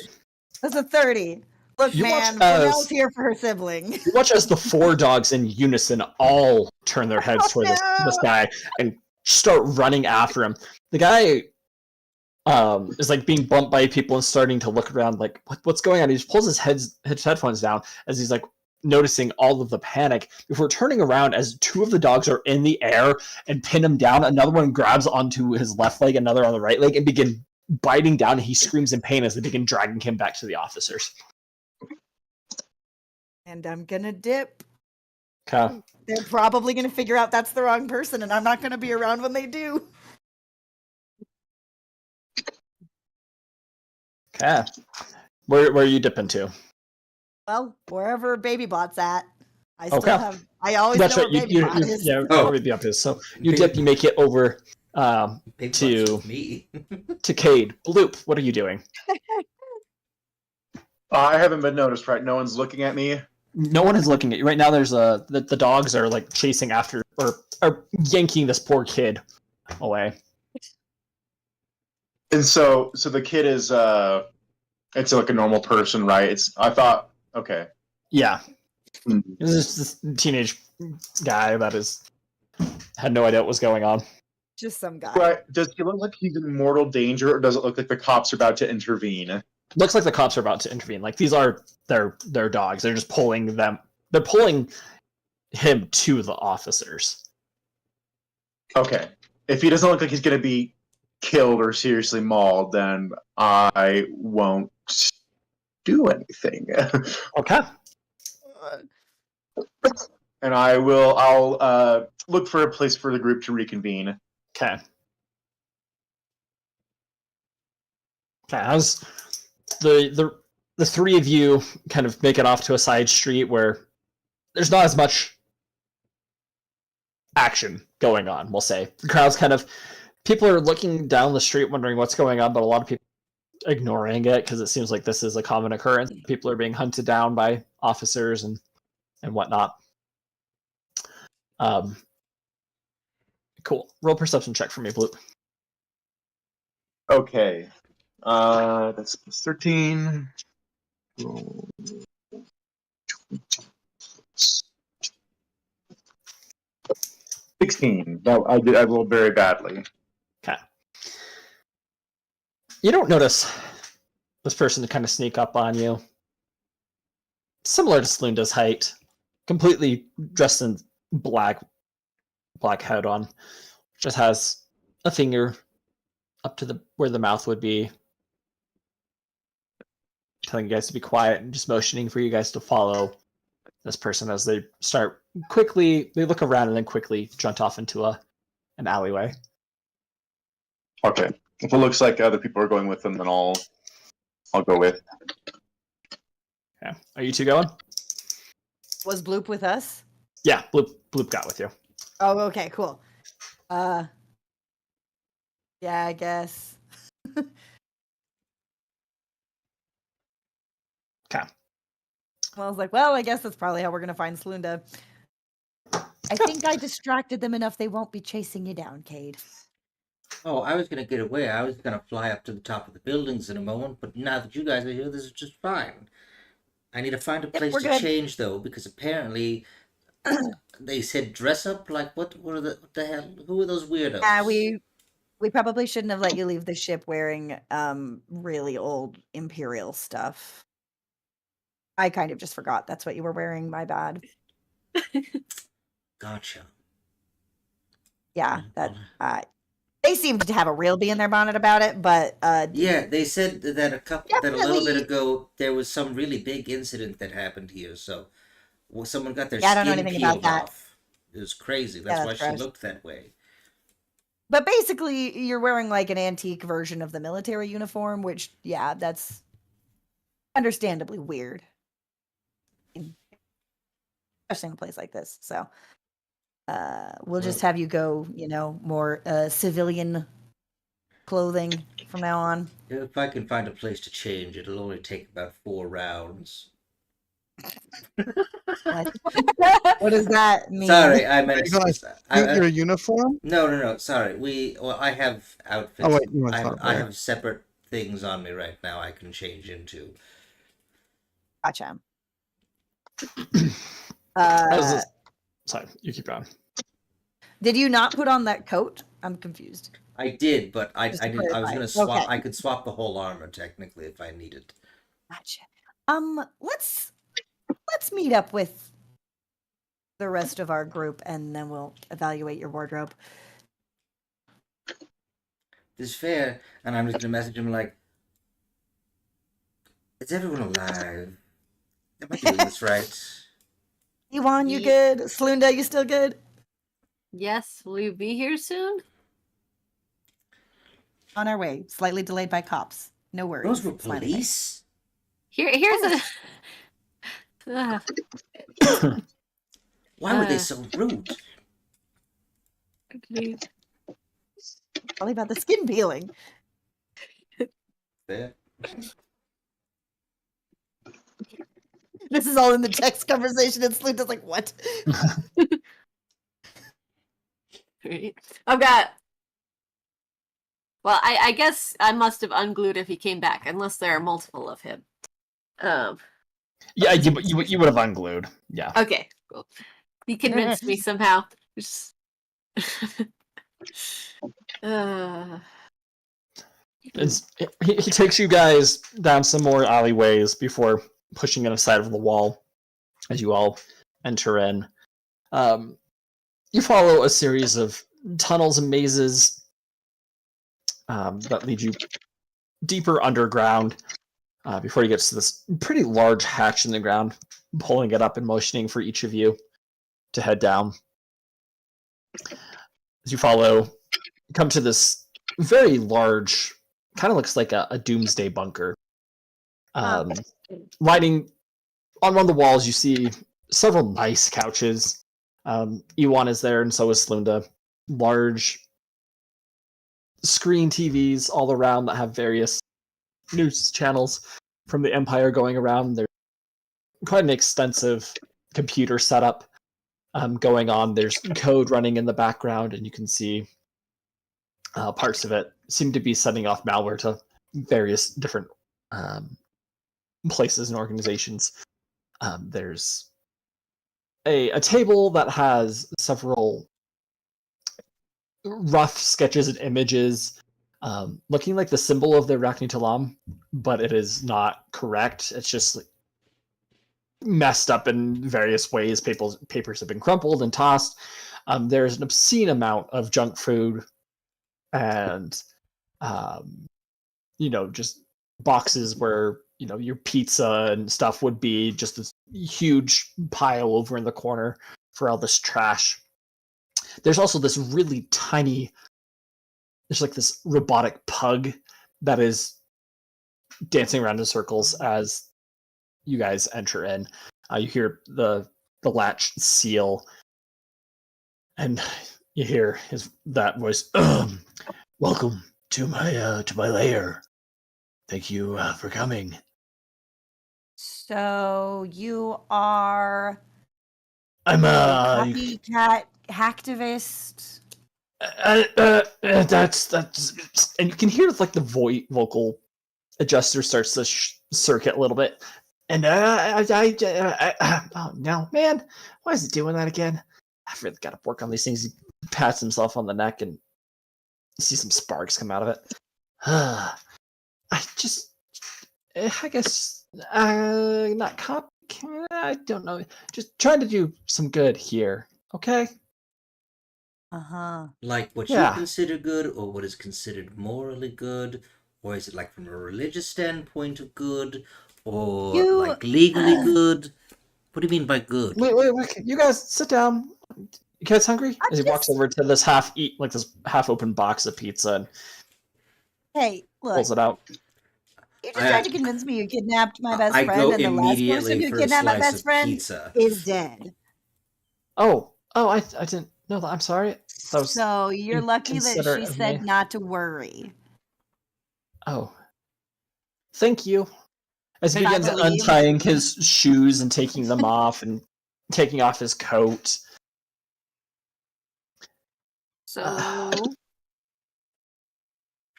That's a 30. Look, You watch man, as- Brunel's here for her sibling. You watch as the four dogs in unison all turn their heads toward this guy and start running after him. The guy is like being bumped by people and starting to look around like, what's going on? He just pulls his headphones down as he's like noticing all of the panic before turning around as two of the dogs are in the air and pin him down. Another one grabs onto his left leg, another on the right leg, and begin biting down, and he screams in pain as they begin dragging him back to the officers. And I'm gonna dip. Okay. They're probably gonna figure out that's the wrong person, and I'm not gonna be around when they do. Okay. Where are you dipping to? Well, wherever Baby Bot's at. I still Okay. have. I always That's know right. where Baby Bot You is. yeah, Oh. where the up is. So you dip, you make it over Big To- bucks with me. to Cade. Bloop, what are you doing? I haven't been noticed, right? No one's looking at me. No one is looking at you right now. There's the dogs are like chasing after or are yanking this poor kid away. And so the kid is it's like a normal person, right? I thought, okay. Yeah, Hmm. this is this teenage guy that had no idea what was going on. Just some guy. Right. Does he look like he's in mortal danger, or does it look like the cops are about to intervene? Looks like the cops are about to intervene. Like these are their dogs. They're just pulling them. They're pulling him to the officers. Okay. If he doesn't look like he's going to be killed or seriously mauled, then I won't do anything. Okay. And I'll look for a place for the group to reconvene. Okay. Okay. How's the three of you kind of make it off to a side street where there's not as much action going on, we'll say. The crowd's kind of, people are looking down the street wondering what's going on, but a lot of people ignoring it because it seems like this is a common occurrence. People are being hunted down by officers and whatnot. Cool. Roll perception check for me, Bloop. Okay. That's plus 13. Roll 16. No, I rolled very badly. Okay. You don't notice this person to kind of sneak up on you. Similar to Slunda's height, completely dressed in black hood on. Just has a finger up to where the mouth would be, telling you guys to be quiet and just motioning for you guys to follow this person as they start quickly. They look around and then quickly jump off into an alleyway. Okay. If it looks like other people are going with them, then I'll go with. Okay. Are you two going? Was Bloop with us? Yeah, Bloop got with you. Oh, okay, cool. Yeah, I guess. Okay. Well, I was like, well, I guess that's probably how we're gonna find Slunda. I think I distracted them enough they won't be chasing you down, Cade. Oh, I was gonna get away. I was gonna fly up to the top of the buildings in a moment, but now that you guys are here, this is just fine. I need to find a place we're to good. change though, because apparently they said dress up. Like what? What the hell? Who are those weirdos? Yeah, We probably shouldn't have let you leave the ship wearing really old Imperial stuff. I kind of just forgot that's what you were wearing. My bad. Gotcha. Yeah, that Well, they seemed to have a real bee in their bonnet about it, but yeah, they said that a little bit Definitely. ago there was some really big incident that happened here. So, someone got their Yeah, I don't know skin anything about peeled that. off. It was crazy. Yeah, That's why that's she gross. looked that way. But basically, you're wearing like an antique version of the military uniform, which yeah, that's understandably weird, especially in a place like this. So we'll just Well, have you go, more civilian clothing from now on. if I can find a place to change, it'll only take about 4 rounds. What, what does that mean? Sorry, I Are meant. you gonna shoot your uniform? No. Sorry. Well, I have outfits. Oh wait, you went I that I way. have separate things on me right now. I can change into. Gotcha. Sorry, you keep going. Did you not put on that coat? I'm confused. I did, but I Just to didn't. I was clarify. gonna swap. Okay. I could swap the whole armor technically if I needed. Gotcha. Let's meet up with the rest of our group and then we'll evaluate your wardrobe. This is fair, and I'm just gonna message him like, "Is everyone alive? Am I doing this right?" Iwan, you Ye- good? Slunda, you still good? Yes, will you be here soon? On our way. Slightly delayed by cops. No worries. Those were Smiley face. police. Here's a. Why were they Uh. so rude? Probably about the skin peeling. Fair. This is all in the text conversation and Slunda's like, what? I've got. Well, I guess I must have unglued if he came back, unless there are multiple of him. Yeah, you would have unglued. Yeah. Okay, cool. He convinced me somehow. Just- He takes you guys down some more alleyways before pushing in a side of the wall as you all enter in. You follow a series of tunnels and mazes that lead you deeper underground before you get to this pretty large hatch in the ground, pulling it up and motioning for each of you to head down. As you follow, you come to this very large, kind of looks like a doomsday bunker. Lighting on one of the walls, you see several nice couches. Iwan is there, and so is Slunda. Large screen TVs all around that have various news channels from the Empire going around. There's quite an extensive computer setup going on. There's code running in the background, and you can see parts of it seem to be sending off malware to various different places and organizations. There's a table that has several rough sketches and images looking like the symbol of the Arachne Talam, but it is not correct. It's just like, messed up in various ways. Papers have been crumpled and tossed. There's an obscene amount of junk food and just boxes where your pizza and stuff would be, just this huge pile over in the corner for all this trash. There's also this really tiny, there's like this robotic pug that is dancing around in circles as you guys enter in. You hear the latch seal, and you hear that voice. Welcome to my lair. Thank you for coming. So you are I'm copycat hacktivist. That's and you can hear like the vocal adjuster starts to circuit a little bit. And oh no, man, why is it doing that again? I've really got to work on these things. He pats himself on the neck and see some sparks come out of it. I guess, not cop. I don't know. Just trying to do some good here. Okay. Like what Yeah. you consider good, or what is considered morally good, or is it like from a religious standpoint of good, or You- like legally good? What do you mean by good? Wait. You guys sit down. You guys hungry? I'm As he walks just- over to this half-open box of pizza and Hey, look, pulls it out. you just I- tried to convince me you kidnapped my best I friend, go and the last immediately person who for a kidnapped my slice best of friend pizza. is dead. Oh, I didn't know that. I'm sorry. That was So you're lucky that she inconsiderate of said me. not to worry. Oh. Thank you. As he I begins believe- untying his shoes and taking them off and taking off his coat. So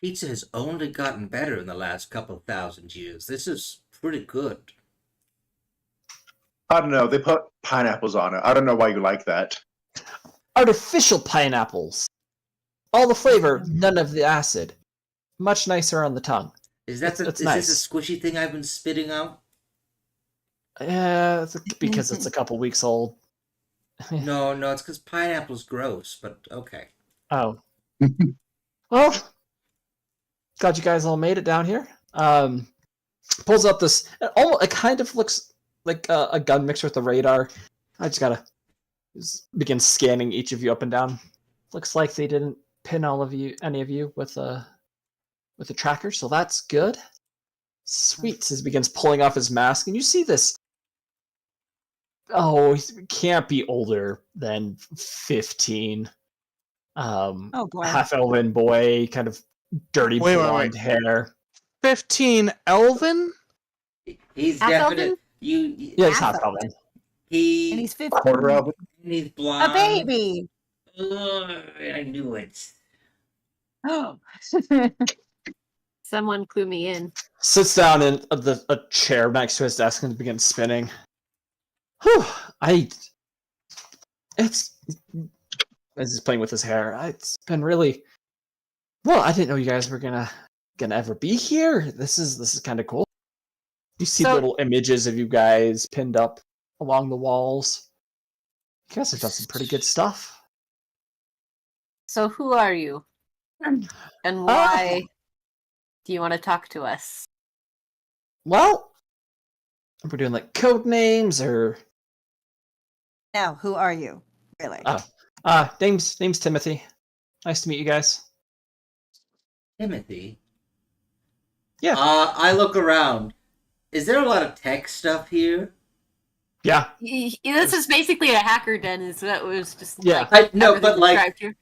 Pizza has only gotten better in the last couple of thousand years. This is pretty good. I don't know. They put pineapples on it. I don't know why you like that. Artificial pineapples. All the flavor, none of the acid. Much nicer on the tongue. Is that It's is nice. this a squishy thing I've been spitting out? Yeah, because it's a couple weeks old. No, it's because pineapple's gross. But okay. Oh. Well, glad you guys all made it down here. Pulls up this. It kind of looks like a gun mixed with a radar. I just gotta begin scanning each of you up and down. Looks like they didn't pin any of you with a tracker, so that's good. Sweet. As he begins pulling off his mask, and you see this. Oh, he can't be older than 15. Oh boy. Half elven boy, kind of dirty Wait. blonde hair. 15 Elven? He's Half definite. elven? You. Yeah, he's Half half elven. And He. he's 15. Quarter of it. He's A blonde. baby. I knew it. Oh. someone clue me in. Sits down in a chair next to his desk and begins spinning. Whew, it's as he's playing with his hair. It's been really well. I didn't know you guys were gonna ever be here. This is kind of cool. You see So- little images of you guys pinned up along the walls. You guys have done some pretty good stuff. So who are you? And why do you want to talk to us? Well, we're doing like code names or Now, who are you? Really? name's Timothy. Nice to meet you guys. Timothy. Yeah. I look around. Is there a lot of tech stuff here? Yeah. This is basically a hacker den. Is that was just Yeah. like No, everything but like described here.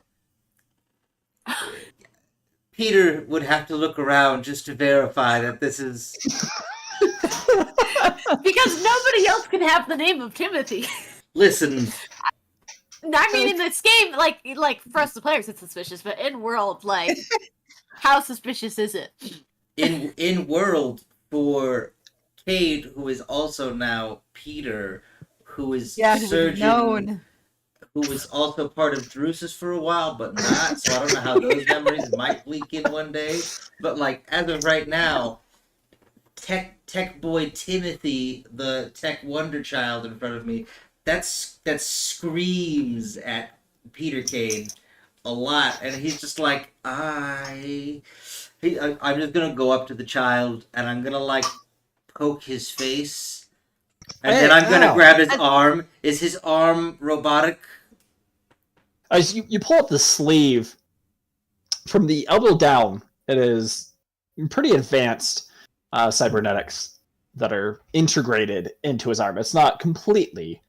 Peter would have to look around just to verify that this is. Because nobody else can have the name of Timothy. Listen, I mean, in this game, like for us the players, it's suspicious, but in world, like, how suspicious is it? in world for Cade, who is also now Peter, who is Yeah, who would've surgeon, known. who was also part of Drusus for a while, but not. So I don't know how those memories might leak in one day. But like as of right now, tech boy Timothy, the tech wonder child in front of me, that screams at Peter Cade a lot, and he's just like, I'm just gonna go up to the child and I'm gonna like poke his face, and Hey, then I'm gonna ow. grab his arm. Is his arm robotic? As you pull up the sleeve, from the elbow down, it is pretty advanced cybernetics that are integrated into his arm. It's not completely.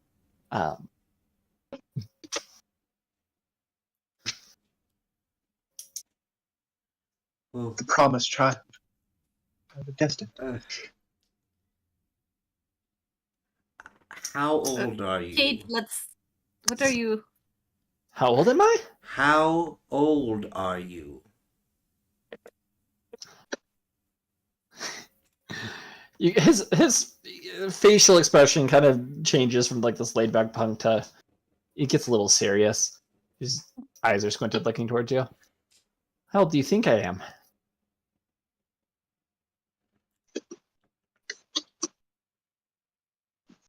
Well, The promised child. The destined. how old are you? Kate, what are you? How old am I? How old are you? His facial expression kind of changes from like this laid back punk to it gets a little serious. His eyes are squinted, looking towards you. How old do you think I am?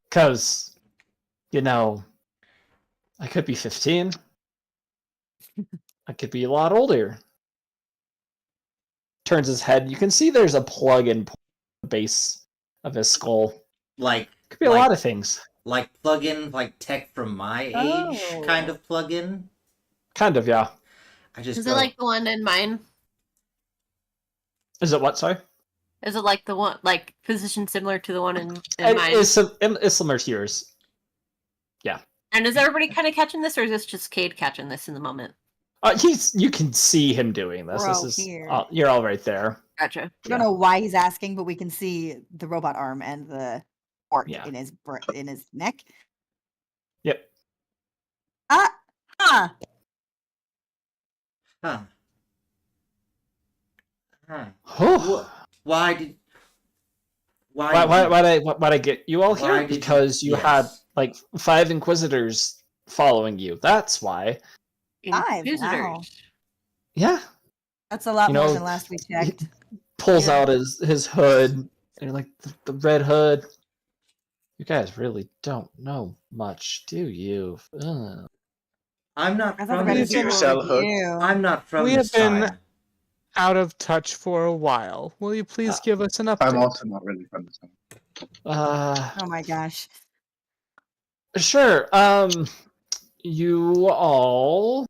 Because, I could be 15. I could be a lot older. Turns his head. You can see there's a plug-in port at the base of his skull. Like Could be a lot of things. like plug-in, like tech from my age Oh. kind of plug-in. Kind of, yeah. I just Is it go, like the one in mine? Is it what, sorry? Is it like the one, like position similar to the one in mine? It's similar to yours. And is everybody kind of catching this, or is this just Cade catching this in the moment? You can see him doing this. We're This all is here. you're all right there. Gotcha. I don't know why he's asking, but we can see the robot arm and the fork Yeah. in his neck. Yep. Ah, huh. huh. Huh. Whew. Why did Why'd I get you all Why here? did you- Because you had yes. like 5 Inquisitors following you. That's why. 5, Inquisitors. wow. Yeah. That's a lot You more know, than last we checked. Pulls Yeah. out his hood. And you're like, the red hood. You guys really don't know much, do you? Ugh. I'm not I thought from we Did this you were sell with hoods? you. I'm not from We this have been- time. Out of touch for a while. Will you please give us an update? I'm also not really from this one. Oh my gosh. Sure. You all.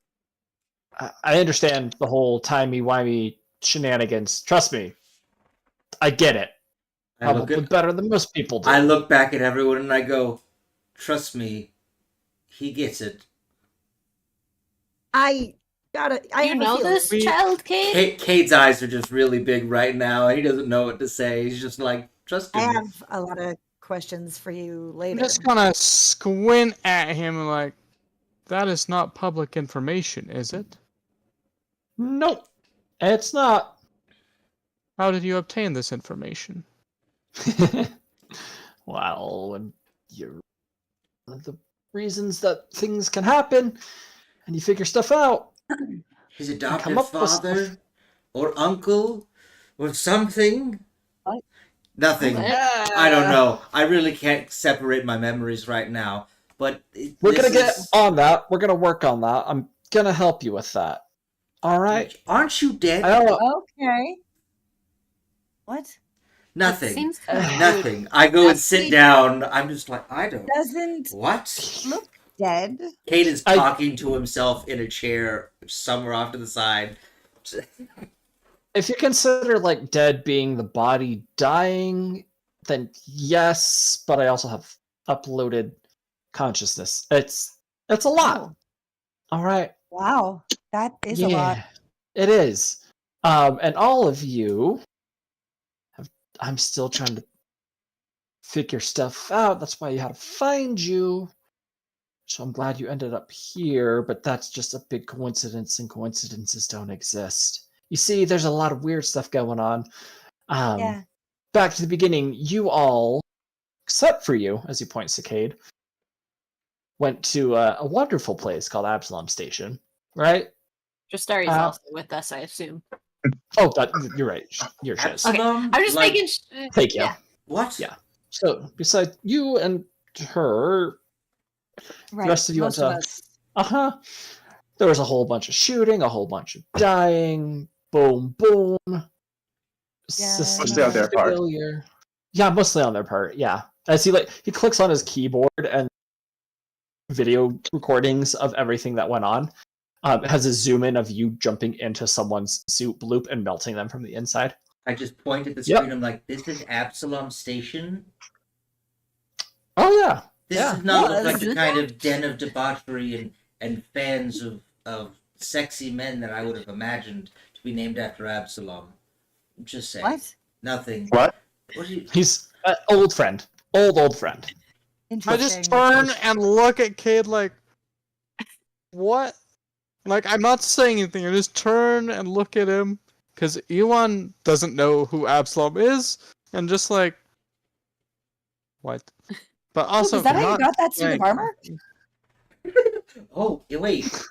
I understand the whole timey-wimey shenanigans. Trust me. I get it. I look Probably at better than most people do. I look back at everyone and I go, trust me, he gets it. I You have a know feeling. this We- child, Cade? Kate's eyes are just really big right now. He doesn't know what to say. He's just like, trust I him. have a lot of questions for you I'm later. just gonna squint at him and like, that is not public information, is it? Nope. It's not. How did you obtain this information? Well, when you're one of the reasons that things can happen, and you figure stuff out. His come adopted up with father stuff. or uncle or something? What? Nothing. I don't know. I really can't separate my memories right now. But We're this gonna get is- on that. We're gonna work on that. I'm gonna help you with that. All right. Aren't you dead? I don't know. Okay. What? Nothing. Seems Nothing. I go and sit down. I'm just like, I don't. Doesn't What? look dead. Kate is I- talking to himself in a chair somewhere off to the side. If you consider like dead being the body dying, then yes, but I also have uploaded consciousness. It's a lot. Oh, All right. wow. That is a lot. It is. And all of you I'm still trying to figure stuff out. That's why I had to find you. So I'm glad you ended up here, but that's just a big coincidence, and coincidences don't exist. You see, there's a lot of weird stuff going on. Yeah. Back to the beginning, you all, except for you, as he points to Cade, went to a wonderful place called Absalom Station, right? Justari's also with us, I assume. Oh, you're right. You're Shiz. Okay, Absalom? I'm just Like, making. Thank you. Yeah. What? Yeah. So, besides you and her, Right. rest of you Most went of to- us. there was a whole bunch of shooting, a whole bunch of dying, boom, boom. Mostly on their part. Failure. Yeah, mostly on their part. Yeah, as he clicks on his keyboard and video recordings of everything that went on. It has a zoom in of you jumping into someone's suit bloop and melting them from the inside. I just point at the Yep. screen. I'm like, this is Absalom Station? Oh yeah, This Yeah. does not Yeah, look like is the it kind that? of den of debauchery and fans of sexy men that I would have imagined to be named after Absalom. I'm just saying. What? Nothing. What? What do you... he's an old friend, old friend. I Interesting. just turn and look at Cade like, what? Like, I'm not saying anything. I just turn and look at him because Ewan doesn't know who Absalom is, and just like, what? But also, is that how you not got that suit of saying armor? Oh, wait.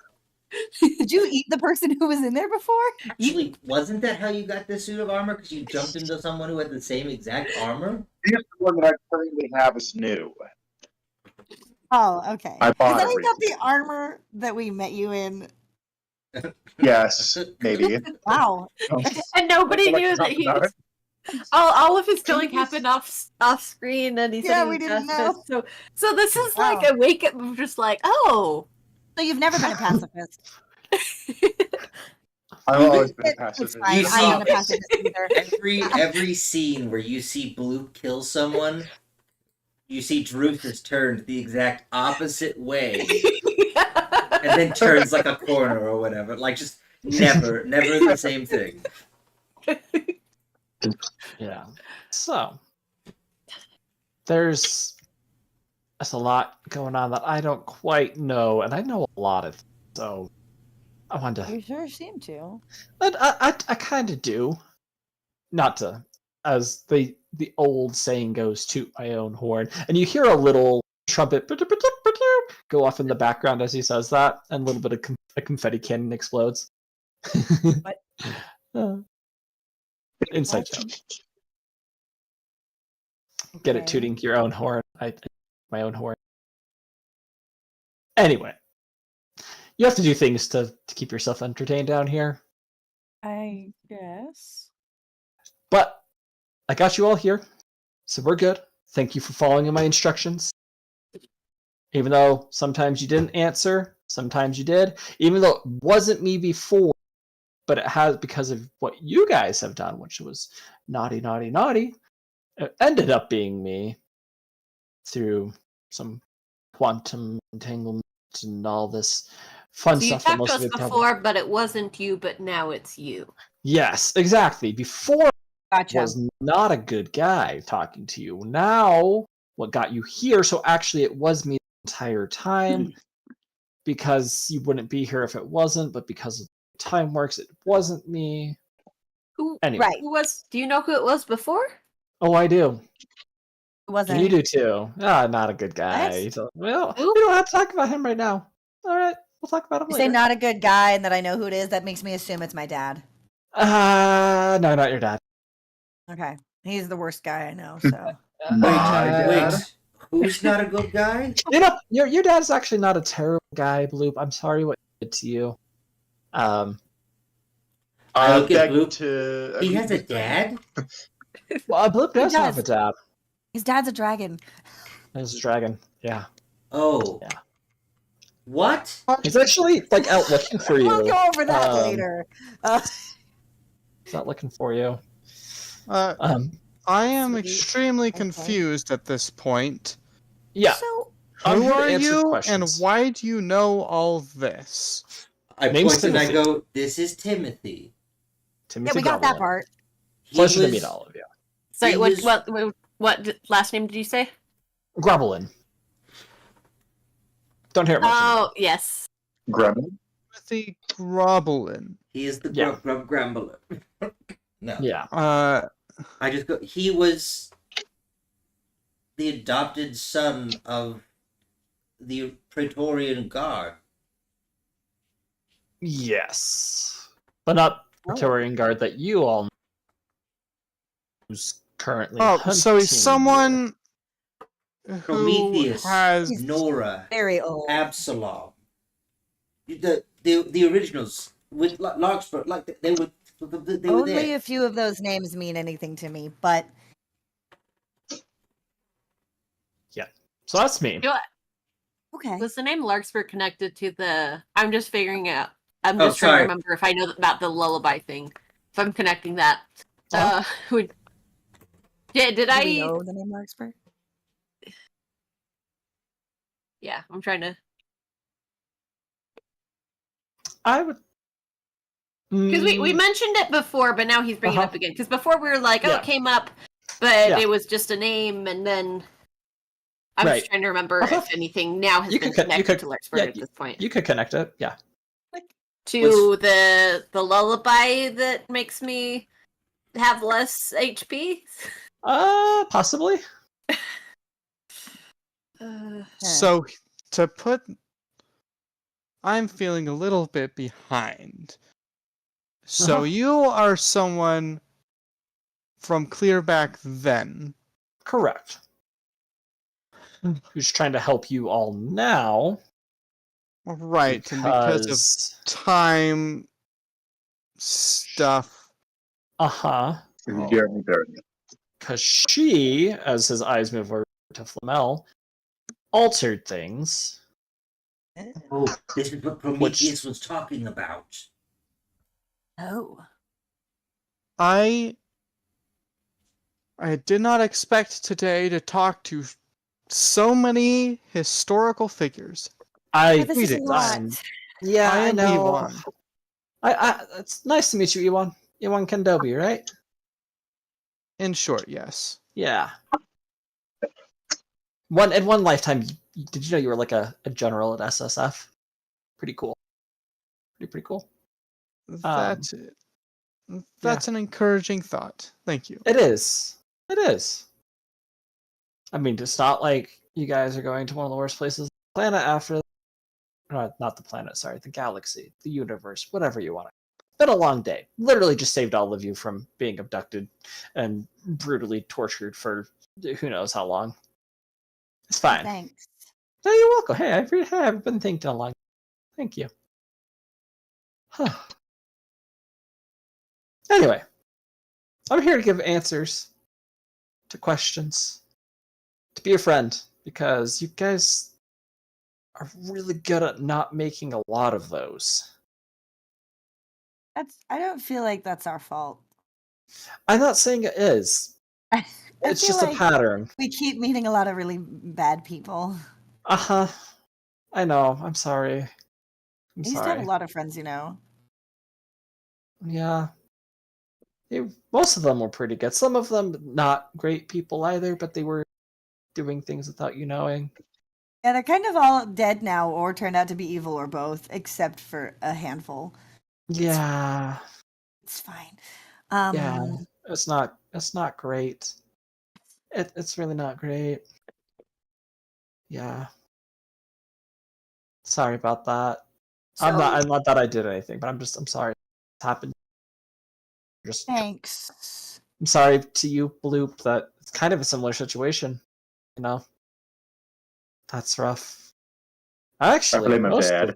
Did you eat the person who was in there before? Actually, wasn't that how you got this suit of armor? Because you jumped into someone who had the same exact armor? The one that I currently have is new. Oh, okay. I bought Is that it like the armor that we met you in? Yes, maybe. Wow. And nobody Like, knew that talk he about was. All of his killing happened off screen, and he said Yeah, he we was didn't pacifist. know. So this is Wow. like a wake up of just like, oh, So you've never been a pacifist. I've always been a It's pacifist. fine. You I'm not a see- pacifist either. Every scene where you see Bloop kill someone, you see Druth is turned the exact opposite way, and then turns like a corner or whatever. Like just never the same thing. Yeah. So there's a lot going on that I don't quite know, and I know a lot of. So I wanted to. You sure seem to. But I kind of do. Not to, as the old saying goes, toot my own horn. And you hear a little trumpet go off in the background as he says that, and a little bit of a confetti cannon explodes. What? Inside joke. Get it Okay. tooting your own horn. My own horn. Anyway, you have to do things to keep yourself entertained down here. I guess. But I got you all here, so we're good. Thank you for following my instructions. Even though sometimes you didn't answer, sometimes you did. Even though it wasn't me before, but it has because of what you guys have done, which was naughty, naughty, naughty. It ended up being me through some quantum entanglement and all this fun so you stuff. that talked to most us of it probably- before, but it wasn't you, but now it's you. Yes, exactly. Before Gotcha. was not a good guy talking to you. Now, what got you here? So actually, it was me the entire time because you wouldn't be here if it wasn't. But because of time works, it wasn't me. Who? Anyway. Right. Who was? Do you know who it was before? Oh, I do. It wasn't. You do too. Ah, not a good guy. What? So, well, Who? we don't have to talk about him right now. All right, we'll talk about him You later. say not a good guy and that I know who it is. That makes me assume it's my dad. No, not your dad. Okay. He's the worst guy I know. So My Wait, dad. who's not a good guy? You know, your dad's actually not a terrible guy, Bloop. I'm sorry what he did to you. I look at beg Bloop. to He agree has a with that. dad? Well, Bloop does have a does. dad. his dad's a dragon. There's a dragon. Yeah. Oh. Yeah. What? He's actually like out looking for you. We'll go over that Um, later. He's not looking for you. I am Sweet. extremely Okay. confused at this point. Yeah. So I'm Who here to are answer you, and questions. why do you know all this? I Name's point and I Timothy. go, this is Timothy. Timothy yeah, we got that Goblin. part. He Pleasure to was- meet all of you. Sorry, He what, was- what last name did you say? Grubbelin. Don't hear it much. Oh, yes. Gremlin? Timothy Groblin. He is the Yeah. grub grumbler. No. Yeah. I just go, he was the adopted son of the Praetorian Guard. Yes. But not Praetorian Guard that you all know who's currently Oh, so he's hunting someone who Prometheus. has He's Nora, Very old. Absalom. The originals with Larkspur, like they were Only there. a few of those names mean anything to me, but you. So that's me. You know what? okay. Was the name Larkspur connected to the? I'm just figuring out. I'm Oh, just trying sorry. to remember if I know about the lullaby thing. If I'm connecting that. Would. Yeah, did Do I? we know the name Larkspur? Yeah, I'm trying to. I would. Because we mentioned it before, but now he's bringing it up again. Because before we were like, oh, Yeah. it came up, but Yeah. it was just a name, and then I'm Right. just trying to remember if anything now has You been could- you connected could- to Larkspur yeah, at this point. You could connect it. Yeah. To the lullaby that makes me have less HP. Possibly. Yeah. So to put I'm feeling a little bit behind. So Uh-huh. you are someone from clear back then. Correct. Who's trying to help you all now? Right, and because of Because time stuff. uh-huh. Oh. Jeremy Barry. Because she, as his eyes move over to Flamel, altered things. Oh, this is what Prometheus was talking about. Oh. I did not expect today to talk to so many historical figures. I, This is a lot. yeah, I I am know. Iwan. It's nice to meet you, Iwan. Iwan Kendobi, right? In short, yes. Yeah. In one lifetime, did you know you were like a general at SSF? Pretty cool. Pretty cool. That's it. That's an encouraging thought. Thank you. It is. It is. I mean, it's not like you guys are going to one of the worst places on the planet after. No, not the planet, sorry. The galaxy, the universe, whatever you want. It's been a long day. Literally just saved all of you from being abducted and brutally tortured for who knows how long. It's fine. Thanks. No, you're welcome. Hey, I haven't been thinking a long. Thank you. Huh. Anyway, I'm here to give answers to questions, to be a friend, because you guys are really good at not making a lot of those. I don't feel like that's our fault. I'm not saying it is. I It's feel just a like pattern. we keep meeting a lot of really bad people. Uh-huh. I know. I'm sorry. I used to have a lot of friends, you know. Yeah. Most of them were pretty good. Some of them not great people either, but they were doing things without you knowing. Yeah, they're kind of all dead now or turned out to be evil or both, except for a handful. Yeah. It's fine. Yeah. It's not great. It's really not great. Yeah. Sorry about that. I'm not that I did anything, but I'm sorry. It's happened. Thanks. I'm sorry to you, Bloop, that it's kind of a similar situation. You know? That's rough. Actually, I blame my most dad.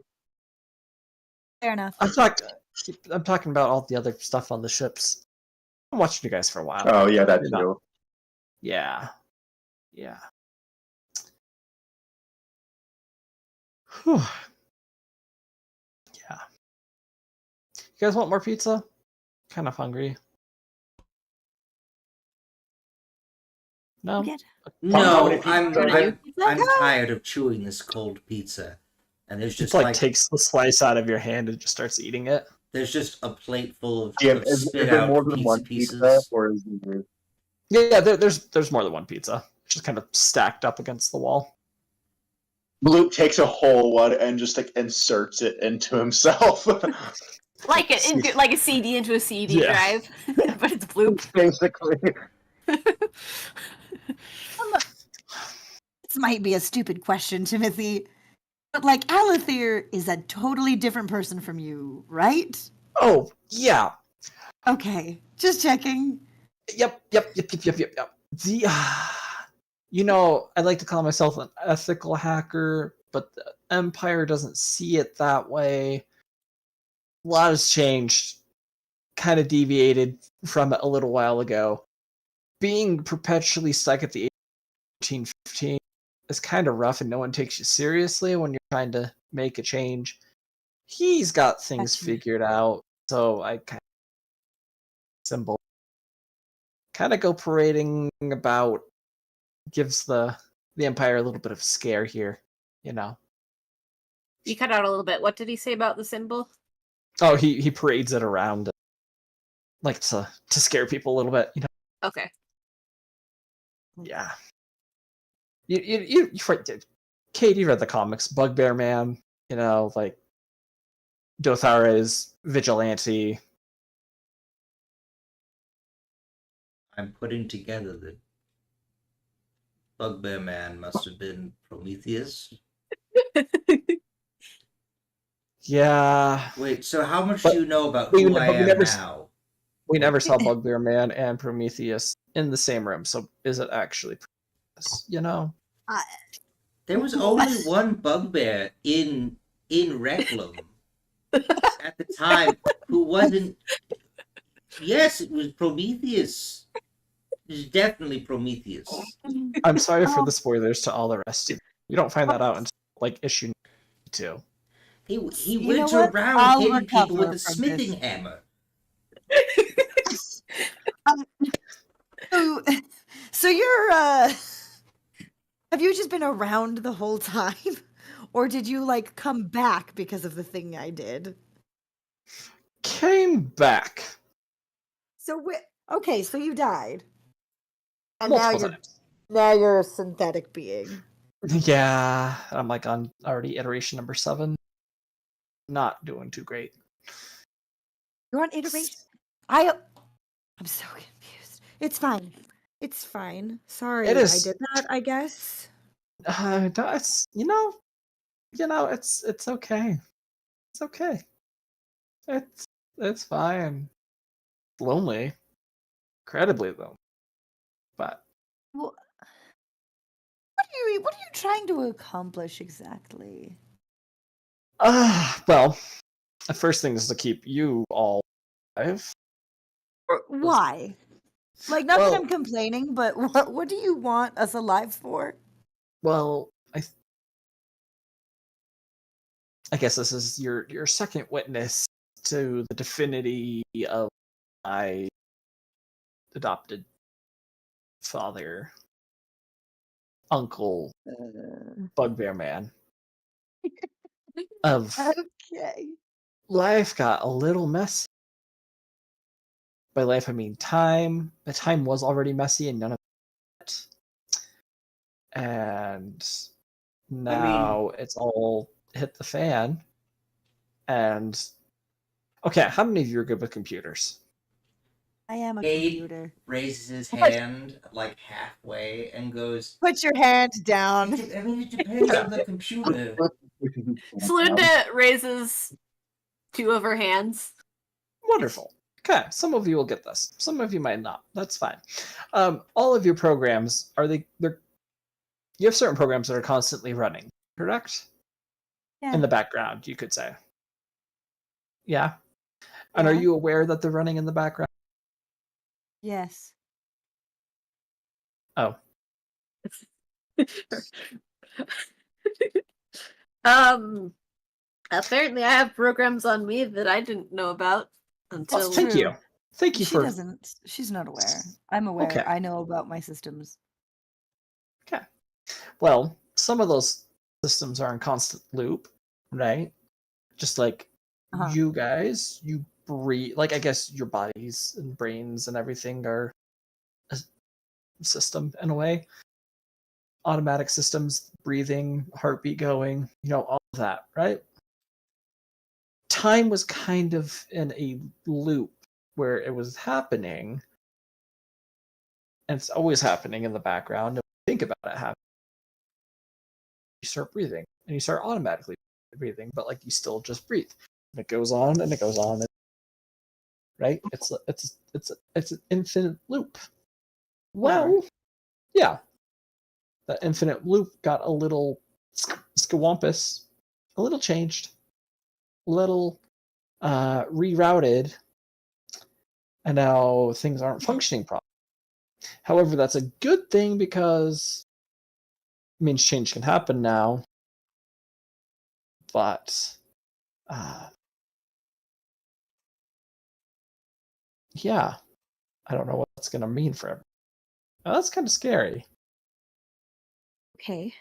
Fair enough. I'm talking about all the other stuff on the ships. I'm watching you guys for a while. Oh yeah, that You're not- too. Yeah. Yeah. Whew. Yeah. You guys want more pizza? Kind of hungry. No? Good. No, many I'm pieces I'm tired of chewing this cold pizza, and there's Just just like takes the slice out of your hand and just starts eating it. there's just a plate full of, Jim, of is spit there out more than pizza one pieces. pizza, or is there? Yeah, there's more than one pizza. It's just kind of stacked up against the wall. Bloop takes a whole one and just like inserts it into himself. Like a CD into a CD Yeah. drive, but it's Bloop. Basically. This might be a stupid question, Timothy, but like Alethir is a totally different person from you, right? Oh, yeah. Okay, just checking. Yep. The I like to call myself an ethical hacker, but the Empire doesn't see it that way. A lot has changed. Kind of deviated from it a little while ago. Being perpetually stuck at the age of 1815 is kind of rough, and no one takes you seriously when you're trying to make a change. He's got things Gotcha. figured out, so I kind of symbol kind of go parading about, gives the Empire a little bit of scare here, you know. You cut out a little bit. What did he say about the symbol? Oh, he parades it around, like to scare people a little bit, you know. Okay. Yeah. You Kate, you read the comics, Bugbear Man, you know, like Dothare's vigilante. I'm putting together that Bugbear Man must have been Prometheus. Yeah, Wait, so how much But do you know about we who I never- we am never- now? we never saw Bugbear Man and Prometheus in the same room, so is it actually Prometheus? You know? There was only one bugbear in Reclam at the time who wasn't. Yes, it was Prometheus. It was definitely Prometheus. I'm sorry for the spoilers to all the rest of you. You don't find that out until like issue 2. He You went know what? around I'll hitting people with recover a from smithing this. hammer. So, so you're have you just been around the whole time? Or did you like come back because of the thing I did? Came back So okay, so you died. And multiple times. now you're a synthetic being. Yeah, I'm like on already iteration number 7. Not doing too great. You're on iteration. I'm so confused. It's fine. It's fine. Sorry, It is. I did that, I guess. It's it's okay. It's okay. It's fine. Lonely, incredibly lonely, but Well, what are you trying to accomplish exactly? well, the first thing is to keep you all alive. Why? Like, not that Well- I'm complaining, but what do you want us alive for? Well, I guess this is your second witness to the divinity of my adopted father, uncle, Bugbear Man. Of Okay. life got a little messy. By life, I mean time. The time was already messy, and none of it. And now it's all hit the fan. And okay, how many of you are good with computers? I am a Cade computer. raises his hand like halfway and goes, Put your hand down. I mean, it depends on the computer. Slunda raises 2 of her hands. Wonderful. Okay, some of you will get this. Some of you might not. That's fine. All of your programs they're you have certain programs that are constantly running, correct? Yeah. In the background, you could say. Yeah. And are Yeah. you aware that they're running in the background? Yes. Oh. Apparently I have programs on me that I didn't know about until Well, thank you. Thank you She for doesn't. She's not aware. I'm aware. Okay. I know about my systems. Okay. Well, some of those systems are in constant loop, right? Just like Uh-huh. you guys, you breathe. Like I guess your bodies and brains and everything are a system in a way. Automatic systems, breathing, heartbeat going, all of that, right? Time was kind of in a loop where it was happening, and it's always happening in the background. And think about it happening. You start breathing, and you start automatically breathing, but like you still just breathe. And it goes on, and it goes on, right? It's an infinite loop. Well, yeah, that infinite loop got a little scawampus, a little changed, a little rerouted, and now things aren't functioning properly. However, that's a good thing because it means change can happen now. But yeah, I don't know what that's going to mean for everyone. Now, that's kind of scary. Okay.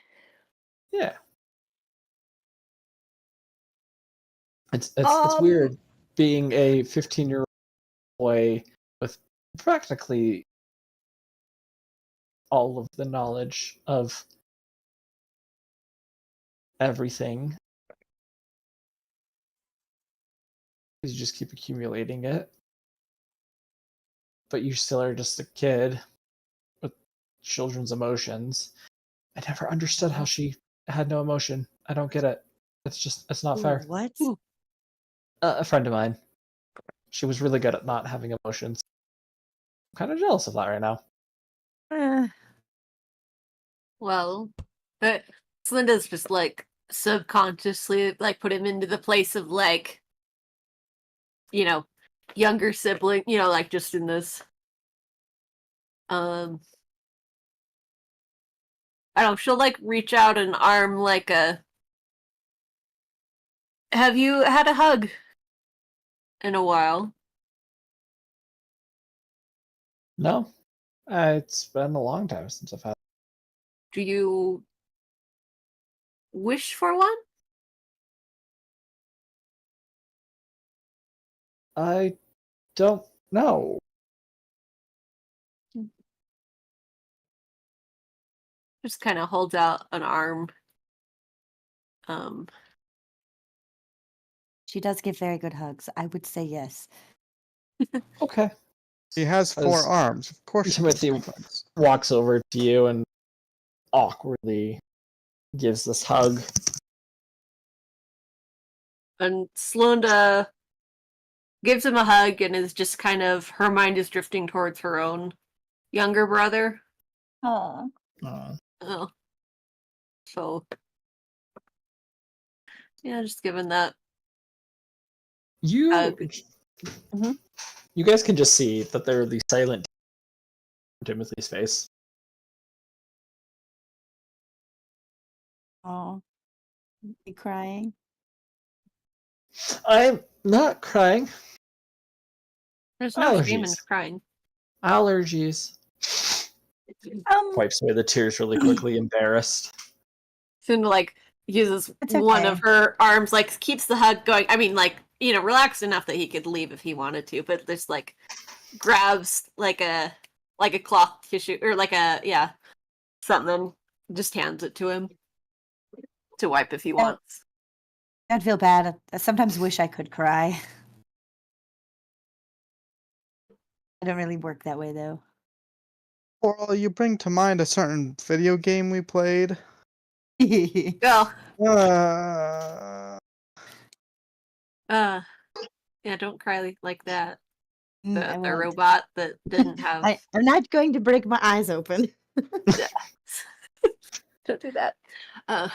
Yeah. It's weird being a 15-year-old boy with practically all of the knowledge of everything. You just keep accumulating it. But you still are just a kid with children's emotions. I never understood how she had no emotion. I don't get it. It's not fair. What? A friend of mine. She was really good at not having emotions. I'm kind of jealous of that right now. Well, but Slinda's just like subconsciously like put him into the place of like, younger sibling, like just in this I don't know, she'll like reach out an arm like have you had a hug in a while? No, it's been a long time since I've had. Do you wish for one? I don't know. Just kind of holds out an arm. Um, She does give very good hugs. I would say yes. Okay. He has 4 As arms. Of course, she Timothy gets hugs. walks over to you and awkwardly gives this hug. and Slunda gives him a hug and is just kind of, her mind is drifting towards her own younger brother. Oh. Oh. So, yeah, just given that. You, Mhm. you guys can just see that there are these silent on Timothy's face. Oh. Be crying. I'm not crying. There's no shame in Allergies. crying. Allergies. Wipes away the tears really quickly, embarrassed. Cinda like uses It's one okay. of her arms, like keeps the hug going. I mean, like, relaxed enough that he could leave if he wanted to, but just like grabs like a cloth tissue or like something, just hands it to him to wipe if he wants. I'd feel bad. I sometimes wish I could cry. I don't really work that way though. Coral, you bring to mind a certain video game we played. Go. Uh, Yeah, don't cry like that. I The won't. robot that didn't have. I'm not going to break my eyes open. Don't do that. But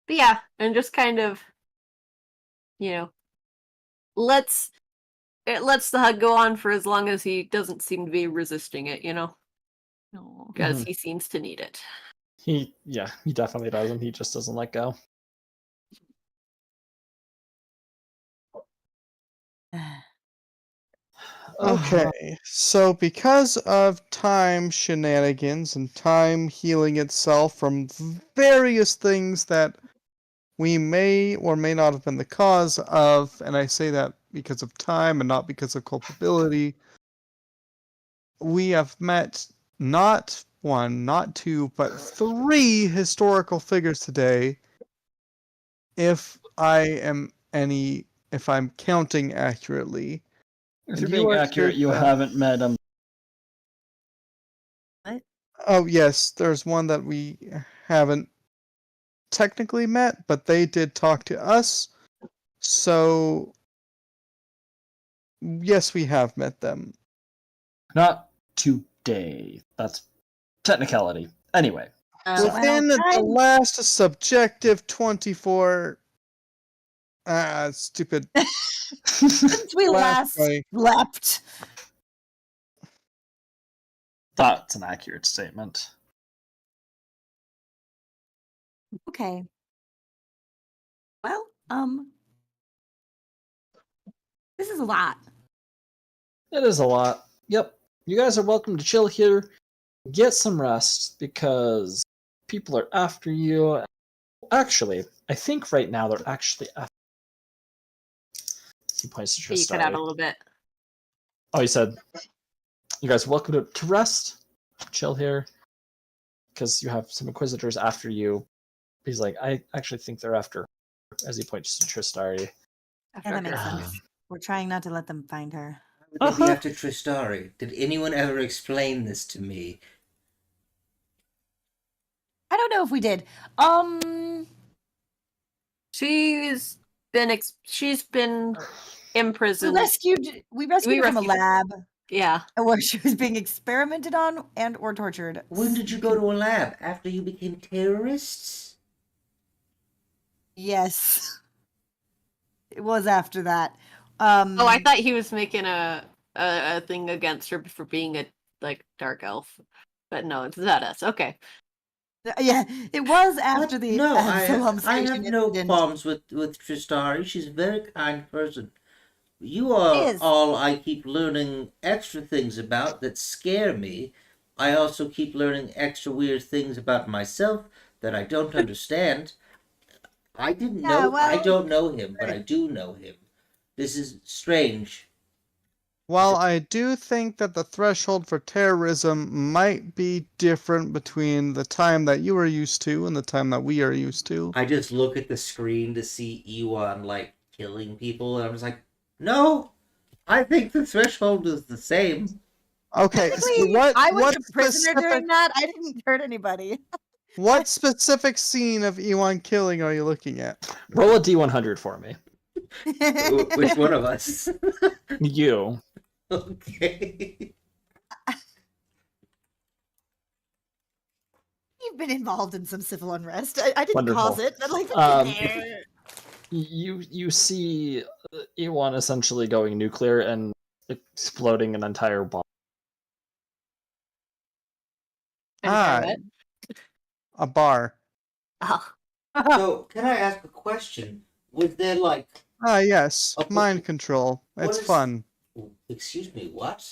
yeah, and just kind of, lets the hug go on for as long as he doesn't seem to be resisting it, because Mhm. he seems to need it. He definitely doesn't. He just doesn't let go. okay, so because of time shenanigans and time healing itself from various things that we may or may not have been the cause of, and I say that because of time and not because of culpability, we have met not 1, not 2, but 3 historical figures today. If I'm counting accurately. If And you're you being are accurate, you Kirka. haven't met him. Oh yes, there's one that we haven't technically met, but they did talk to us. So yes, we have met them. Not today. That's technicality. Anyway. Within the last subjective 24 stupid Since we last way. slept. That's an accurate statement. Okay. Well, this is a lot. It is a lot. Yep. You guys are welcome to chill here. Get some rest because people are after you. Actually, I think right now they're actually after. He points to You cut out a little bit. Oh, he said, you guys are welcome to rest. Chill here. Because you have some Inquisitors after you. He's like, I actually think they're after, as he points to Tristari. Yeah, that makes sense. We're trying not to let them find her. Why would they be after Tristari? Did anyone ever explain this to me? I don't know if we did. She's she's been imprisoned. We rescued her from a rescued her. lab Yeah. where she was being experimented on and or tortured. When did you go to a lab? After you became terrorists? Yes. It was after that. Oh, I thought he was making a thing against her for being a dark elf, but no, it's not us. Okay. Yeah, it was after the No, Absalom I have Station no incident. qualms with Tristari. She's a very kind person. You She are is. all I keep learning extra things about that scare me. I also keep learning extra weird things about myself that I don't understand. I didn't Yeah, know. I well- don't know him, but I do know him. This is strange. While I do think that the threshold for terrorism might be different between the time that you are used to and the time that we are used to. I just look at the screen to see Ewan killing people, and I'm just like, no, I think the threshold is the same. Okay, so Technically, what I was what a prisoner specific, during that. I didn't hurt anybody. what specific scene of Ewan killing are you looking at? Roll a D100 for me. Which one of us? You. Okay. You've been involved in some civil unrest. I didn't Wonderful. cause it, but Um, You see Ewan essentially going nuclear and exploding an entire bomb. Ah, a bar. Oh. So, can I ask a question? Was there Ah, yes, Okay. mind control. What It's is- fun. excuse me, what?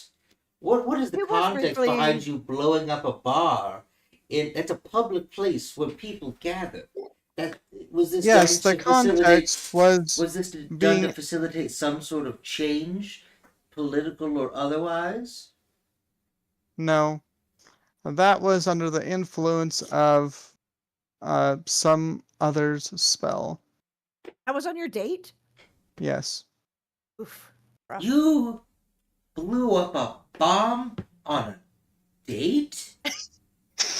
What is the It was context briefly- behind you blowing up a bar? It's a public place where people gather. That was this Yes, done the to facilitate- context was Was this done being- to facilitate some sort of change, political or otherwise? no. That was under the influence of some other's spell. That was on your date? Yes. Oof. Rough. You blew up a bomb on a date?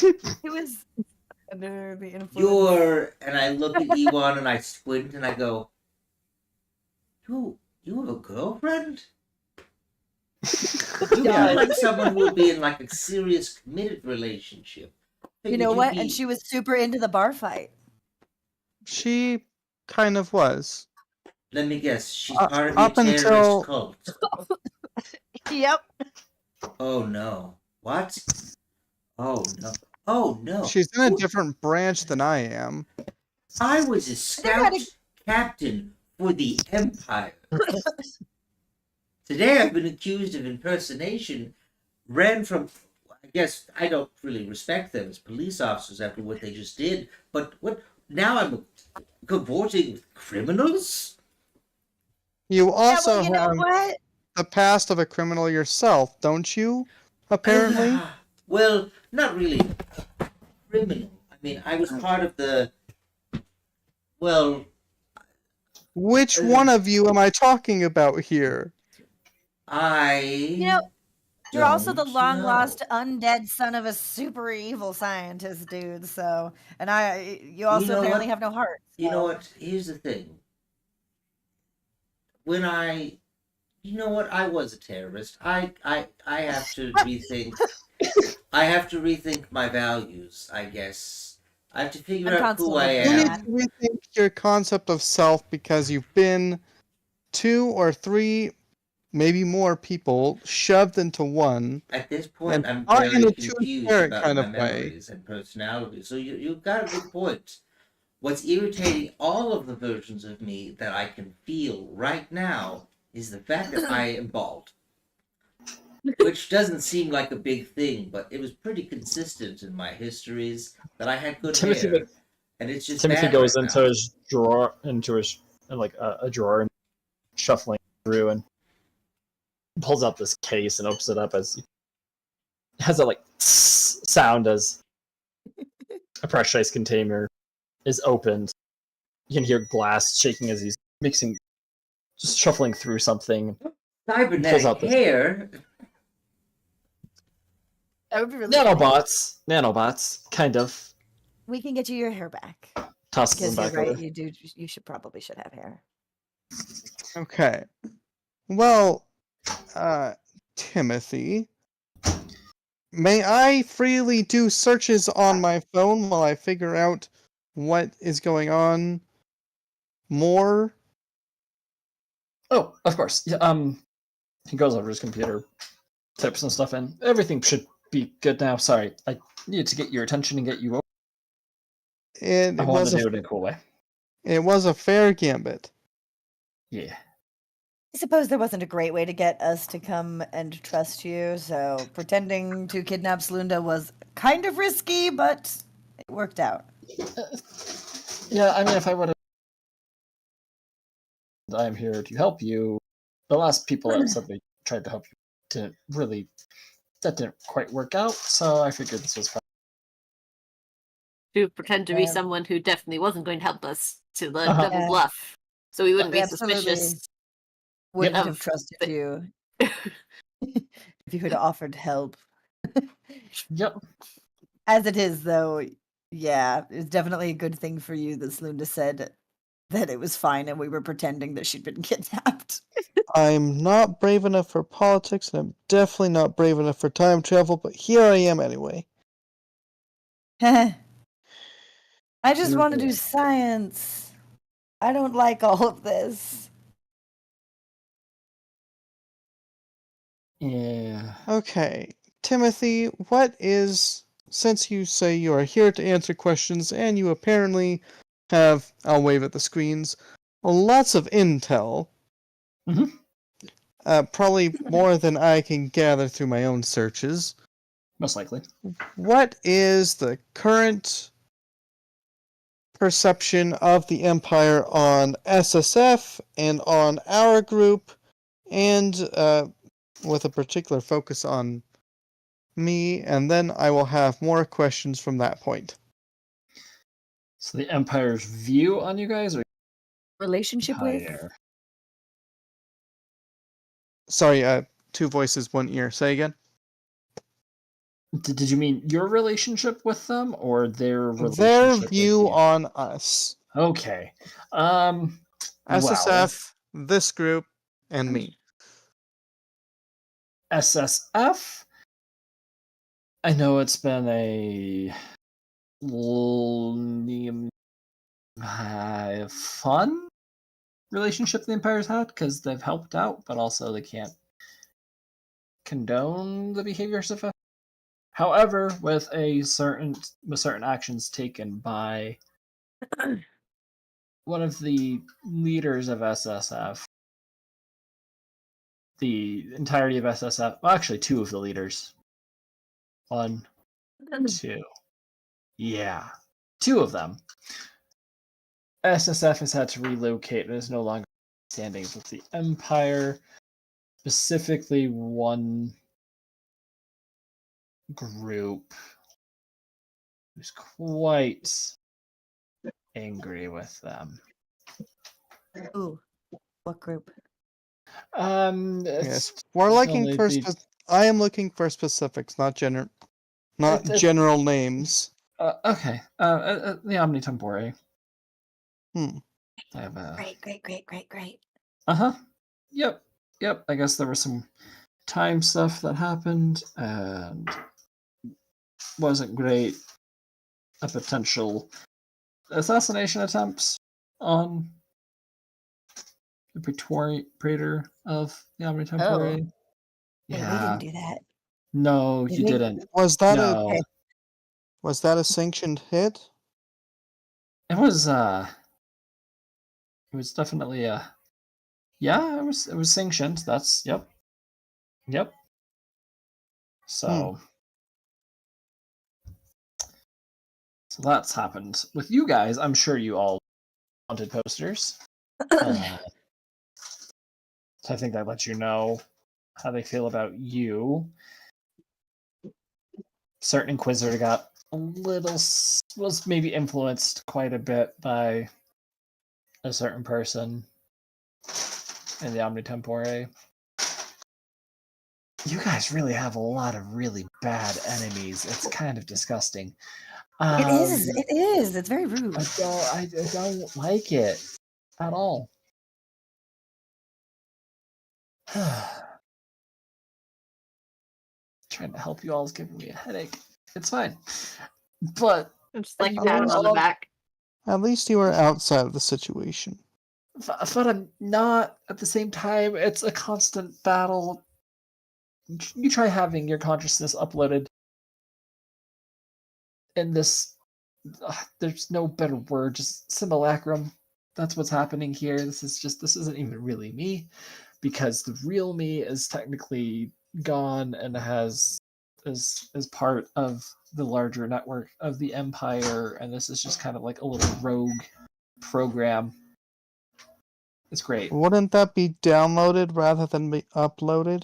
It was under the influence. And I look at Ewan and I squint and I go, you have a girlfriend? You look like someone who would be in a serious committed relationship. You know what? And she was super into the bar fight. She kind of was. Let me guess, she's Up- part of up your terrorist until- cult. Yep. Oh no. What? Oh no. Oh no. She's in a different branch than I am. I was a They're scout not captain for the Empire. Today I've been accused of impersonation, ran from... I guess I don't really respect them as police officers after what they just did, but what... Now I'm cavorting with criminals? You also yeah, well, you know have what? the past of a criminal yourself, don't you? Apparently. Well, not really criminal. I mean, I was part of the... Well, Which one of you am I talking about here? You know, you're also the don't long know. lost undead son of a super evil scientist, dude. So, and you also know apparently what? have no heart. You know so- what? Here's the thing. When you know what? I was a terrorist. I have to rethink. I have to rethink my values. I guess I have to figure I'm out who I constantly You need Yeah. am. to rethink your concept of self because you've been 2 or 3, maybe more people shoved into one. At this point, And I'm not in very a confused two-parent about kind my of way. memories and personality. So you've got a good point. What's irritating all of the versions of me that I can feel right now is the fact that I am bald. Which doesn't seem like a big thing, but it was pretty consistent in my histories that I had good Timothy hair. would- And it's just Timothy bad goes right into now. his drawer, a drawer, and shuffling through, and pulls out this case and opens it up as it has a sound as a pressurized container is opened. You can hear glass shaking as he's just shuffling through something. Cybernetic pulls out this- hair. That would be really funny. Nanobots, kind of. We can get you your hair back. Tosses Because them you're back right, over. you should probably have hair. Okay. Well, Timothy, may I freely do searches on my phone while I figure out what is going on more? Oh, of course. Yeah, he goes over his computer, types some stuff in. Everything should be good now. Sorry, I needed to get your attention and get you over. I wanted to do it in a cool way. It was a fair gambit. Yeah. I suppose there wasn't a great way to get us to come and trust you, so pretending to kidnap Slunda was kind of risky, but it worked out. Yeah, I mean, if I would have... I'm here to help you. The last people that said they tried to help you didn't really... That didn't quite work out, so I figured this was fine. To pretend to be Yeah. someone who definitely wasn't going to help us to the Uh-huh. double Yeah. bluff, so we wouldn't be Absolutely. suspicious. Wouldn't Yeah. have trusted you if you had offered help. Yep. As it is, though, yeah, it's definitely a good thing for you that Slunda said that it was fine and we were pretending that she'd been kidnapped. I'm not brave enough for politics, and I'm definitely not brave enough for time travel, but here I am anyway. I just You're want to do right. science. I don't like all of this. Yeah. Okay, Timothy, what is, since you say you are here to answer questions and you apparently have, I'll wave at the screens, lots of intel, Mhm. Probably more than I can gather through my own searches. Most likely. What is the current perception of the Empire on SSF and on our group, and with a particular focus on me, and then I will have more questions from that point. So the Empire's view on you guys or Relationship with? Empire? Sorry, two voices, one ear. Say again. Did you mean your relationship with them or their relationship Their with view you? on us. Okay. SSF, this group, and me. SSF. I know it's been a fun relationship the Empire's had because they've helped out, but also they can't condone the behaviors of. However, with certain actions taken by one of the leaders of SSF, the entirety of SSF, well, actually two of the leaders. 1, 2. Yeah, 2 of them. SSF has had to relocate and is no longer standing with the Empire. Specifically, one group who's quite angry with them. Ooh, what group? Yes, we're looking for. I am looking for specifics, not general names. Okay. The Omni Tempore. Hmm. I have Great. Uh-huh. Yep. I guess there was some time stuff that happened and wasn't great. A potential assassination attempts on the praetor of the Omni Tempore. Oh. Wait, Yeah. we didn't do that. No, Did you we? didn't. Was that No. a sanctioned hit? It was definitely it was sanctioned. That's yep. So so that's happened. With you guys, I'm sure you all wanted posters. So I think that lets you know how they feel about you. Certain Inquisitor got a little, was maybe influenced quite a bit by a certain person in the Omni Tempore. You guys really have a lot of really bad enemies. It's kind of disgusting. It is. It's very rude. I don't like it at all. Trying to help you all is giving me a headache. It's fine. But I'm just like You pat him on the all- back. At least you are outside of the situation. but I'm not at the same time. It's a constant battle. You try having your consciousness uploaded in this. There's no better word, just simulacrum. That's what's happening here. This isn't even really me, because the real me is technically gone and is part of the larger network of the Empire, and this is just kind of like a little rogue program. It's great. Wouldn't that be downloaded rather than be uploaded?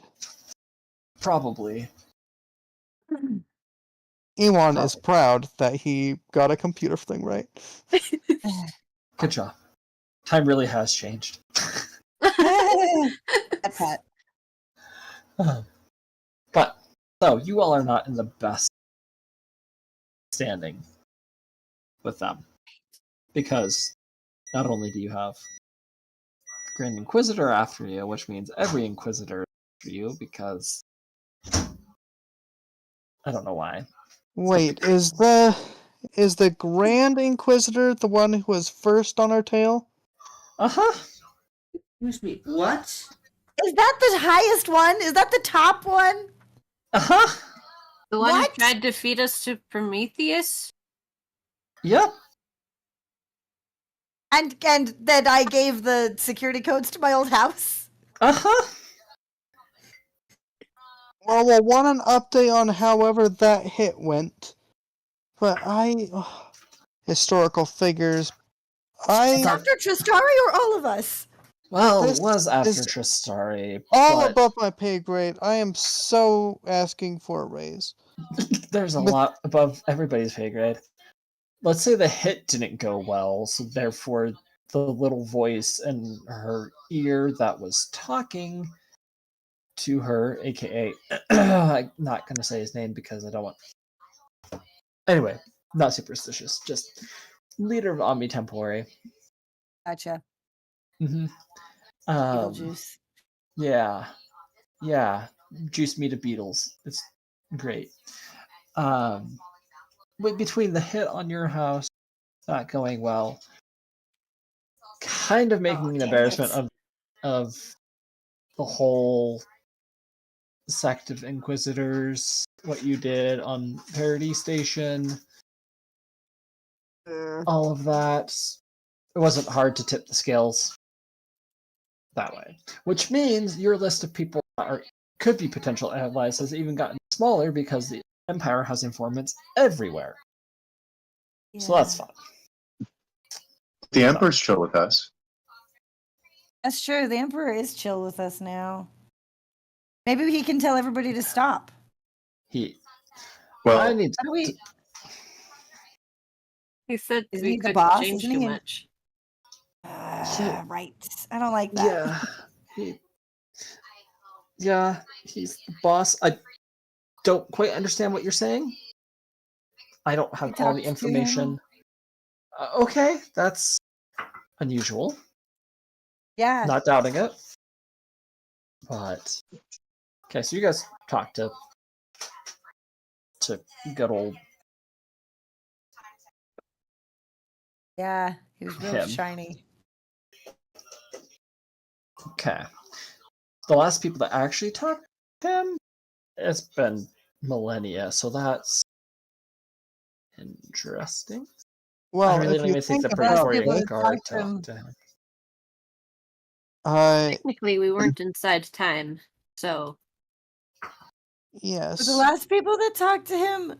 Probably. Ewan is proud that he got a computer thing right. Good job. Time really has changed. That's it. But so you all are not in the best standing with them, because not only do you have Grand Inquisitor after you, which means every Inquisitor is after you, because I don't know why. Wait, is the Grand Inquisitor the one who was first on our tail? Uh-huh. Excuse me. What? Is that the highest one? Is that the top one? Uh-huh. The one What? who tried to feed us to Prometheus? Yep. And that I gave the security codes to my old house? Uh-huh. Well, we'll want an update on however that hit went. But historical figures. Dr. Tristari or all of us? Well, This it was after is Tristari, all but above my pay grade. I am so asking for a raise. there's a But- lot above everybody's pay grade. Let's say the hit didn't go well, so therefore the little voice in her ear that was talking to her, aka I'm not gonna say his name because I don't want. Anyway, not superstitious, just leader of Omni Tempore. Gotcha. Mm-hmm. Beetlejuice. Yeah, juice me to beetles. It's great. Between the hit on your house not going well, kind of making an dang embarrassment it. of the whole sect of Inquisitors, what you did on Parody Station, all of that. It wasn't hard to tip the scales that way. Which means your list of people that could be potential allies has even gotten smaller because the Empire has informants everywhere. So that's fun. The Emperor's chill with us. That's true. The Emperor is chill with us now. Maybe he can tell everybody to stop. I Well, need How do we? He said Isn't we he the couldn't boss? change Isn't too he? much. Right. I don't like that. Yeah, he's the boss. I don't quite understand what you're saying. I don't have all the talked to information. him. Okay, that's unusual. Yeah. Not doubting it. But okay, so you guys talk to good old Yeah. He was real him. shiny. Okay. The last people that actually talked to him, it's been millennia, so that's interesting. Well, I really if don't you even think think the about Praetorian it, Guard talked to him. talked to him. Technically, we weren't inside time, so Yes. But the last people that talked to him,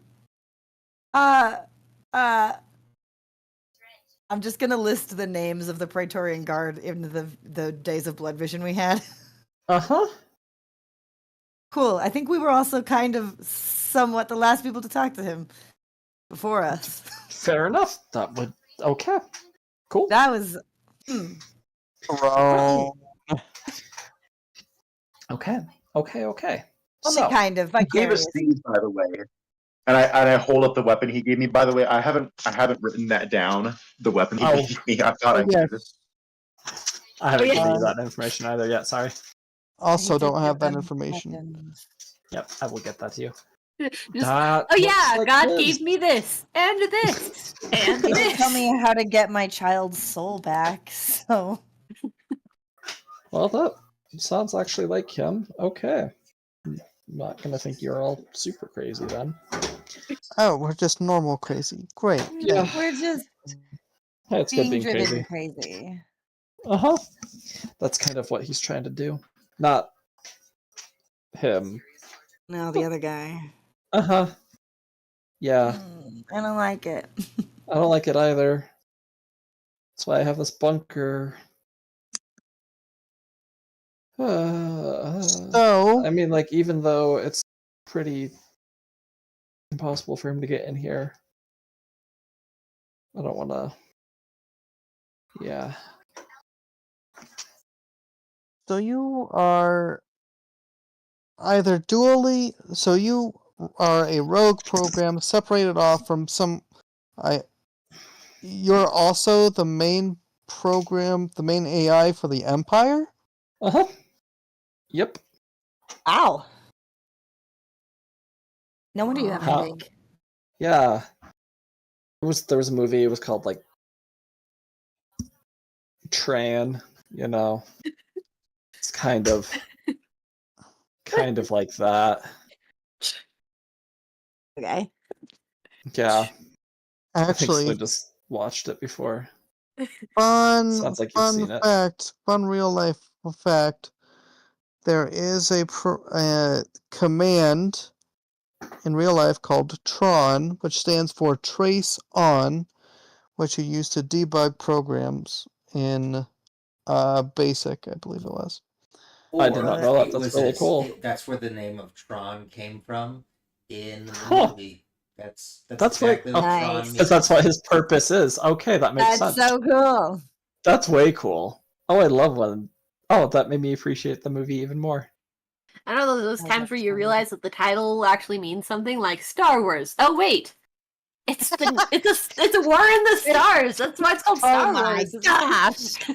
I'm just gonna list the names of the Praetorian Guard in the Days of Blood Vision we had. Uh-huh. Cool. I think we were also kind of somewhat the last people to talk to him before us. Fair enough. That would okay. Cool. That was. Bro. Okay. Only So kind of he gave us vicarious. these, by the way. And I hold up the weapon he gave me. By the way, I haven't written that down. The weapon he Oh. gave me. I thought I Yes. did. I haven't yeah. given you that information either yet, sorry. also hate to don't have give that them information. weapons. Yep, I will get that to you. Just, That oh looks yeah, like God his. gave me this and this and They didn't tell this. me how to get my child's soul back, so Well, that sounds actually like him. Okay. I'm not gonna think you're all super crazy then. Oh, we're just normal crazy. Great. Yeah. thanks. we're just Hey, it's good being being driven crazy. crazy. Uh-huh. That's kind of what he's trying to do. Not him. No, the other guy. Uh-huh. Yeah. I don't like it. I don't like it either. That's why I have this bunker. I So, mean, like, even though it's pretty impossible for him to get in here, I don't want to. Yeah. so you are either dually. So you are a rogue program separated off from some. You're also the main program, the main AI for the Empire. Uh-huh. Yep. Ow. No wonder you have a How- headache. Yeah. There was a movie, it was called like Tran, you know. It's kind of like that. Okay. Yeah. I think Actually, Slim just watched it before. fun Sounds like you've seen it. fact, fun real life fact. There is a command in real life called Tron, which stands for Trace On, which you use to debug programs in BASIC, I believe it was. I did not know that. it That's was really cool. that's where the name of Tron came from in the Huh. movie. That's That's what- exactly what Nice. Tron Because means. that's what his purpose is. Okay, that makes That's sense. so cool. That's way cool. Oh, I love when. Oh, that made me appreciate the movie even more. I don't know those Oh, times that's where you funny. realize that the title actually means something like Star Wars. Oh wait, it's a war in the stars. That's why it's called Star Oh my Wars. gosh.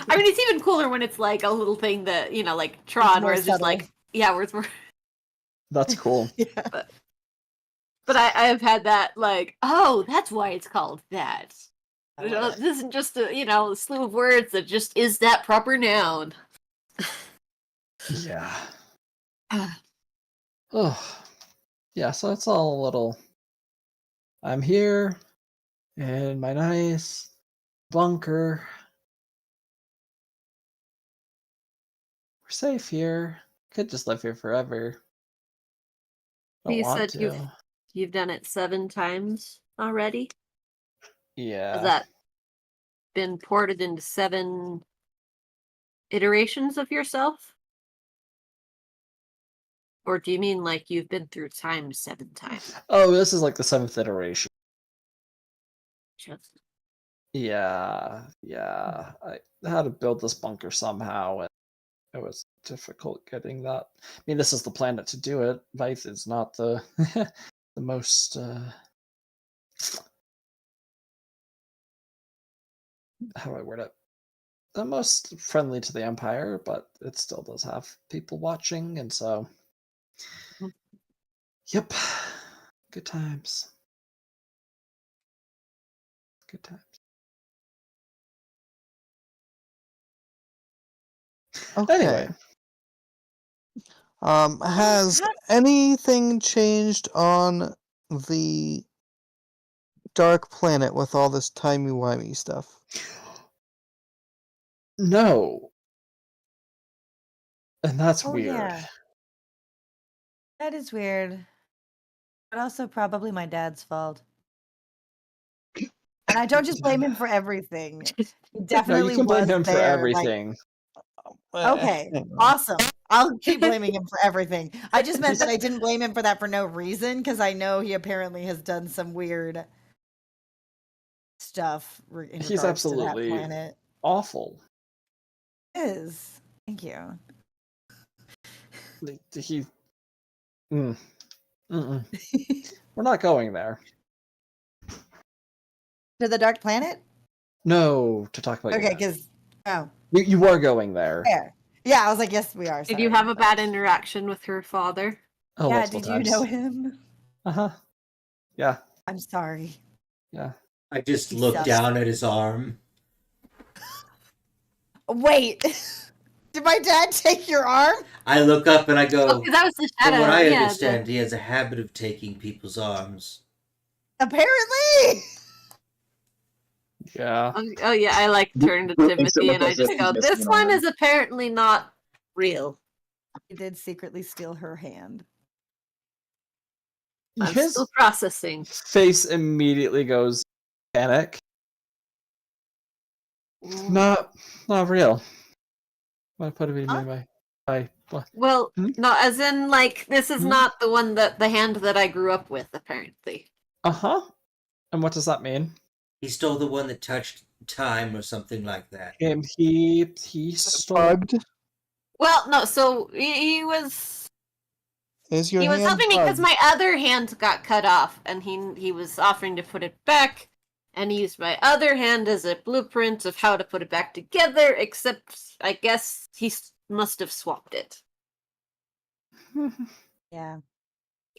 I mean, it's even cooler when it's like a little thing that like Tron, more where it's just subtle. like where it's more. That's cool. Yeah. But I have had that like, oh, that's why it's called that. I love it. This isn't just a slew of words that just is that proper noun. Yeah. Oh. Yeah, so it's all a little. I'm here in my nice bunker. We're safe here. Could just live here forever. Don't You want said to. you've done it 7 times already. Yeah. Has that been ported into 7 iterations of yourself? Or do you mean like you've been through time 7 times? Oh, this is like the 7th iteration. Just Yeah. I had to build this bunker somehow, and it was difficult getting that. I mean, this is the planet to do it. Vith is not the the most. How do I word it? The most friendly to the Empire, but it still does have people watching, and so. Yep. Good times. Good times. Okay. Anyway. Has anything changed on the Dark Planet with all this timey-wimey stuff? No. And that's Oh, weird. yeah. That is weird. But also probably my dad's fault. And I don't just blame him for everything. He No, definitely you can blame was him for there, everything. Okay, awesome. I'll keep blaming him for everything. I just meant that I didn't blame him for that for no reason, because I know he apparently has done some weird stuff in He's regards to absolutely that planet. awful. Is. Thank you. He. Mm-mm. We're not going there. To the Dark Planet? No, to talk about. Okay, your dad. because You are going there. There. Yeah, I was like, yes, we are. Did you sorry, have a but- bad interaction with her father? Oh, Yeah, multiple did times. you know him? Uh-huh. Yeah. I'm sorry. Yeah. I just He look sucks. down at his arm. Wait, did my dad take your arm? I look up and I Oh, go, because that was the shadow. from what I yeah, understand, he has a habit of taking people's arms. Apparently. Yeah. Oh yeah, I like turn to Luke thinks Timothy it and I looks as just if go, he's missing "This an one arm." is apparently not real." He did secretly steal her hand. I'm His still processing. face immediately goes panic. Not real. What do we mean by what? Well, Hmm? no, as in like this is Hmm? not the hand that I grew up with. Apparently, Uh-huh. And what does that mean? He stole the one that touched time or something like that. He stole. Bugged? well, no. So he was Is your he was hand helping me because bugged? my other hand got cut off, and he was offering to put it back, and he used my other hand as a blueprint of how to put it back together. Except, I guess must have swapped it. Yeah.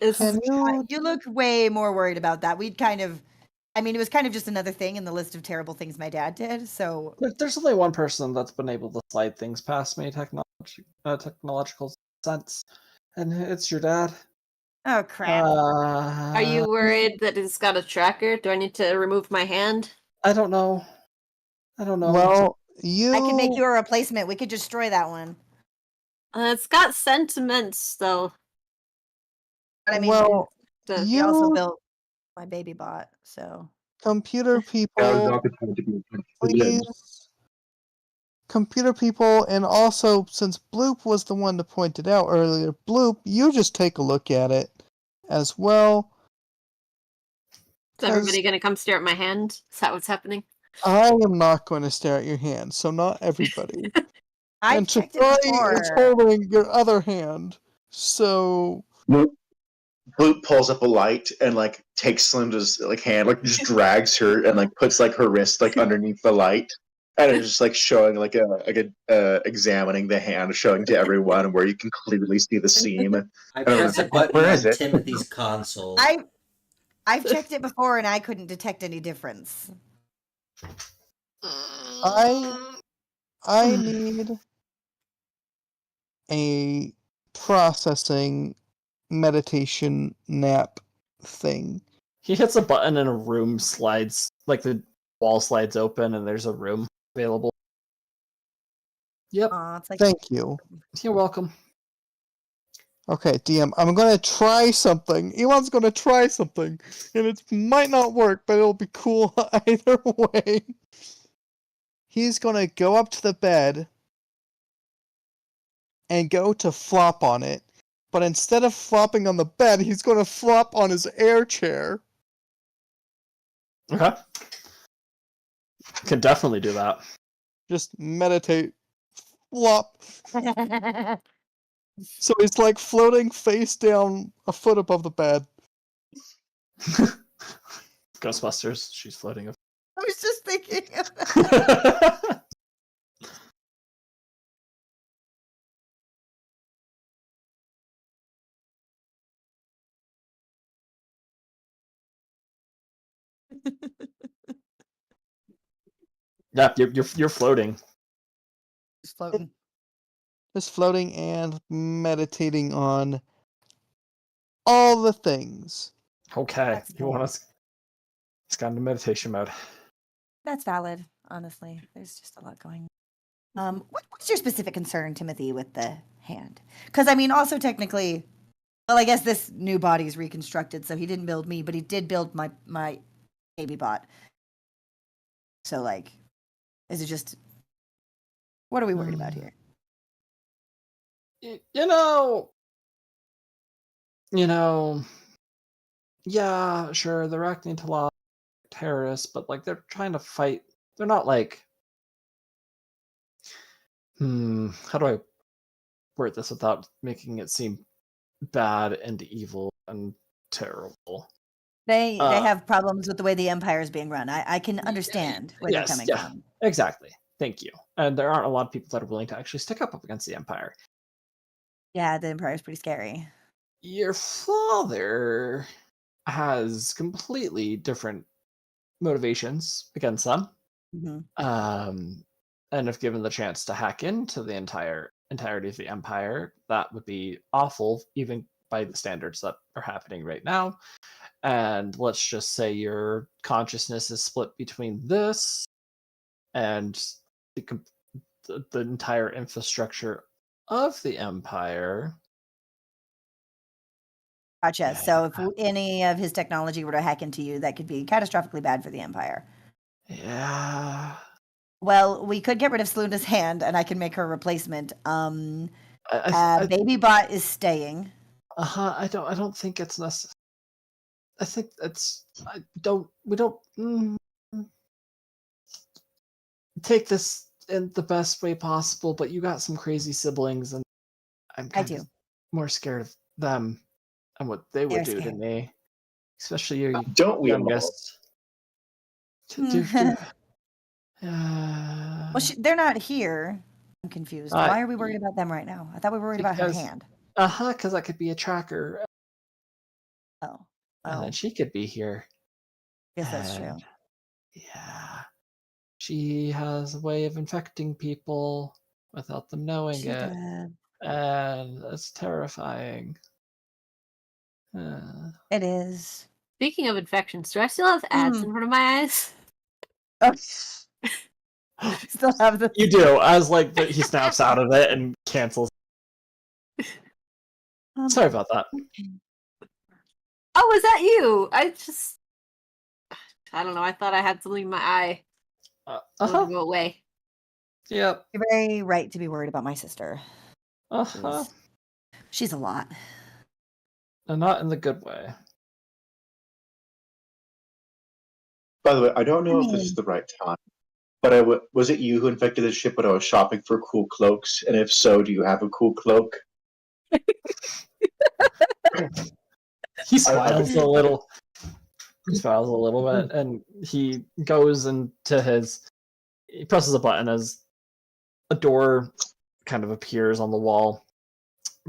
It's, Can you You look way more worried about that. We'd kind of, I mean, it was kind of just another thing in the list of terrible things my dad did. So There's only one person that's been able to slide things past me technological sense, and it's your dad. oh crap. are you worried that it's got a tracker? Do I need to remove my hand? I don't know. Well, you I can make you a replacement. We could destroy that one. It's got sentiments, though. But I mean, well, The- he also you built my baby bot. So computer That was people, not the time to be please. Computer people, and also since Bloop was the one to point it out earlier, Bloop, you just take a look at it as well. Is everybody gonna come stare at my hand? Is that what's happening? I am not going to stare at your hand, so not everybody. I and checked it Chifrai before. is holding your other hand, so Blue pulls up a light and like takes Slinda's like hand, like just drags her and like puts like her wrist like underneath the light, and it's just like showing like examining the hand, showing to everyone where you can clearly see the seam. I press a button Where on is it? Timothy's console. I've checked it before and I couldn't detect any difference. I need a processing meditation nap thing. He hits a button and a room slides, like the wall slides open, and there's a room available. Yep, Aw, it's like Thank you. you're welcome. Okay, DM, I'm gonna try something. Elon's gonna try something, and it might not work, but it'll be cool either way. He's gonna go up to the bed and go to flop on it, but instead of flopping on the bed, he's gonna flop on his air chair. Okay. Can definitely do that. Just meditate. Flop. So he's like floating face down a foot above the bed. Ghostbusters, she's floating. I was just thinking of that. Yeah, you're floating. Just floating. Just floating and meditating on all the things. Okay, That's you want us? It's gone into meditation mode. That's valid, honestly. There's just a lot going on. What's your specific concern, Timothy, with the hand? Because I mean, also technically, well, I guess this new body is reconstructed, so he didn't build me, but he did build my baby bot. So like, is it just what are we worried about here? You know, yeah, sure, they're acting to law terrorists, but like they're trying to fight. They're not like, how do I word this without making it seem bad and evil and terrible? They have problems with the way the empire is being run. I can understand where yes, they're coming yeah. from. Exactly. Thank you. And there aren't a lot of people that are willing to actually stick up against the Empire. Yeah, the Empire's pretty scary. Your father has completely different motivations against them. Hmm. And if given the chance to hack into the entirety of the Empire, that would be awful, even by the standards that are happening right now. And let's just say your consciousness is split between this and the entire infrastructure of the Empire. Gotcha. So if any of his technology were to hack into you, that could be catastrophically bad for the Empire. Yeah. Well, we could get rid of Slunda's hand, and I can make her a replacement. I Baby Bot is staying. I don't think it's necessary. I think we don't take this in the best way possible, but you got some crazy siblings, and I'm I kind do. of more scared of them and what they would They're do to scared. me, especially your Don't we all? youngest. Well, they're not here. I'm confused. Why are we worried about them right now? I thought we were worried about her because- hand. Because that could be a tracker, Oh. and Oh, then she could be here. guess that's true. And, yeah. She has a way of infecting people without them knowing She it. did. And it's terrifying. It is. Speaking of infections, do I still have ads in front of my eyes? Oh, still have the. You do, as like he snaps out of it and cancels. Sorry about that. Oh, is that you? I don't know. I thought I had something in my eye. Uh-huh. Go away. Yep. You're very right to be worried about my sister. Uh-huh. She's a lot. And not in the good way. By the way, I don't know if this is the right time, but was it you who infected the ship when I was shopping for cool cloaks? And if so, do you have a cool cloak? He smiles a little. He smiles a little bit, and he goes into he presses a button as a door kind of appears on the wall,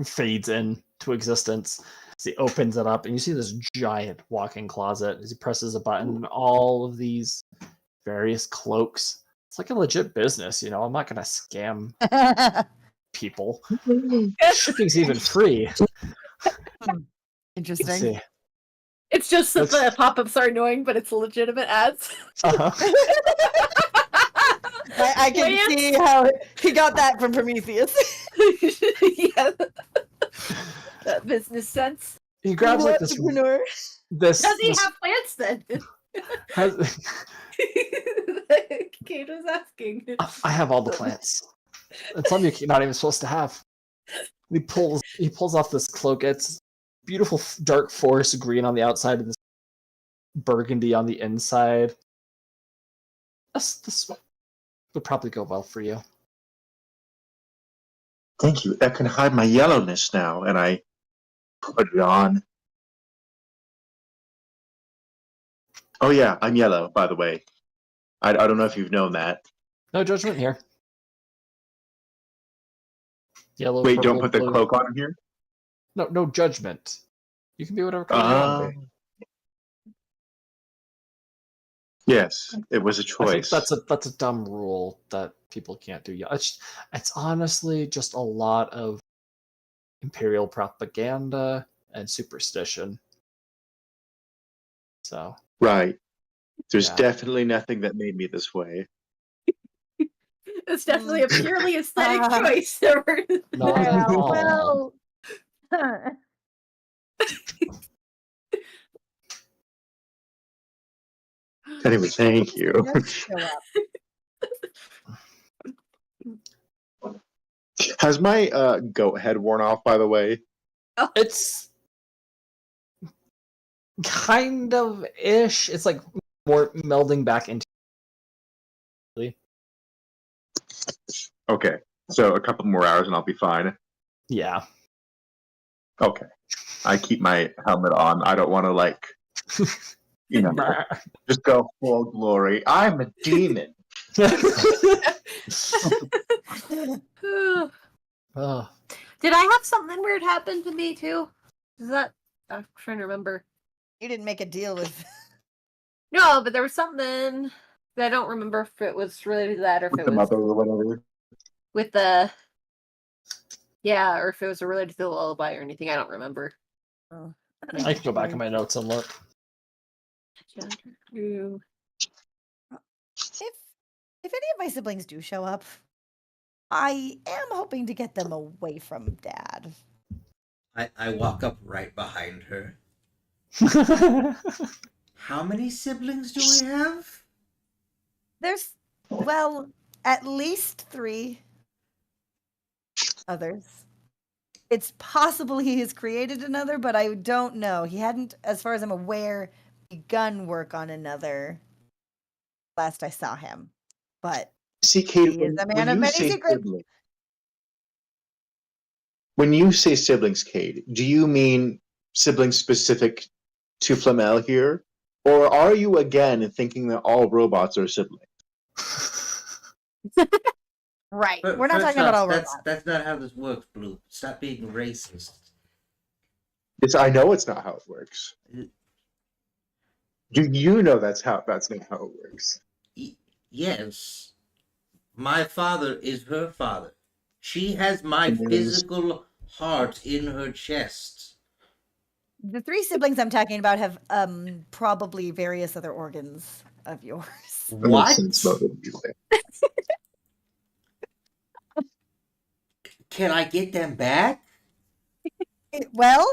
fades into existence. As he opens it up, and you see this giant walk-in closet. As he presses a button, and all of these various cloaks. It's like a legit business, you know. I'm not gonna scam people. Shipping's even free. Interesting. Let's see. It's just that the pop-ups are annoying, but it's legitimate ads. Uh-huh. I can Lance? see how he got that from Prometheus. Yeah. That business sense. He grabs like this. Entrepreneur. This. Does he this have plants then? has, Kate was asking. I have all the plants. And some you're not even supposed to have. He pulls off this cloak. It's beautiful dark forest green on the outside and this burgundy on the inside. This would probably go well for you. Thank you. That can hide my yellowness now, and I put it on. Oh yeah, I'm yellow, by the way. I don't know if you've known that. No judgment here. Yellow. Wait, don't purple, put the blue. cloak on here? No judgment. You can be whatever color you want to be. Yes, it was a I think choice. that's a dumb rule that people can't do. Yeah, it's honestly just a lot of imperial propaganda and superstition. So Right. There's Yeah. definitely nothing that made me this way. It's definitely a purely aesthetic choice. not at all. Well. Anyway, thank you. Just show up. Has my goat head worn off, by the way? It's kind of ish. It's like more melding back into. Okay, so a couple more hours and I'll be fine. Yeah. Okay. I keep my helmet on. I don't want to, like, you know, just go full glory. I'm a demon. Oh, Did I have something weird happen to me too? Is that I'm trying to remember. You didn't make a deal with. No, but there was something that I don't remember if it was related to that or if With it the was mother or whatever. with the or if it was related to the lullaby or anything. I don't remember. Oh. I can go back in my notes and look. Ooh. If any of my siblings do show up, I am hoping to get them away from Dad. I walk up right behind her. How many siblings do we have? There's, well, at least 3 others. It's possible he has created another, but I don't know. He hadn't, as far as I'm aware, begun work on another last I saw him. But See, Kate, he is a man of you many say secrets. siblings, when you say siblings, Kate, do you mean siblings specific to Flamel here? Or are you again thinking that all robots are siblings? Right. But We're not first talking about off, all that's robots. that's not how this works, Blue. Stop being racist. I know it's not how it works. Do you know that's not how it works? Yes. My father is her father. She has my And there's- physical heart in her chest. The 3 siblings I'm talking about have probably various other organs of yours. That makes What? sense, both of you. Can I get them back? Well,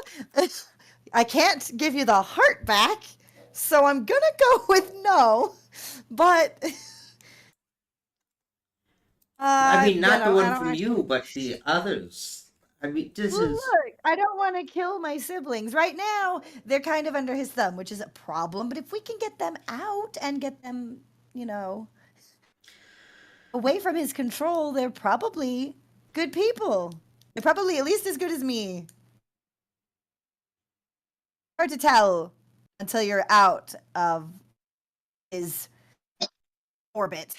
I can't give you the heart back, so I'm gonna go with no. But I mean, not you the know, I one don't from actually- you, but the others. I mean, this Well, is. look, I don't want to kill my siblings right now. They're kind of under his thumb, which is a problem. But if we can get them out and get them, away from his control, they're probably good people. They're probably at least as good as me. Hard to tell until you're out of his orbit.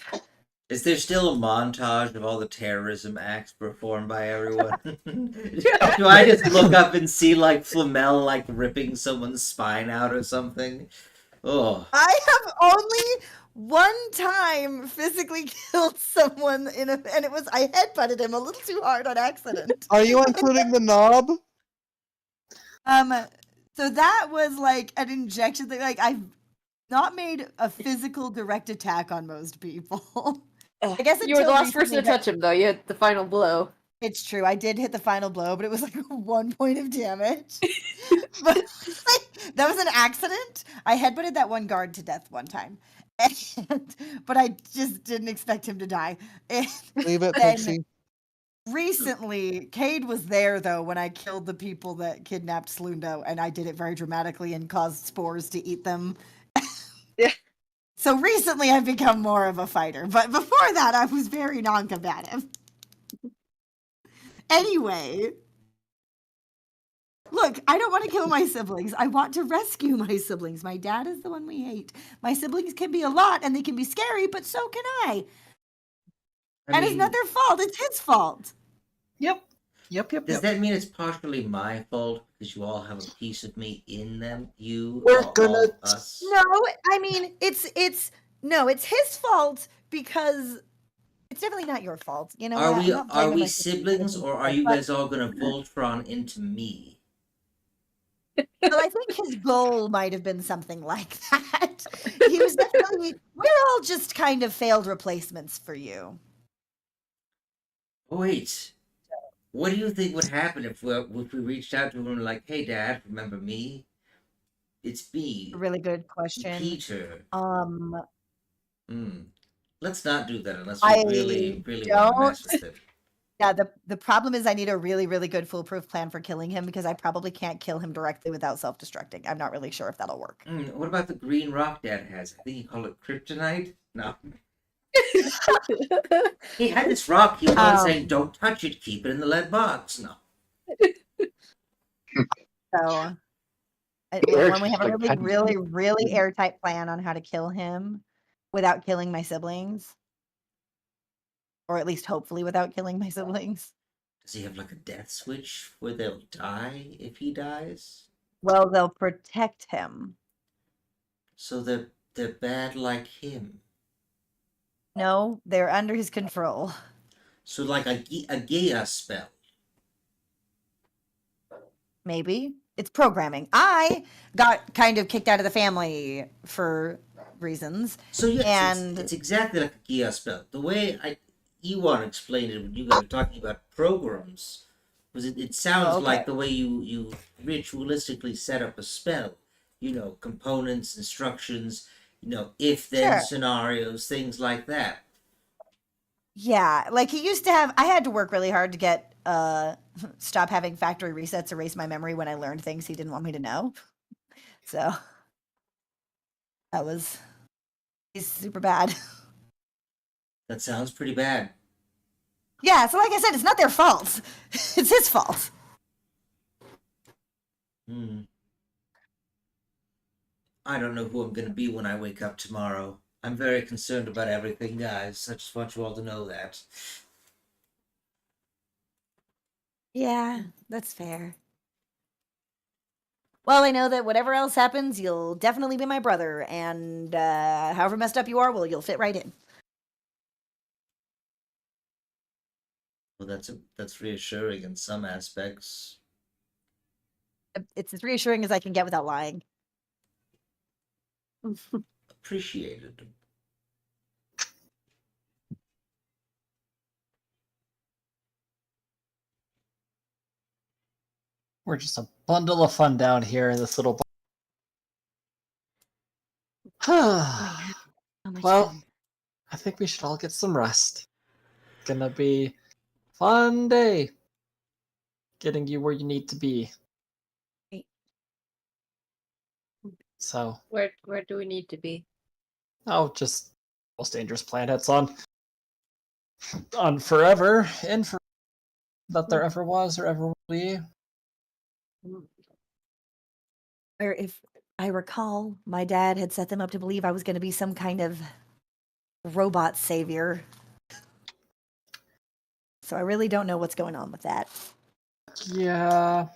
Is there still a montage of all the terrorism acts performed by everyone? Do I just look up and see like Flamel like ripping someone's spine out or something? Oh, I have only one time physically killed someone and it was I headbutted him a little too hard on accident. Are you including the knob? So that was like an injection thing. Like I've not made a physical direct attack on most people. I guess You were the until last person to recently touch him, though. You had the final blow. It's true. I did hit the final blow, but it was like 1 point of damage. But like, that was an accident. I headbutted that one guard to death one time. But I just didn't expect him to die. And Leave it, Then- Pixie. recently, Cade was there though when I killed the people that kidnapped Slundo, and I did it very dramatically and caused spores to eat them. Yeah. So recently I've become more of a fighter, but before that I was very non-combative. Anyway, look, I don't want to kill my siblings. I want to rescue my siblings. My dad is the one we hate. My siblings can be a lot and they can be scary, but so can I. And it's not their fault. It's his fault. Yep. does that mean it's partially my fault because you all have a piece of me in them? You, We're all gonna- us. No, I mean it's his fault because it's definitely not your fault. You know, Are what? we I'm not blaming are we my siblings for siblings anything, or are you but- guys all gonna Voltron into me? Well, I think his goal might have been something like that. He was definitely. We're all just kind of failed replacements for you. Oh, wait. What do you think would happen if we reached out to him and were like, "Hey, Dad, remember me? It's me, A really good question. Peter." Let's not do that unless we I really want to mess with it. Yeah, the problem is I need a really, really good foolproof plan for killing him because I probably can't kill him directly without self-destructing. I'm not really sure if that'll work. What about the green rock Dad has? I think you call it kryptonite. No. He had this rock. He was always saying, "Don't touch it. Keep it in the lead box." No. So Eric, when we have a like, really, how do you- really, really airtight plan on how to kill him without killing my siblings, or at least hopefully without killing my siblings. Does he have like a death switch where they'll die if he dies? Well, they'll protect him. So they're bad like him. No, they're under his control. So like a Gaia spell. Maybe. It's programming. I got kind of kicked out of the family for reasons. So yes, And- it's exactly like a Gaia spell. The way Ewan explained it when you guys were talking about programs was it sounds okay. like the way you ritualistically set up a spell. You know, components, instructions, you know, if then Sure. scenarios, things like that. Yeah, like he used to have. I had to work really hard to get stop having factory resets erase my memory when I learned things he didn't want me to know. So that was he's super bad. That sounds pretty bad. Yeah, so like I said, it's not their fault. It's his fault. I don't know who I'm gonna be when I wake up tomorrow. I'm very concerned about everything, guys. I just want you all to know that. Yeah, that's fair. Well, I know that whatever else happens, you'll definitely be my brother, and however messed up you are, well, you'll fit right in. Well, that's reassuring in some aspects. It's as reassuring as I can get without lying. Appreciated. We're just a bundle of fun down here in this little. Oh, much Well, fun. I think we should all get some rest. It's gonna be a fun day. Getting you where you need to be. Right. So, Where do we need to be? just most dangerous planets on forever and for that there ever was or ever will be. Or if I recall, my dad had set them up to believe I was going to be some kind of robot savior. So I really don't know what's going on with that. Yeah.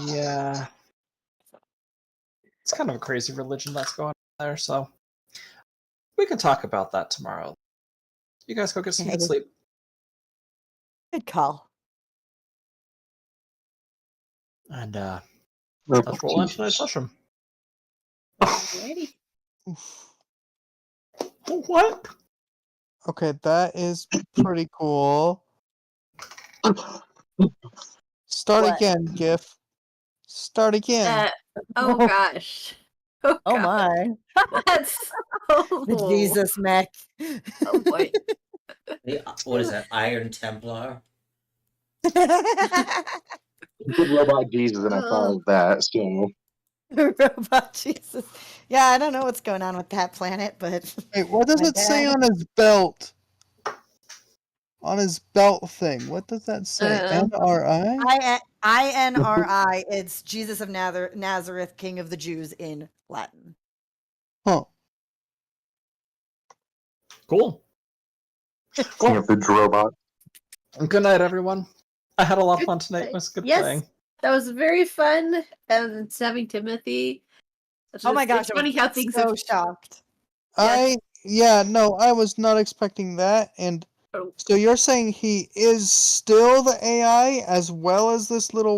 Yeah. It's kind of a crazy religion that's going on there, so we can talk about that tomorrow. You guys go get some good Okay. sleep. Good call. And let's roll into tonight's session. Alrighty. Oof. What? Okay, that is pretty cool. Start What? again, GIF. Start again. Oh gosh. Oh, Oh God. my. That's The Jesus mech. Oh boy. What is that? Iron Templar? Good robot Jesus, and I followed that. So Robot Jesus. Yeah, I don't know what's going on with that planet, but Wait, what does My it say dad. on his belt? On his belt thing. What does that say? NRI? INRI, it's Jesus of Nazareth, King of the Jews in Latin. Huh. Cool. King of the robot. Good night, everyone. I had a lot of fun tonight. It was a good Yes. thing. That was very fun. And it's having Timothy. It's Oh my just- gosh, It's funny how things so have shocked. Yes. I was not expecting that. And Oh. so you're saying he is still the AI as well as this little